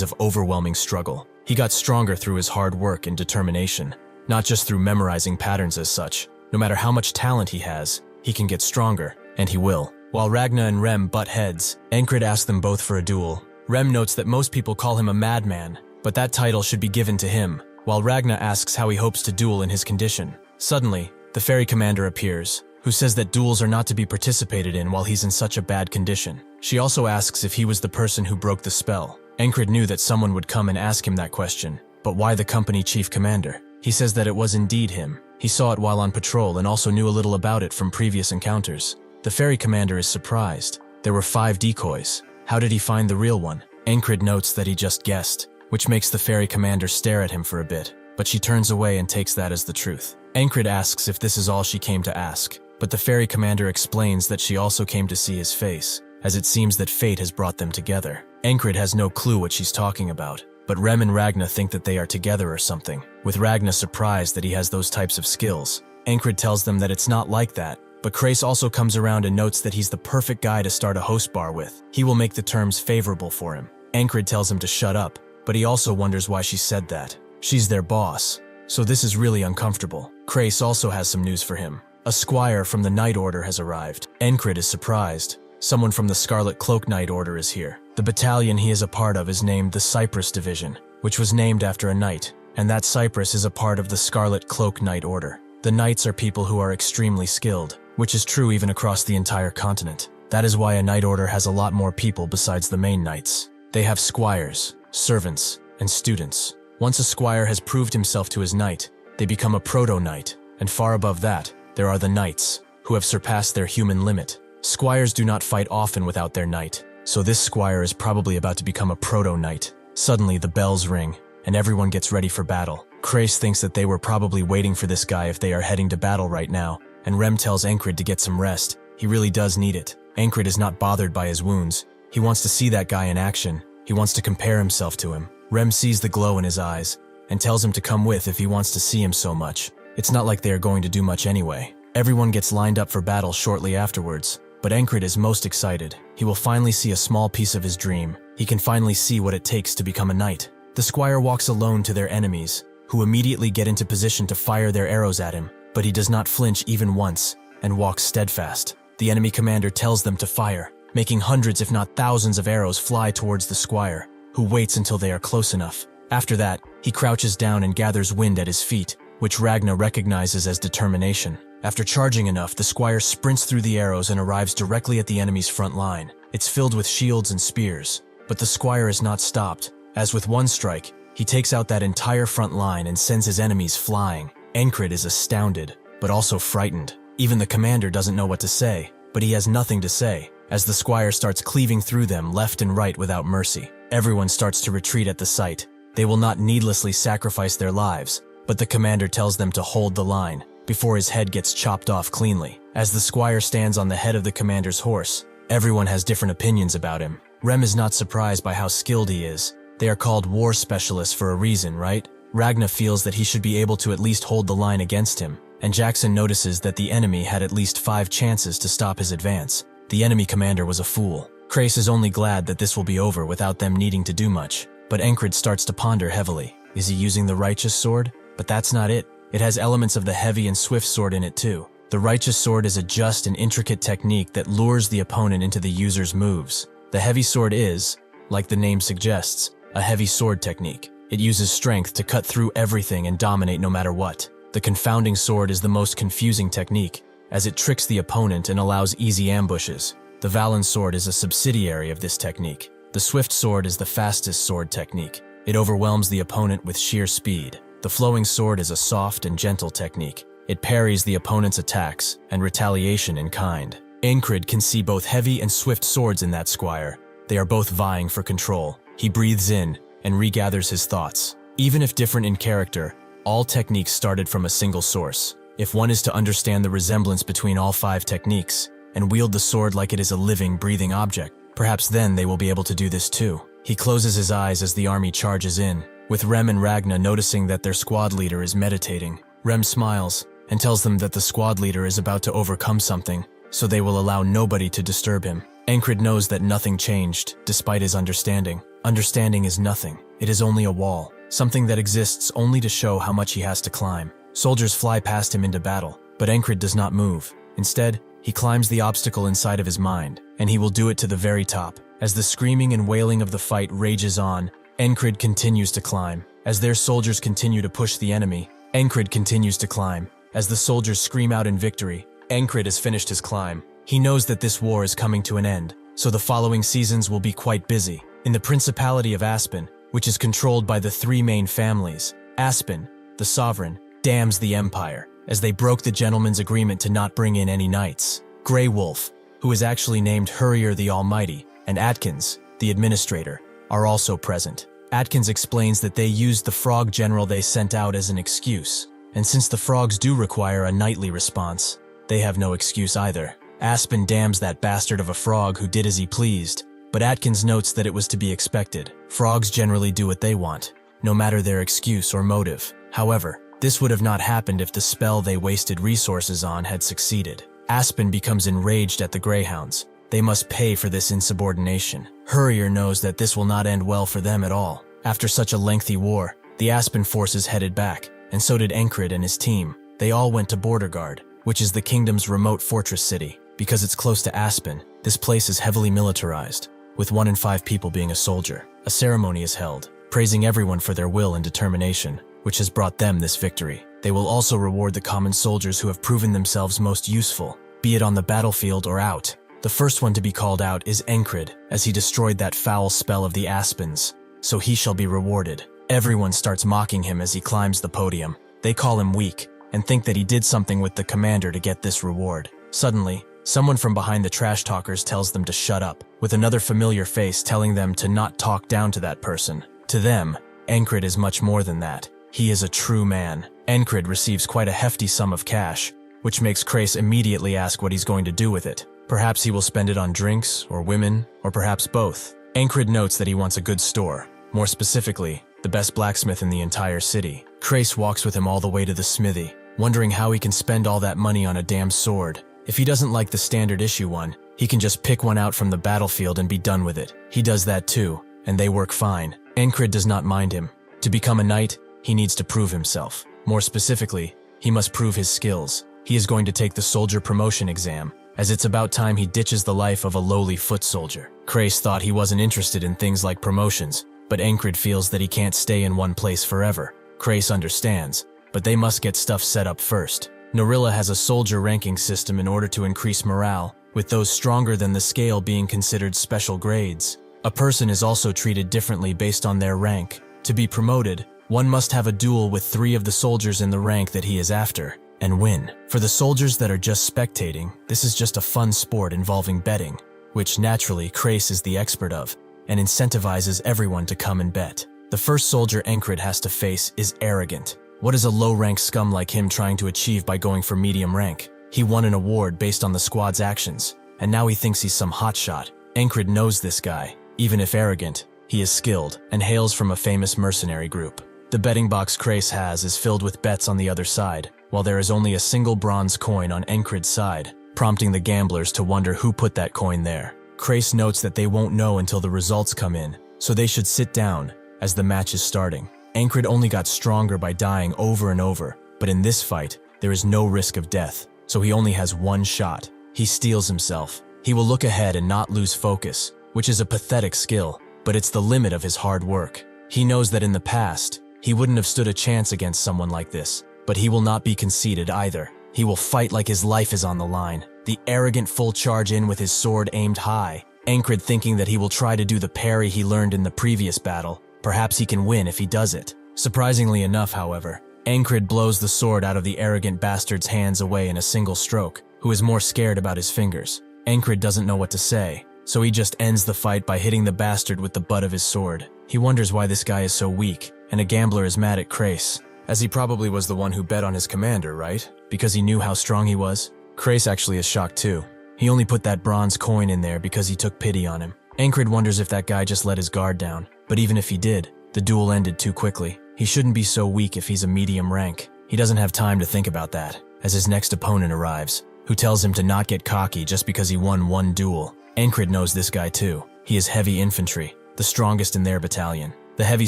of overwhelming struggle. He got stronger through his hard work and determination, not just through memorizing patterns as such. No matter how much talent he has, he can get stronger, and he will. While Ragna and Rem butt heads, Encrid asks them both for a duel. Rem notes that most people call him a madman, but that title should be given to him, while Ragna asks how he hopes to duel in his condition. Suddenly, the ferry commander appears, who says that duels are not to be participated in while he's in such a bad condition. She also asks if he was the person who broke the spell. Encrid knew that someone would come and ask him that question, but why the company chief commander? He says that it was indeed him. He saw it while on patrol and also knew a little about it from previous encounters. The ferry commander is surprised. There were 5 decoys. How did he find the real one? Encrid notes that he just guessed, which makes the ferry commander stare at him for a bit, but she turns away and takes that as the truth. Encrid asks if this is all she came to ask, but the ferry commander explains that she also came to see his face, as it seems that fate has brought them together. Encrid has no clue what she's talking about, but Rem and Ragna think that they are together or something, with Ragna surprised that he has those types of skills. Encrid tells them that it's not like that, but Crace also comes around and notes that he's the perfect guy to start a host bar with. He will make the terms favorable for him. Encrid tells him to shut up, but he also wonders why she said that. She's their boss, so this is really uncomfortable. Crace also has some news for him. A squire from the Knight Order has arrived. Encrid is surprised. Someone from the Scarlet Cloak Knight Order is here. The battalion he is a part of is named the Cypress Division, which was named after a knight, and that Cypress is a part of the Scarlet Cloak Knight Order. The knights are people who are extremely skilled, which is true even across the entire continent. That is why a Knight Order has a lot more people besides the main knights. They have squires, servants, and students. Once a squire has proved himself to his knight, they become a proto-knight, and far above that, there are the knights, who have surpassed their human limit. Squires do not fight often without their knight, so this squire is probably about to become a proto-knight. Suddenly, the bells ring, and everyone gets ready for battle. Crace thinks that they were probably waiting for this guy if they are heading to battle right now, and Rem tells Encrid to get some rest. He really does need it. Encrid is not bothered by his wounds. He wants to see that guy in action. He wants to compare himself to him. Rem sees the glow in his eyes, and tells him to come with if he wants to see him so much. It's not like they are going to do much anyway. Everyone gets lined up for battle shortly afterwards, but Encrid is most excited. He will finally see a small piece of his dream. He can finally see what it takes to become a knight. The squire walks alone to their enemies, who immediately get into position to fire their arrows at him, but he does not flinch even once, and walks steadfast. The enemy commander tells them to fire, making hundreds if not thousands of arrows fly towards the squire, who waits until they are close enough. After that, he crouches down and gathers wind at his feet, which Ragna recognizes as determination. After charging enough, the squire sprints through the arrows and arrives directly at the enemy's front line. It's filled with shields and spears. But the squire is not stopped. As with one strike, he takes out that entire front line and sends his enemies flying. Encrid is astounded, but also frightened. Even the commander doesn't know what to say, but he has nothing to say, as the squire starts cleaving through them left and right without mercy. Everyone starts to retreat at the sight. They will not needlessly sacrifice their lives, but the commander tells them to hold the line, before his head gets chopped off cleanly. As the squire stands on the head of the commander's horse, everyone has different opinions about him. Rem is not surprised by how skilled he is. They are called war specialists for a reason, right? Ragna feels that he should be able to at least hold the line against him, and Jackson notices that the enemy had at least 5 chances to stop his advance. The enemy commander was a fool. Krace is only glad that this will be over without them needing to do much, but Encrid starts to ponder heavily. Is he using the righteous sword? But that's not it. It has elements of the heavy and swift sword in it too. The righteous sword is a just and intricate technique that lures the opponent into the user's moves. The heavy sword is, like the name suggests, a heavy sword technique. It uses strength to cut through everything and dominate no matter what. The confounding sword is the most confusing technique, as it tricks the opponent and allows easy ambushes. The Valen sword is a subsidiary of this technique. The swift sword is the fastest sword technique. It overwhelms the opponent with sheer speed. The flowing sword is a soft and gentle technique. It parries the opponent's attacks and retaliation in kind. Encrid can see both heavy and swift swords in that squire. They are both vying for control. He breathes in and regathers his thoughts. Even if different in character, all techniques started from a single source. If one is to understand the resemblance between all 5 techniques and wield the sword like it is a living, breathing object, perhaps then they will be able to do this too. He closes his eyes as the army charges in, with Rem and Ragna noticing that their squad leader is meditating. Rem smiles and tells them that the squad leader is about to overcome something, so they will allow nobody to disturb him. Encrid knows that nothing changed, despite his understanding. Understanding is nothing. It is only a wall, something that exists only to show how much he has to climb. Soldiers fly past him into battle, but Encrid does not move. Instead, he climbs the obstacle inside of his mind, and he will do it to the very top. As the screaming and wailing of the fight rages on, Encrid continues to climb. As their soldiers continue to push the enemy, Encrid continues to climb. As the soldiers scream out in victory, Encrid has finished his climb. He knows that this war is coming to an end, so the following seasons will be quite busy. In the Principality of Aspen, which is controlled by the 3 main families, Aspen, the sovereign, damns the empire, as they broke the gentleman's agreement to not bring in any knights. Grey Wolf, who is actually named Hurrier the Almighty, and Atkins, the administrator, are also present. Atkins explains that they used the frog general they sent out as an excuse, and since the frogs do require a knightly response, they have no excuse either. Aspen damns that bastard of a frog who did as he pleased, but Atkins notes that it was to be expected. Frogs generally do what they want, no matter their excuse or motive. However, this would have not happened if the spell they wasted resources on had succeeded. Aspen becomes enraged at the Greyhounds. They must pay for this insubordination. Hurrier knows that this will not end well for them at all. After such a lengthy war, the Aspen forces headed back, and so did Encrid and his team. They all went to Border Guard, which is the kingdom's remote fortress city. Because it's close to Aspen, this place is heavily militarized, with 1 in 5 people being a soldier. A ceremony is held, praising everyone for their will and determination, which has brought them this victory. They will also reward the common soldiers who have proven themselves most useful, be it on the battlefield or out. The first one to be called out is Encrid, as he destroyed that foul spell of the Aspens, so he shall be rewarded. Everyone starts mocking him as he climbs the podium. They call him weak, and think that he did something with the commander to get this reward. Suddenly, someone from behind the trash talkers tells them to shut up, with another familiar face telling them to not talk down to that person. To them, Encrid is much more than that. He is a true man. Encrid receives quite a hefty sum of cash, which makes Krace immediately ask what he's going to do with it. Perhaps he will spend it on drinks, or women, or perhaps both. Encrid notes that he wants a good store, more specifically, the best blacksmith in the entire city. Krace walks with him all the way to the smithy, wondering how he can spend all that money on a damn sword. If he doesn't like the standard issue one, he can just pick one out from the battlefield and be done with it. He does that too, and they work fine. Encrid does not mind him. To become a knight, he needs to prove himself. More specifically, he must prove his skills. He is going to take the soldier promotion exam, as it's about time he ditches the life of a lowly foot soldier. Krace thought he wasn't interested in things like promotions, but Encrid feels that he can't stay in one place forever. Crais understands, but they must get stuff set up first. Narilla has a soldier ranking system in order to increase morale, with those stronger than the scale being considered special grades. A person is also treated differently based on their rank. To be promoted, one must have a duel with 3 of the soldiers in the rank that he is after, and win. For the soldiers that are just spectating, this is just a fun sport involving betting, which naturally Crais is the expert of, and incentivizes everyone to come and bet. The first soldier Encrid has to face is arrogant. What is a low-rank scum like him trying to achieve by going for medium rank? He won an award based on the squad's actions, and now he thinks he's some hotshot. Encrid knows this guy. Even if arrogant, he is skilled and hails from a famous mercenary group. The betting box Crais has is filled with bets on the other side, while there is only a single bronze coin on Encrid's side, prompting the gamblers to wonder who put that coin there. Crais notes that they won't know until the results come in, so they should sit down as the match is starting. Encrid only got stronger by dying over and over, but in this fight, there is no risk of death, so he only has one shot. He steels himself. He will look ahead and not lose focus, which is a pathetic skill, but it's the limit of his hard work. He knows that in the past, he wouldn't have stood a chance against someone like this, but he will not be conceited either. He will fight like his life is on the line. The arrogant full charge in with his sword aimed high. Encrid thinking that he will try to do the parry he learned in the previous battle. Perhaps he can win if he does it. Surprisingly enough, however, Encrid blows the sword out of the arrogant bastard's hands away in a single stroke, who is more scared about his fingers. Encrid doesn't know what to say, so he just ends the fight by hitting the bastard with the butt of his sword. He wonders why this guy is so weak, and a gambler is mad at Crais, as he probably was the one who bet on his commander, right? Because he knew how strong he was? Crais actually is shocked too. He only put that bronze coin in there because he took pity on him. Encrid wonders if that guy just let his guard down, but even if he did, the duel ended too quickly. He shouldn't be so weak if he's a medium rank. He doesn't have time to think about that, as his next opponent arrives, who tells him to not get cocky just because he won one duel. Encrid knows this guy too. He is heavy infantry, the strongest in their battalion. The heavy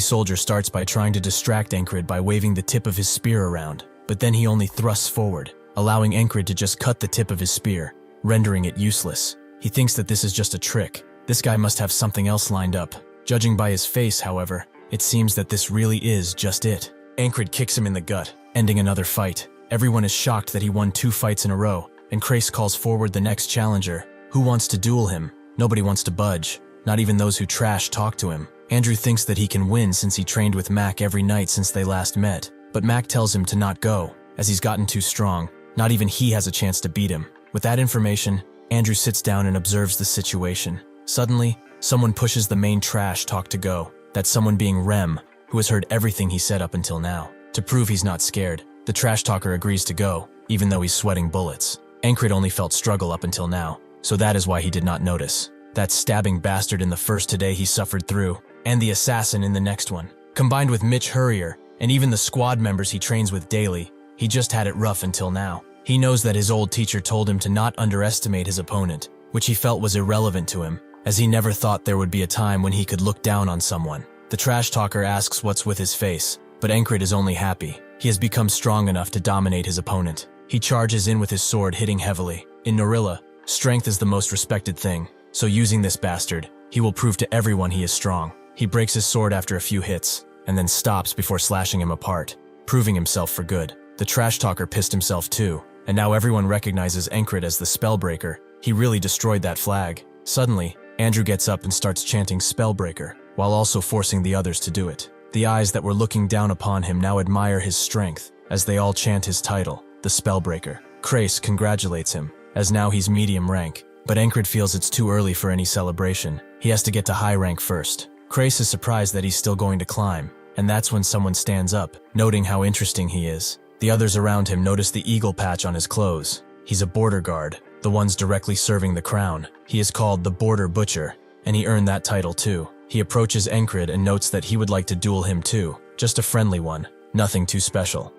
soldier starts by trying to distract Encrid by waving the tip of his spear around, but then he only thrusts forward, allowing Encrid to just cut the tip of his spear, rendering it useless. He thinks that this is just a trick. This guy must have something else lined up. Judging by his face, however, it seems that this really is just it. Encrid kicks him in the gut, ending another fight. Everyone is shocked that he won 2 fights in a row, and Crais calls forward the next challenger. Who wants to duel him? Nobody wants to budge, not even those who trash talk to him. Andrew thinks that he can win since he trained with Mac every night since they last met, but Mac tells him to not go, as he's gotten too strong. Not even he has a chance to beat him. With that information, Andrew sits down and observes the situation. Suddenly, someone pushes the main trash talk to go. That's someone being Rem, who has heard everything he said up until now. To prove he's not scared, the trash talker agrees to go, even though he's sweating bullets. Encrid only felt struggle up until now, so that is why he did not notice. That stabbing bastard in the first today he suffered through, and the assassin in the next one. Combined with Mitch Hurrier, and even the squad members he trains with daily, he just had it rough until now. He knows that his old teacher told him to not underestimate his opponent, which he felt was irrelevant to him, as he never thought there would be a time when he could look down on someone. The trash talker asks what's with his face, but Encrid is only happy. He has become strong enough to dominate his opponent. He charges in with his sword, hitting heavily. In Narilla, strength is the most respected thing, so using this bastard, he will prove to everyone he is strong. He breaks his sword after a few hits, and then stops before slashing him apart, proving himself for good. The trash talker pissed himself too, and now everyone recognizes Encrid as the Spellbreaker. He really destroyed that flag. Suddenly, Andrew gets up and starts chanting Spellbreaker, while also forcing the others to do it. The eyes that were looking down upon him now admire his strength, as they all chant his title, the Spellbreaker. Crais congratulates him, as now he's medium rank, but Encrid feels it's too early for any celebration. He has to get to high rank first. Crais is surprised that he's still going to climb, and that's when someone stands up, noting how interesting he is. The others around him notice the eagle patch on his clothes. He's a border guard, the ones directly serving the crown. He is called the Border Butcher, and he earned that title too. He approaches Encrid and notes that he would like to duel him too, just a friendly one, nothing too special.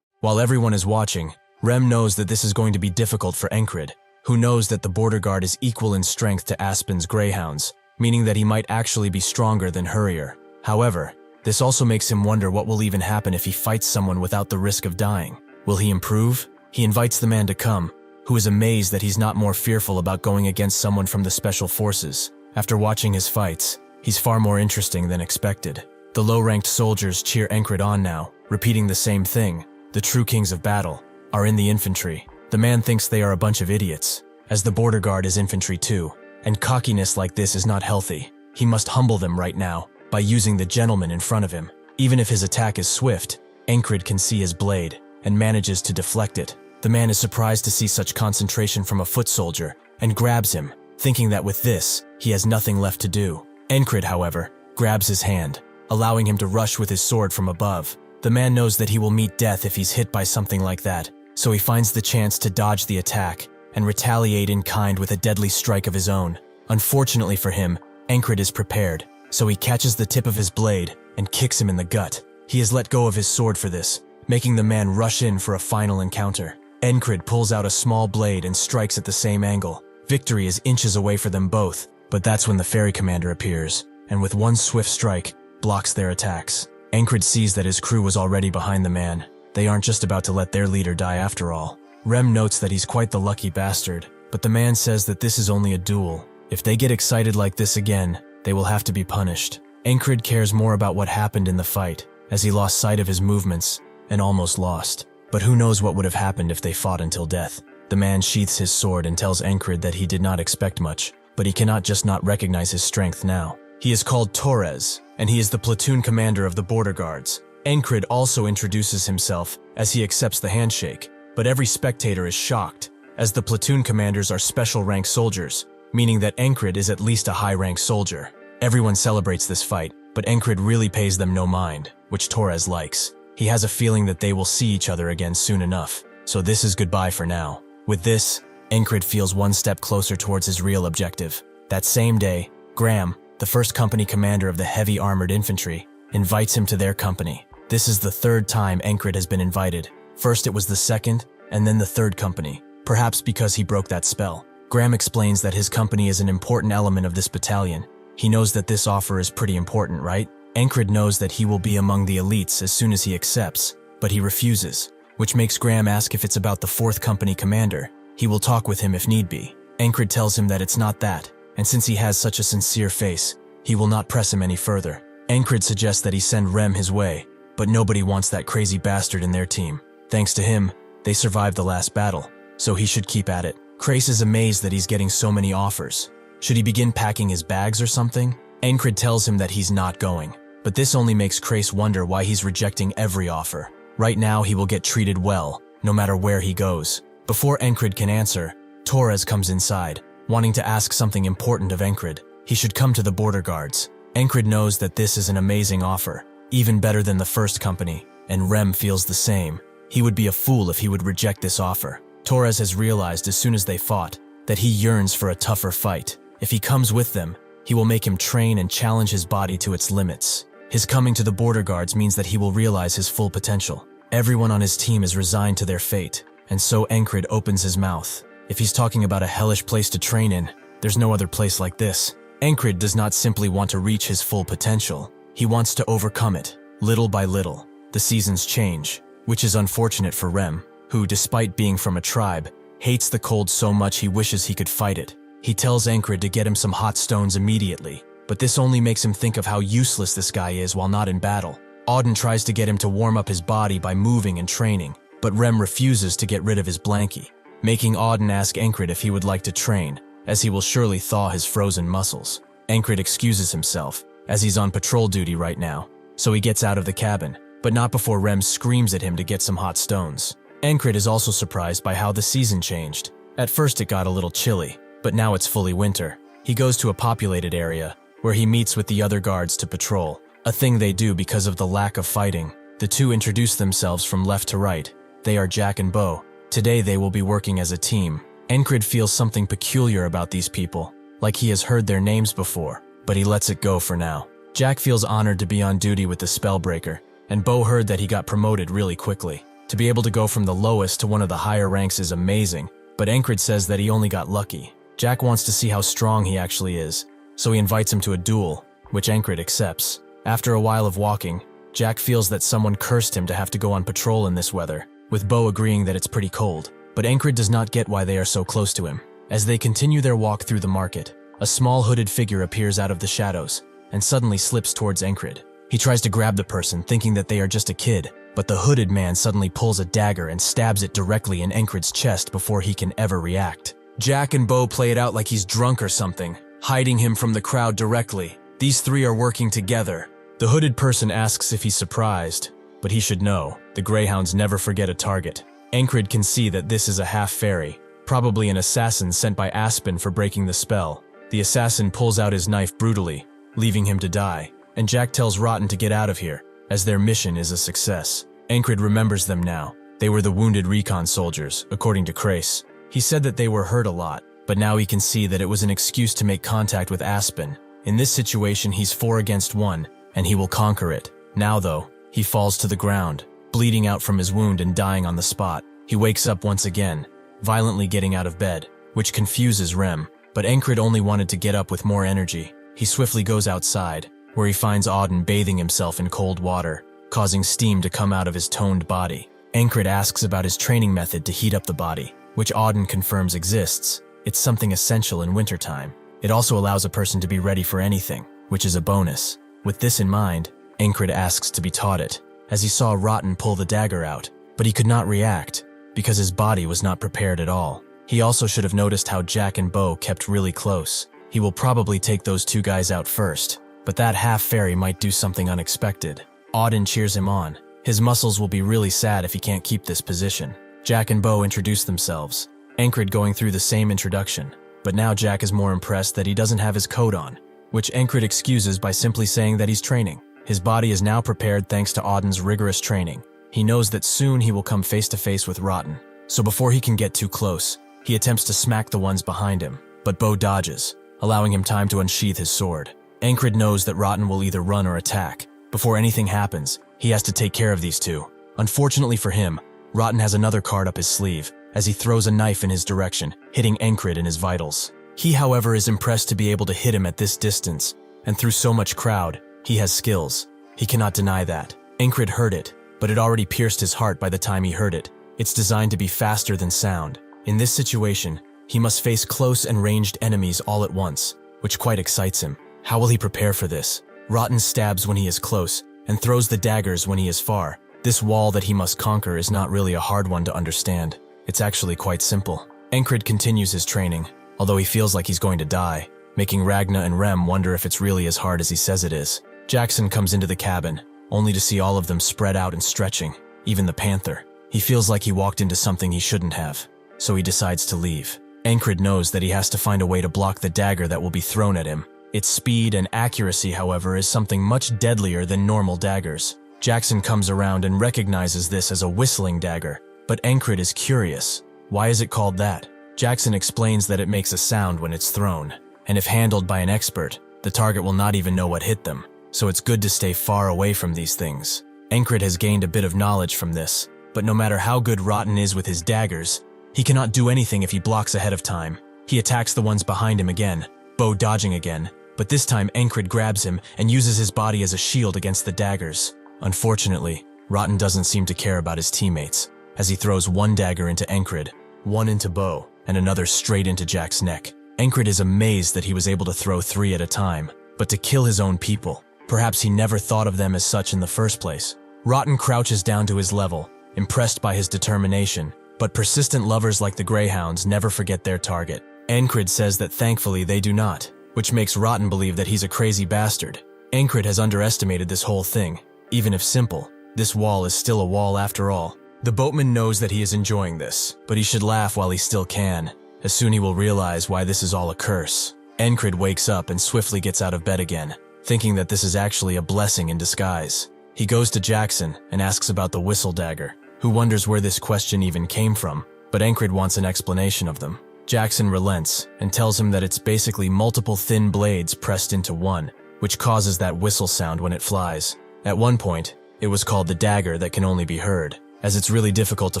While everyone is watching, Rem knows that this is going to be difficult for Encrid, who knows that the border guard is equal in strength to Aspen's greyhounds, meaning that he might actually be stronger than Hurrier. However, this also makes him wonder what will even happen if he fights someone without the risk of dying. Will he improve? He invites the man to come, who is amazed that he's not more fearful about going against someone from the Special Forces. After watching his fights, He's far more interesting than expected. The low-ranked soldiers cheer Encrid on now, repeating the same thing. The true kings of battle are in the infantry. The man thinks they are a bunch of idiots, as the border guard is infantry too. And cockiness like this is not healthy. He must humble them right now by using the gentleman in front of him. Even if his attack is swift, Encrid can see his blade and manages to deflect it. The man is surprised to see such concentration from a foot soldier and grabs him, thinking that with this, he has nothing left to do. Encrid, however, grabs his hand, allowing him to rush with his sword from above. The man knows that he will meet death if he's hit by something like that, so he finds the chance to dodge the attack and retaliate in kind with a deadly strike of his own. Unfortunately for him, Encrid is prepared, so he catches the tip of his blade and kicks him in the gut. He has let go of his sword for this, making the man rush in for a final encounter. Encrid pulls out a small blade and strikes at the same angle. Victory is inches away for them both, but that's when the ferry commander appears, and with one swift strike, blocks their attacks. Encrid sees that his crew was already behind the man. They aren't just about to let their leader die after all. Rem notes that he's quite the lucky bastard, but the man says that this is only a duel. If they get excited like this again, they will have to be punished. Encrid cares more about what happened in the fight, as he lost sight of his movements and almost lost. But who knows what would have happened if they fought until death. The man sheaths his sword and tells Encrid that he did not expect much, but he cannot just not recognize his strength now. He is called Torres, and he is the platoon commander of the border guards. Encrid also introduces himself as he accepts the handshake, but every spectator is shocked, as the platoon commanders are special rank soldiers, meaning that Encrid is at least a high-rank soldier. Everyone celebrates this fight, but Encrid really pays them no mind, which Torres likes. He has a feeling that they will see each other again soon enough, so this is goodbye for now. With this, Encrid feels one step closer towards his real objective. That same day, Graham, the first company commander of the heavy armored infantry, invites him to their company. This is the third time Encrid has been invited. First it was the second, and then the third company, perhaps because he broke that spell. Graham explains that his company is an important element of this battalion. He knows that this offer is pretty important, right? Encrid knows that he will be among the elites as soon as he accepts, but he refuses, which makes Graham ask if it's about the fourth company commander. He will talk with him if need be. Encrid tells him that it's not that, and since he has such a sincere face, he will not press him any further. Encrid suggests that he send Rem his way, but nobody wants that crazy bastard in their team. Thanks to him, they survived the last battle, so he should keep at it. Crace is amazed that he's getting so many offers. Should he begin packing his bags or something? Encrid tells him that he's not going, but this only makes Crace wonder why he's rejecting every offer. Right now he will get treated well, no matter where he goes. Before Encrid can answer, Torres comes inside, wanting to ask something important of Encrid. He should come to the border guards. Encrid knows that this is an amazing offer, even better than the first company, and Rem feels the same. He would be a fool if he would reject this offer. Torres has realized as soon as they fought that he yearns for a tougher fight. If he comes with them, he will make him train and challenge his body to its limits. His coming to the border guards means that he will realize his full potential. Everyone on his team is resigned to their fate, and so Encrid opens his mouth. If he's talking about a hellish place to train in, there's no other place like this. Encrid does not simply want to reach his full potential. He wants to overcome it, little by little. The seasons change, which is unfortunate for Rem, who, despite being from a tribe, hates the cold so much he wishes he could fight it. He tells Encrid to get him some hot stones immediately, but this only makes him think of how useless this guy is while not in battle. Auden tries to get him to warm up his body by moving and training, but Rem refuses to get rid of his blankie, making Auden ask Encrid if he would like to train, as he will surely thaw his frozen muscles. Encrid excuses himself, as he's on patrol duty right now, so he gets out of the cabin, but not before Rem screams at him to get some hot stones. Encrid is also surprised by how the season changed. At first it got a little chilly, but now it's fully winter. He goes to a populated area, where he meets with the other guards to patrol, a thing they do because of the lack of fighting. The two introduce themselves from left to right. They are Jack and Bo. Today they will be working as a team. Encrid feels something peculiar about these people, like he has heard their names before, but he lets it go for now. Jack feels honored to be on duty with the Spellbreaker, and Bo heard that he got promoted really quickly. To be able to go from the lowest to one of the higher ranks is amazing, but Encrid says that he only got lucky. Jack wants to see how strong he actually is, so he invites him to a duel, which Encrid accepts. After a while of walking, Jack feels that someone cursed him to have to go on patrol in this weather, with Bo agreeing that it's pretty cold. But Encrid does not get why they are so close to him. As they continue their walk through the market, a small hooded figure appears out of the shadows. and suddenly slips towards Encrid. He tries to grab the person, thinking that they are just a kid, but the hooded man suddenly pulls a dagger and stabs it directly in Encrid's chest before he can ever react. Jack and Bo play it out like he's drunk or something, hiding him from the crowd directly. These three are working together. The hooded person asks if he's surprised, but he should know, the Greyhounds never forget a target. Encrid can see that this is a half-fairy, probably an assassin sent by Aspen for breaking the spell. The assassin pulls out his knife brutally, leaving him to die, and Jack tells Rotten to get out of here, as their mission is a success. Encrid remembers them now. They were the wounded recon soldiers, according to Crace. He said that they were hurt a lot, but now he can see that it was an excuse to make contact with Aspen. In this situation, he's 4 against 1, and he will conquer it. Now though, he falls to the ground, bleeding out from his wound and dying on the spot. He wakes up once again, violently getting out of bed, which confuses Rem, but Encrid only wanted to get up with more energy. He swiftly goes outside, where he finds Auden bathing himself in cold water, causing steam to come out of his toned body. Encrid asks about his training method to heat up the body, which Auden confirms exists. It's something essential in wintertime. It also allows a person to be ready for anything, which is a bonus. With this in mind, Encrid asks to be taught it, as he saw Rotten pull the dagger out, but he could not react, because his body was not prepared at all. He also should have noticed how Jack and Bo kept really close. He will probably take those two guys out first, but that half-fairy might do something unexpected. Auden cheers him on. His muscles will be really sad if he can't keep this position. Jack and Bo introduce themselves, Encrid going through the same introduction, but now Jack is more impressed that he doesn't have his coat on, which Encrid excuses by simply saying that he's training. His body is now prepared thanks to Auden's rigorous training. He knows that soon he will come face to face with Rotten, so before he can get too close, he attempts to smack the ones behind him, but Bo dodges, allowing him time to unsheath his sword. Encrid knows that Rotten will either run or attack. Before anything happens, he has to take care of these two. Unfortunately for him, Rotten has another card up his sleeve, as he throws a knife in his direction, hitting Encrid in his vitals. He, however, is impressed to be able to hit him at this distance, and through so much crowd, he has skills. He cannot deny that. Encrid heard it, but it already pierced his heart by the time he heard it. It's designed to be faster than sound. In this situation, he must face close and ranged enemies all at once, which quite excites him. How will he prepare for this? Rotten stabs when he is close, and throws the daggers when he is far. This wall that he must conquer is not really a hard one to understand. It's actually quite simple. Encrid continues his training, although he feels like he's going to die, making Ragna and Rem wonder if it's really as hard as he says it is. Jackson comes into the cabin, only to see all of them spread out and stretching, even the panther. He feels like he walked into something he shouldn't have, so he decides to leave. Encrid knows that he has to find a way to block the dagger that will be thrown at him. Its speed and accuracy, however, is something much deadlier than normal daggers. Jackson comes around and recognizes this as a whistling dagger, but Encrid is curious. Why is it called that? Jackson explains that it makes a sound when it's thrown, and if handled by an expert, the target will not even know what hit them, so it's good to stay far away from these things. Encrid has gained a bit of knowledge from this, but no matter how good Rotten is with his daggers, he cannot do anything if he blocks ahead of time. He attacks the ones behind him again, Bo dodging again, but this time Encrid grabs him and uses his body as a shield against the daggers. Unfortunately, Rotten doesn't seem to care about his teammates, as he throws one dagger into Encrid, one into Bo, and another straight into Jack's neck. Encrid is amazed that he was able to throw 3 at a time, but to kill his own people. Perhaps he never thought of them as such in the first place. Rotten crouches down to his level, impressed by his determination, but persistent lovers like the Greyhounds never forget their target. Encrid says that thankfully they do not, which makes Rotten believe that he's a crazy bastard. Encrid has underestimated this whole thing. Even if simple, this wall is still a wall after all. The boatman knows that he is enjoying this, but he should laugh while he still can, as soon he will realize why this is all a curse. Encrid wakes up and swiftly gets out of bed again, thinking that this is actually a blessing in disguise. He goes to Jackson and asks about the whistle dagger, who wonders where this question even came from, but Encrid wants an explanation of them. Jackson relents and tells him that it's basically multiple thin blades pressed into one, which causes that whistle sound when it flies. At one point, it was called the dagger that can only be heard, as it's really difficult to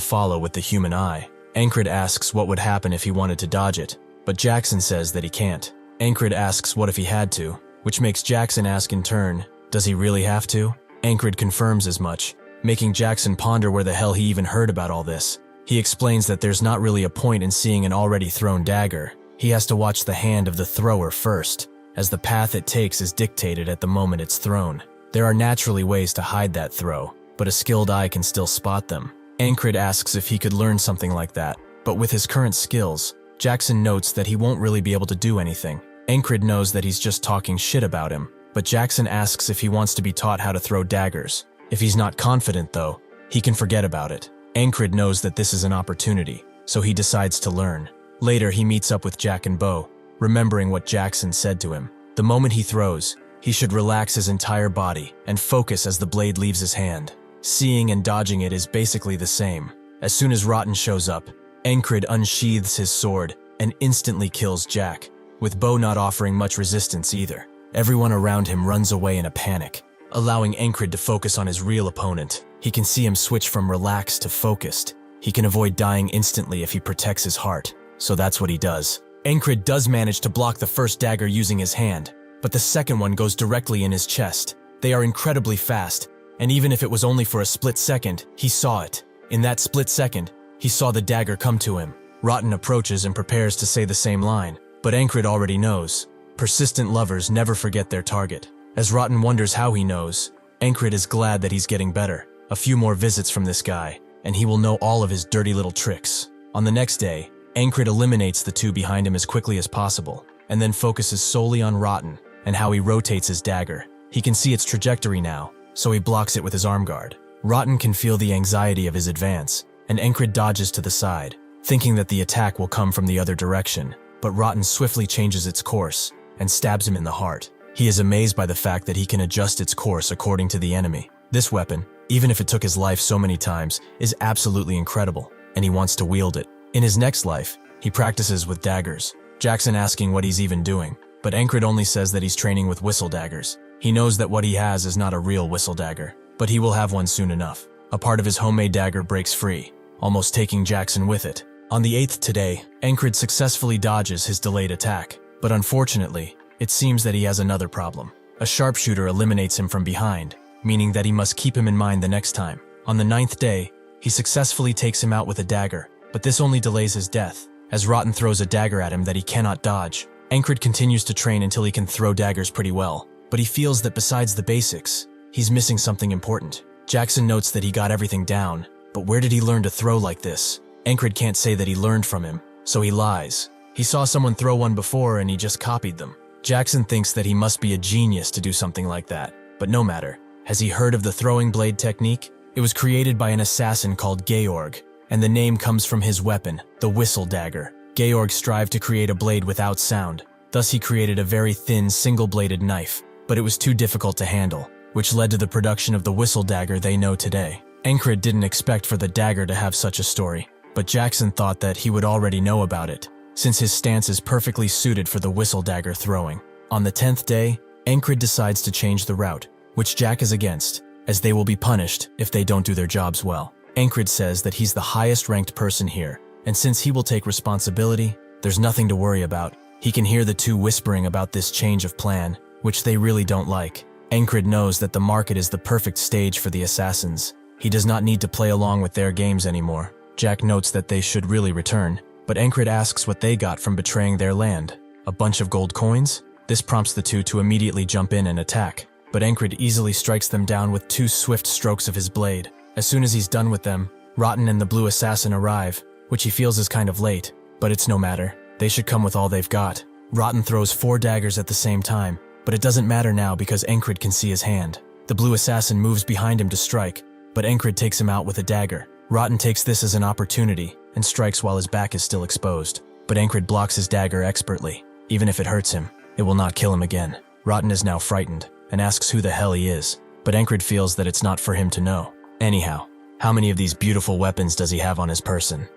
follow with the human eye. Encrid asks what would happen if he wanted to dodge it, but Jackson says that he can't. Encrid asks what if he had to, which makes Jackson ask in turn, does he really have to? Encrid confirms as much, making Jackson ponder where the hell he even heard about all this. He explains that there's not really a point in seeing an already thrown dagger. He has to watch the hand of the thrower first. as the path it takes is dictated at the moment it's thrown. There are naturally ways to hide that throw, but a skilled eye can still spot them. Encrid asks if he could learn something like that, but with his current skills, Jackson notes that he won't really be able to do anything. Encrid knows that he's just talking shit about him, but Jackson asks if he wants to be taught how to throw daggers. If he's not confident though, he can forget about it. Encrid knows that this is an opportunity, so he decides to learn. Later he meets up with Jack and Bo, remembering what Jackson said to him. The moment he throws, he should relax his entire body and focus as the blade leaves his hand. Seeing and dodging it is basically the same. As soon as Rotten shows up, Encrid unsheathes his sword and instantly kills Jack, with Bo not offering much resistance either. Everyone around him runs away in a panic, allowing Encrid to focus on his real opponent. He can see him switch from relaxed to focused. He can avoid dying instantly if he protects his heart, so that's what he does. Encrid does manage to block the first dagger using his hand, but the second one goes directly in his chest. They are incredibly fast, and even if it was only for a split second, he saw it. In that split second, he saw the dagger come to him. Rotten approaches and prepares to say the same line, but Encrid already knows. Persistent lovers never forget their target. As Rotten wonders how he knows, Encrid is glad that he's getting better. A few more visits from this guy, and he will know all of his dirty little tricks. On the next day, Encrid eliminates the two behind him as quickly as possible, and then focuses solely on Rotten and how he rotates his dagger. He can see its trajectory now, so he blocks it with his arm guard. Rotten can feel the anxiety of his advance, and Encrid dodges to the side, thinking that the attack will come from the other direction, but Rotten swiftly changes its course and stabs him in the heart. He is amazed by the fact that he can adjust its course according to the enemy. This weapon, even if it took his life so many times, is absolutely incredible, and he wants to wield it. In his next life, he practices with daggers, Jackson asking what he's even doing, but Encrid only says that he's training with whistle daggers. He knows that what he has is not a real whistle dagger, but he will have one soon enough. A part of his homemade dagger breaks free, almost taking Jackson with it. On the 8th today, Encrid successfully dodges his delayed attack, but unfortunately, it seems that he has another problem. A sharpshooter eliminates him from behind, meaning that he must keep him in mind the next time. On the 9th day, he successfully takes him out with a dagger, but this only delays his death, as Rotten throws a dagger at him that he cannot dodge. Encrid continues to train until he can throw daggers pretty well, but he feels that besides the basics, he's missing something important. Jackson notes that he got everything down, but where did he learn to throw like this? Encrid can't say that he learned from him, so he lies. He saw someone throw one before and he just copied them. Jackson thinks that he must be a genius to do something like that, but no matter. Has he heard of the throwing blade technique? It was created by an assassin called Georg, and the name comes from his weapon, the whistle dagger. Georg strived to create a blade without sound, thus he created a very thin, single-bladed knife, but it was too difficult to handle, which led to the production of the whistle dagger they know today. Encrid didn't expect for the dagger to have such a story, but Jackson thought that he would already know about it, since his stance is perfectly suited for the whistle dagger throwing. On the 10th day, Encrid decides to change the route, which Jack is against, as they will be punished if they don't do their jobs well. Encrid says that he's the highest ranked person here, and since he will take responsibility, there's nothing to worry about. He can hear the two whispering about this change of plan, which they really don't like. Encrid knows that the market is the perfect stage for the assassins. He does not need to play along with their games anymore. Jack notes that they should really return, but Encrid asks what they got from betraying their land. A bunch of gold coins? This prompts the two to immediately jump in and attack, but Encrid easily strikes them down with 2 swift strokes of his blade. As soon as he's done with them, Rotten and the blue assassin arrive, which he feels is kind of late, but it's no matter. They should come with all they've got. Rotten throws 4 daggers at the same time, but it doesn't matter now because Encrid can see his hand. The blue assassin moves behind him to strike, but Encrid takes him out with a dagger. Rotten takes this as an opportunity and strikes while his back is still exposed, but Encrid blocks his dagger expertly. Even if it hurts him, it will not kill him again. Rotten is now frightened and asks who the hell he is, but Encrid feels that it's not for him to know. Anyhow, how many of these beautiful weapons does he have on his person?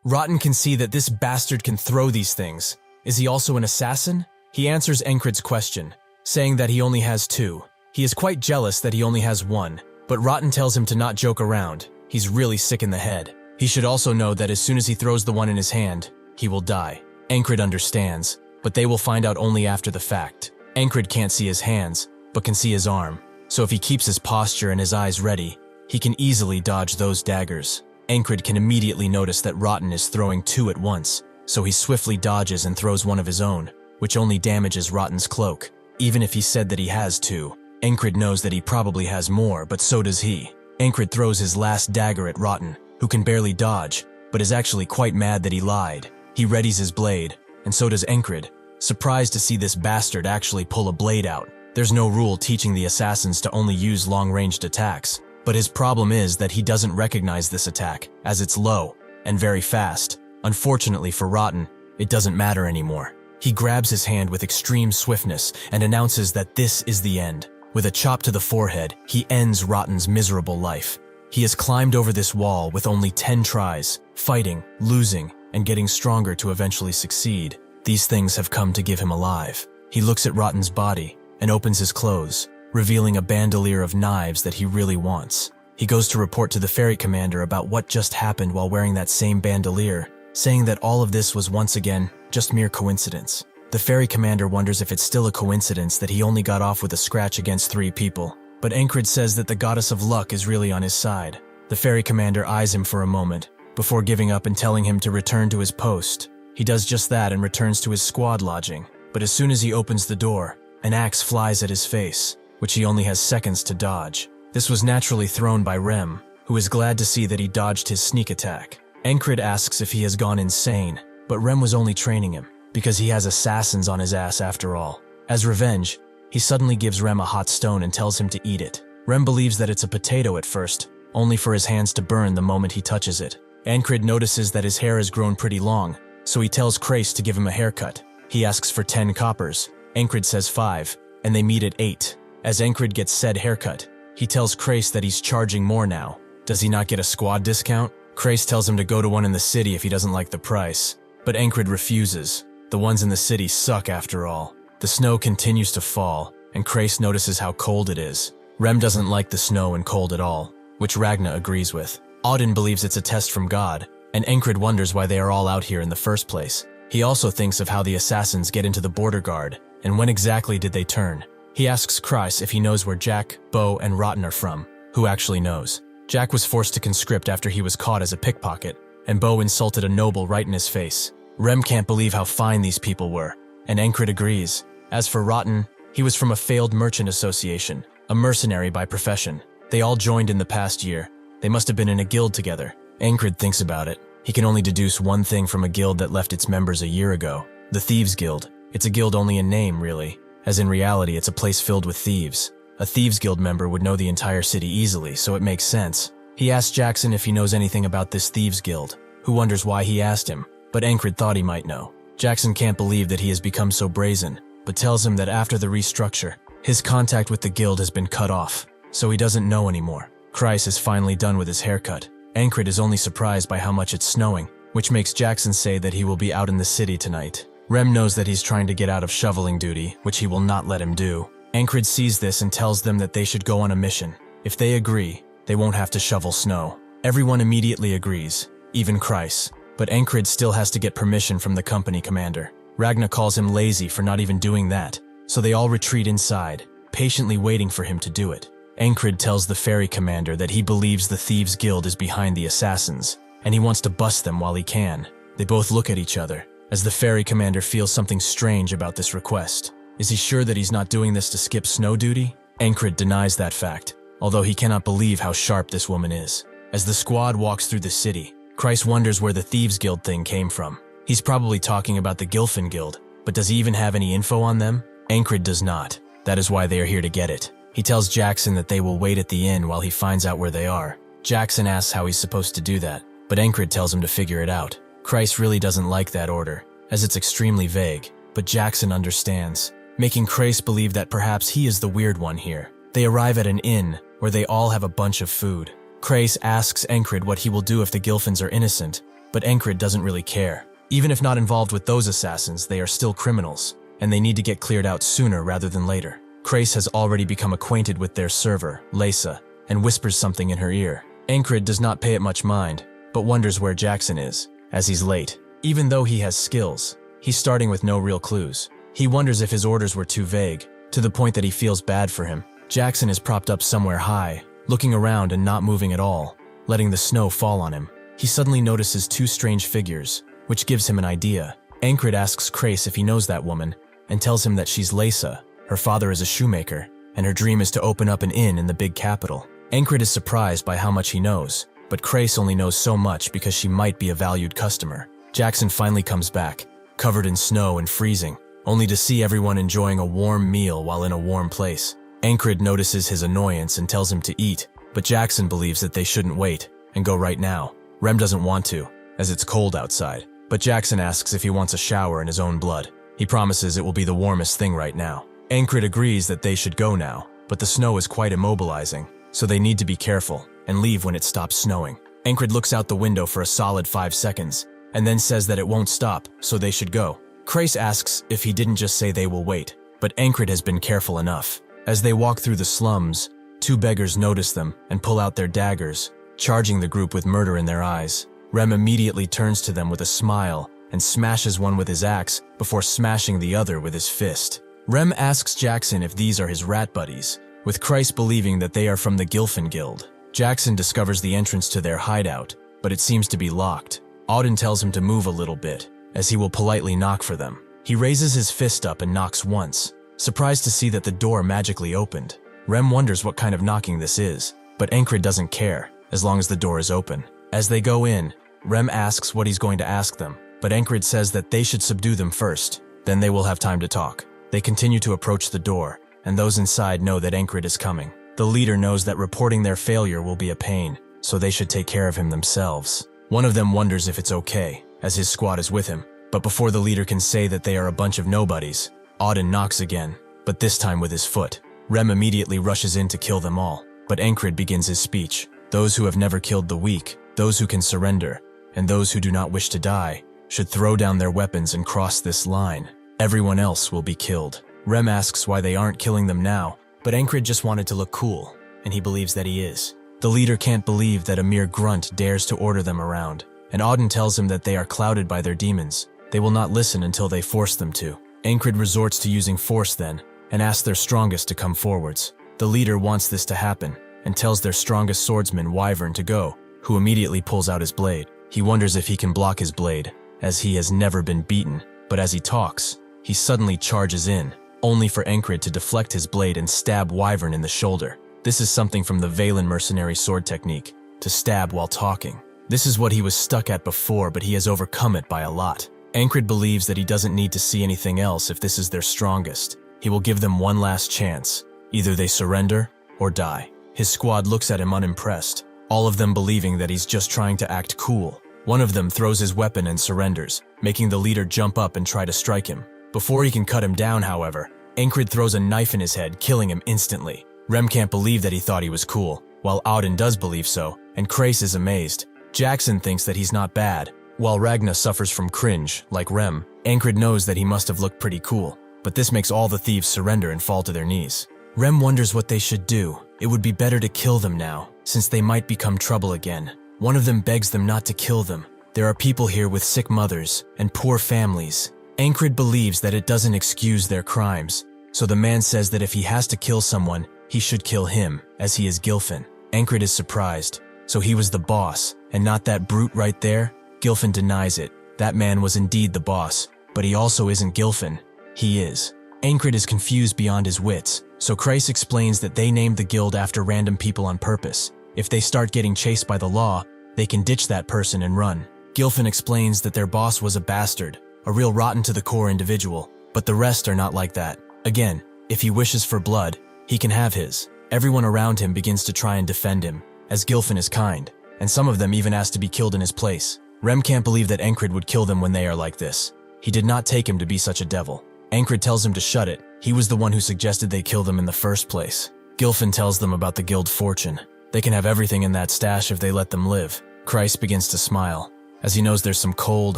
Rotten can see that this bastard can throw these things. Is he also an assassin? He answers Encrid's question, saying that he only has 2. He is quite jealous that he only has 1, but Rotten tells him to not joke around. He's really sick in the head. He should also know that as soon as he throws the one in his hand, he will die. Encrid understands, but they will find out only after the fact. Encrid can't see his hands, but can see his arm, so if he keeps his posture and his eyes ready, he can easily dodge those daggers. Encrid can immediately notice that Rotten is throwing 2 at once, so he swiftly dodges and throws one of his own, which only damages Rotten's cloak. Even if he said that he has two, Encrid knows that he probably has more, but so does he. Encrid throws his last dagger at Rotten, who can barely dodge, but is actually quite mad that he lied. He readies his blade, and so does Encrid, surprised to see this bastard actually pull a blade out. There's no rule teaching the assassins to only use long-ranged attacks, but his problem is that he doesn't recognize this attack, as it's low, and very fast. Unfortunately for Rotten, it doesn't matter anymore. He grabs his hand with extreme swiftness and announces that this is the end. With a chop to the forehead, he ends Rotten's miserable life. He has climbed over this wall with only 10 tries, fighting, losing, and getting stronger to eventually succeed. These things have come to give him alive. He looks at Rotten's body and opens his clothes, revealing a bandolier of knives that he really wants. He goes to report to the ferry commander about what just happened while wearing that same bandolier, saying that all of this was once again just mere coincidence. The ferry commander wonders if it's still a coincidence that he only got off with a scratch against 3 people, but Encrid says that the goddess of luck is really on his side. The ferry commander eyes him for a moment, before giving up and telling him to return to his post. He does just that and returns to his squad lodging, but as soon as he opens the door, an axe flies at his face, which he only has seconds to dodge. This was naturally thrown by Rem, who is glad to see that he dodged his sneak attack. Encrid asks if he has gone insane, but Rem was only training him, because he has assassins on his ass after all. As revenge, he suddenly gives Rem a hot stone and tells him to eat it. Rem believes that it's a potato at first, only for his hands to burn the moment he touches it. Encrid notices that his hair has grown pretty long, so he tells Crace to give him a haircut. He asks for 10 coppers. Encrid says 5, and they meet at 8. As Encrid gets said haircut, he tells Crace that he's charging more now. Does he not get a squad discount? Crace tells him to go to one in the city if he doesn't like the price, but Encrid refuses. The ones in the city suck after all. The snow continues to fall, and Crace notices how cold it is. Rem doesn't like the snow and cold at all, which Ragna agrees with. Auden believes it's a test from God, and Encrid wonders why they are all out here in the first place. He also thinks of how the assassins get into the border guard, and when exactly did they turn. He asks Kreis if he knows where Jack, Bo, and Rotten are from, who actually knows. Jack was forced to conscript after he was caught as a pickpocket, and Bo insulted a noble right in his face. Rem can't believe how fine these people were, and Encrid agrees. As for Rotten, he was from a failed merchant association, a mercenary by profession. They all joined in the past year. They must have been in a guild together. Encrid thinks about it. He can only deduce one thing from a guild that left its members a year ago. The Thieves Guild. It's a guild only in name, really, as in reality it's a place filled with thieves. A Thieves Guild member would know the entire city easily, so it makes sense. He asks Jackson if he knows anything about this Thieves Guild, who wonders why he asked him, but Encrid thought he might know. Jackson can't believe that he has become so brazen, but tells him that after the restructure, his contact with the guild has been cut off, so he doesn't know anymore. Kreis is finally done with his haircut. Encrid is only surprised by how much it's snowing, which makes Jackson say that he will be out in the city tonight. Rem knows that he's trying to get out of shoveling duty, which he will not let him do. Encrid sees this and tells them that they should go on a mission. If they agree, they won't have to shovel snow. Everyone immediately agrees, even Kreis, but Encrid still has to get permission from the company commander. Ragna calls him lazy for not even doing that, so they all retreat inside, patiently waiting for him to do it. Encrid tells the ferry commander that he believes the Thieves Guild is behind the assassins, and he wants to bust them while he can. They both look at each other, as the ferry commander feels something strange about this request. Is he sure that he's not doing this to skip snow duty? Encrid denies that fact, although he cannot believe how sharp this woman is. As the squad walks through the city, Kreis wonders where the Thieves Guild thing came from. He's probably talking about the Gilfin Guild, but does he even have any info on them? Encrid does not. That is why they are here to get it. He tells Jackson that they will wait at the inn while he finds out where they are. Jackson asks how he's supposed to do that, but Encrid tells him to figure it out. Kreis really doesn't like that order, as it's extremely vague, but Jackson understands, making Kreis believe that perhaps he is the weird one here. They arrive at an inn, where they all have a bunch of food. Kreis asks Encrid what he will do if the Gilfins are innocent, but Encrid doesn't really care. Even if not involved with those assassins, they are still criminals, and they need to get cleared out sooner rather than later. Kreis has already become acquainted with their server, Lesa, and whispers something in her ear. Encrid does not pay it much mind, but wonders where Jackson is, as he's late. Even though he has skills, he's starting with no real clues. He wonders if his orders were too vague, to the point that he feels bad for him. Jackson is propped up somewhere high, looking around and not moving at all, letting the snow fall on him. He suddenly notices 2 strange figures, which gives him an idea. Encrid asks Kreis if he knows that woman, and tells him that she's Lesa, her father is a shoemaker, and her dream is to open up an inn in the big capital. Encrid is surprised by how much he knows, but Grace only knows so much because she might be a valued customer. Jackson finally comes back, covered in snow and freezing, only to see everyone enjoying a warm meal while in a warm place. Encrid notices his annoyance and tells him to eat, but Jackson believes that they shouldn't wait and go right now. Rem doesn't want to, as it's cold outside, but Jackson asks if he wants a shower in his own blood. He promises it will be the warmest thing right now. Encrid agrees that they should go now, but the snow is quite immobilizing, so they need to be careful and leave when it stops snowing. Encrid looks out the window for a solid 5 seconds, and then says that it won't stop, so they should go. Grace asks if he didn't just say they will wait, but Encrid has been careful enough. As they walk through the slums, 2 beggars notice them and pull out their daggers, charging the group with murder in their eyes. Rem immediately turns to them with a smile and smashes one with his axe before smashing the other with his fist. Rem asks Jackson if these are his rat buddies, with Christ believing that they are from the Gilfin Guild. Jackson discovers the entrance to their hideout, but it seems to be locked. Auden tells him to move a little bit, as he will politely knock for them. He raises his fist up and knocks once, surprised to see that the door magically opened. Rem wonders what kind of knocking this is, but Encrid doesn't care, as long as the door is open. As they go in, Rem asks what he's going to ask them, but Encrid says that they should subdue them first, then they will have time to talk. They continue to approach the door, and those inside know that Encrid is coming. The leader knows that reporting their failure will be a pain, so they should take care of him themselves. One of them wonders if it's okay, as his squad is with him, but before the leader can say that they are a bunch of nobodies, Auden knocks again, but this time with his foot. Rem immediately rushes in to kill them all, but Encrid begins his speech. Those who have never killed the weak, those who can surrender, and those who do not wish to die, should throw down their weapons and cross this line. Everyone else will be killed. Rem asks why they aren't killing them now, but Encrid just wanted to look cool, and he believes that he is. The leader can't believe that a mere grunt dares to order them around, and Auden tells him that they are clouded by their demons. They will not listen until they force them to. Encrid resorts to using force then, and asks their strongest to come forwards. The leader wants this to happen, and tells their strongest swordsman Wyvern to go, who immediately pulls out his blade. He wonders if he can block his blade, as he has never been beaten, but as he talks, he suddenly charges in, only for Encrid to deflect his blade and stab Wyvern in the shoulder. This is something from the Valen mercenary sword technique, to stab while talking. This is what he was stuck at before, but he has overcome it by a lot. Encrid believes that he doesn't need to see anything else if this is their strongest. He will give them one last chance. Either they surrender or die. His squad looks at him unimpressed, all of them believing that he's just trying to act cool. One of them throws his weapon and surrenders, making the leader jump up and try to strike him. Before he can cut him down, however, Encrid throws a knife in his head, killing him instantly. Rem can't believe that he thought he was cool, while Auden does believe so, and Krace is amazed. Jackson thinks that he's not bad, while Ragna suffers from cringe, like Rem. Encrid knows that he must have looked pretty cool, but this makes all the thieves surrender and fall to their knees. Rem wonders what they should do. It would be better to kill them now, since they might become trouble again. One of them begs them not to kill them. There are people here with sick mothers and poor families. Encrid believes that it doesn't excuse their crimes, so the man says that if he has to kill someone, he should kill him, as he is Gilfin. Encrid is surprised, so he was the boss, and not that brute right there? Gilfin denies it. That man was indeed the boss, but he also isn't Gilfin. He is. Encrid is confused beyond his wits, so Krace explains that they named the guild after random people on purpose. If they start getting chased by the law, they can ditch that person and run. Gilfin explains that their boss was a bastard, a real rotten-to-the-core individual, but the rest are not like that. Again, if he wishes for blood, he can have his. Everyone around him begins to try and defend him, as Gilfin is kind, and some of them even ask to be killed in his place. Rem can't believe that Encrid would kill them when they are like this. He did not take him to be such a devil. Encrid tells him to shut it. He was the one who suggested they kill them in the first place. Gilfin tells them about the guild fortune. They can have everything in that stash if they let them live. Christ begins to smile, as he knows there's some cold,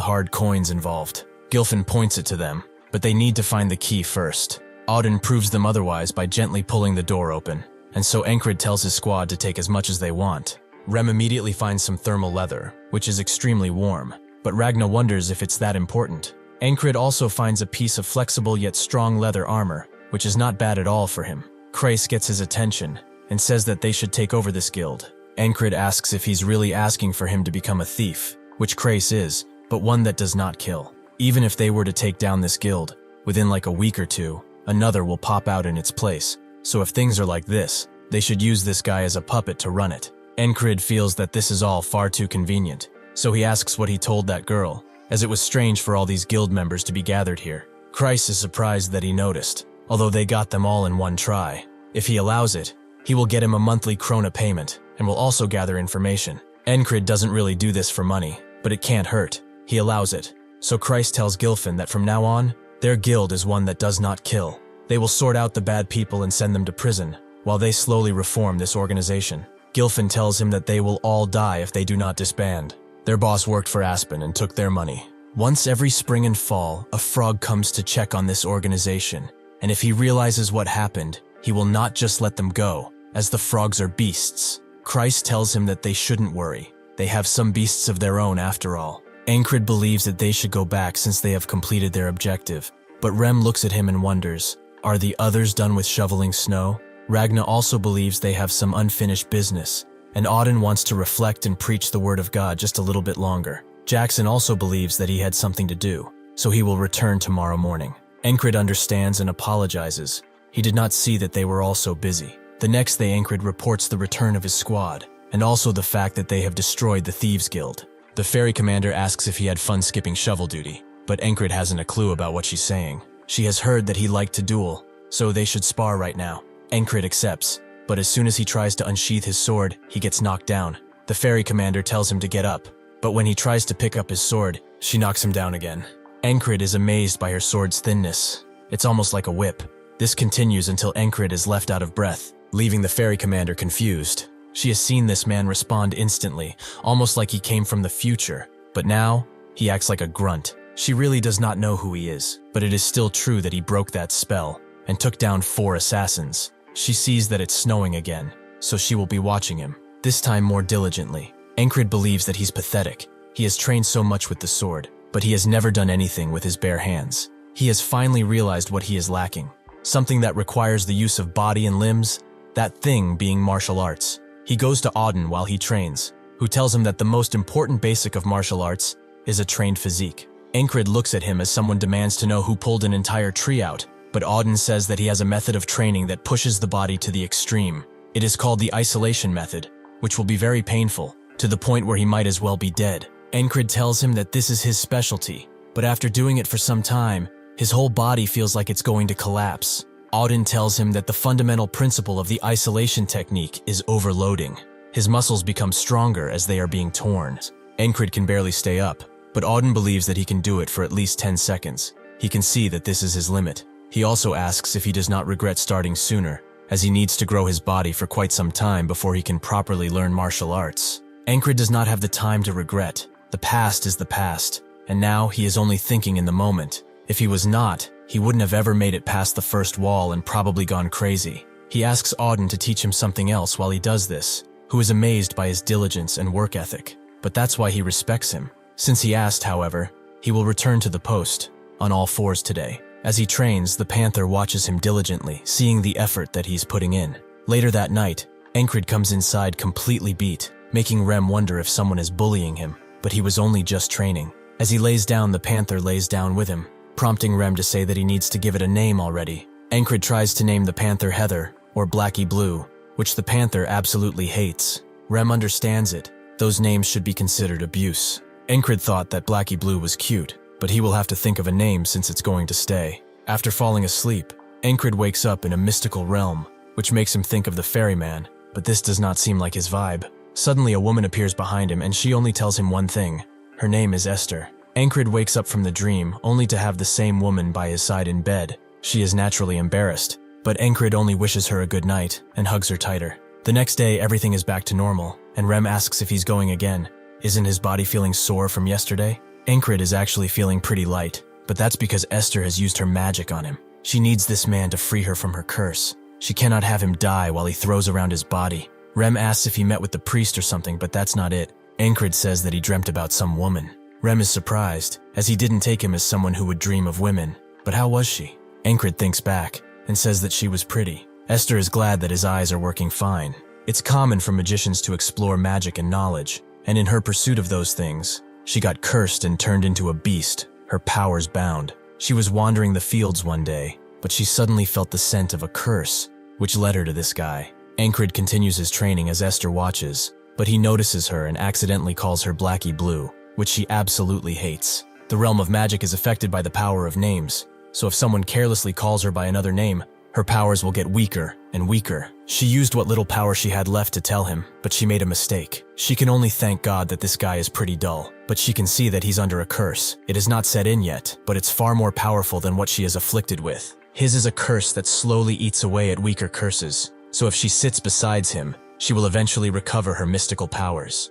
hard coins involved. Gilfin points it to them, but they need to find the key first. Auden proves them otherwise by gently pulling the door open, and so Encrid tells his squad to take as much as they want. Rem immediately finds some thermal leather, which is extremely warm, but Ragna wonders if it's that important. Encrid also finds a piece of flexible yet strong leather armor, which is not bad at all for him. Krace gets his attention, and says that they should take over this guild. Encrid asks if he's really asking for him to become a thief, which Krace is, but one that does not kill. Even if they were to take down this guild, Within like a week or two, another will pop out in its place. So if things are like this, they should use this guy as a puppet to run it. Encrid feels that this is all far too convenient, so he asks what he told that girl, as it was strange for all these guild members to be gathered here. Christ is surprised that he noticed, although they got them all in one try. If he allows it, he will get him a monthly krona payment, and will also gather information. Encrid doesn't really do this for money, but it can't hurt. He allows it. So Christ tells Gilfin that from now on, their guild is one that does not kill. They will sort out the bad people and send them to prison, while they slowly reform this organization. Gilfin tells him that they will all die if they do not disband. Their boss worked for Aspen and took their money. Once every spring and fall, a frog comes to check on this organization, and if he realizes what happened, he will not just let them go, as the frogs are beasts. Christ tells him that they shouldn't worry. They have some beasts of their own after all. Encrid believes that they should go back since they have completed their objective, but Rem looks at him and wonders, are the others done with shoveling snow? Ragna also believes they have some unfinished business, and Auden wants to reflect and preach the word of God just a little bit longer. Jackson also believes that he had something to do, so he will return tomorrow morning. Encrid understands and apologizes. He did not see that they were all so busy. The next day Encrid reports the return of his squad, and also the fact that they have destroyed the Thieves Guild. The ferry commander asks if he had fun skipping shovel duty, but Encrid hasn't a clue about what she's saying. She has heard that he liked to duel, so they should spar right now. Encrid accepts, but as soon as he tries to unsheath his sword, he gets knocked down. The ferry commander tells him to get up, but when he tries to pick up his sword, she knocks him down again. Encrid is amazed by her sword's thinness. It's almost like a whip. This continues until Encrid is left out of breath, leaving the ferry commander confused. She has seen this man respond instantly, almost like he came from the future, but now, he acts like a grunt. She really does not know who he is, but it is still true that he broke that spell, and took down 4 assassins. She sees that it's snowing again, so she will be watching him, this time more diligently. Encrid believes that he's pathetic. He has trained so much with the sword, but he has never done anything with his bare hands. He has finally realized what he is lacking, something that requires the use of body and limbs, that thing being martial arts. He goes to Auden while he trains, who tells him that the most important basic of martial arts is a trained physique. Encrid looks at him as someone demands to know who pulled an entire tree out, but Auden says that he has a method of training that pushes the body to the extreme. It is called the isolation method, which will be very painful, to the point where he might as well be dead. Encrid tells him that this is his specialty, but after doing it for some time, his whole body feels like it's going to collapse. Auden tells him that the fundamental principle of the isolation technique is overloading. His muscles become stronger as they are being torn. Encrid can barely stay up, but Auden believes that he can do it for at least 10 seconds. He can see that this is his limit. He also asks if he does not regret starting sooner, as he needs to grow his body for quite some time before he can properly learn martial arts. Encrid does not have the time to regret. The past is the past, and now he is only thinking in the moment. If he was not, he wouldn't have ever made it past the first wall and probably gone crazy. He asks Auden to teach him something else while he does this, who is amazed by his diligence and work ethic. But that's why he respects him. Since he asked, however, he will return to the post, on all fours today. As he trains, the Panther watches him diligently, seeing the effort that he's putting in. Later that night, Encrid comes inside completely beat, making Rem wonder if someone is bullying him, but he was only just training. As he lays down, the Panther lays down with him, prompting Rem to say that he needs to give it a name already. Encrid tries to name the Panther Heather, or Blackie Blue, which the Panther absolutely hates. Rem understands it. Those names should be considered abuse. Encrid thought that Blackie Blue was cute, but he will have to think of a name since it's going to stay. After falling asleep, Encrid wakes up in a mystical realm, which makes him think of the ferryman, but this does not seem like his vibe. Suddenly a woman appears behind him and she only tells him one thing. Her name is Esther. Encrid wakes up from the dream only to have the same woman by his side in bed. She is naturally embarrassed, but Encrid only wishes her a good night and hugs her tighter. The next day everything is back to normal, and Rem asks if he's going again. Isn't his body feeling sore from yesterday? Encrid is actually feeling pretty light, but that's because Esther has used her magic on him. She needs this man to free her from her curse. She cannot have him die while he throws around his body. Rem asks if he met with the priest or something, but that's not it. Encrid says that he dreamt about some woman. Rem is surprised, as he didn't take him as someone who would dream of women. But how was she? Encrid thinks back, and says that she was pretty. Esther is glad that his eyes are working fine. It's common for magicians to explore magic and knowledge, and in her pursuit of those things, she got cursed and turned into a beast, her powers bound. She was wandering the fields one day, but she suddenly felt the scent of a curse, which led her to this guy. Encrid continues his training as Esther watches, but he notices her and accidentally calls her Blackie Blue, which she absolutely hates. The realm of magic is affected by the power of names, so if someone carelessly calls her by another name, her powers will get weaker and weaker. She used what little power she had left to tell him, but she made a mistake. She can only thank God that this guy is pretty dull, but she can see that he's under a curse. It is not set in yet, but it's far more powerful than what she is afflicted with. His is a curse that slowly eats away at weaker curses, so if she sits besides him, she will eventually recover her mystical powers.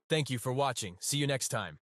Thank you for watching. See you next time.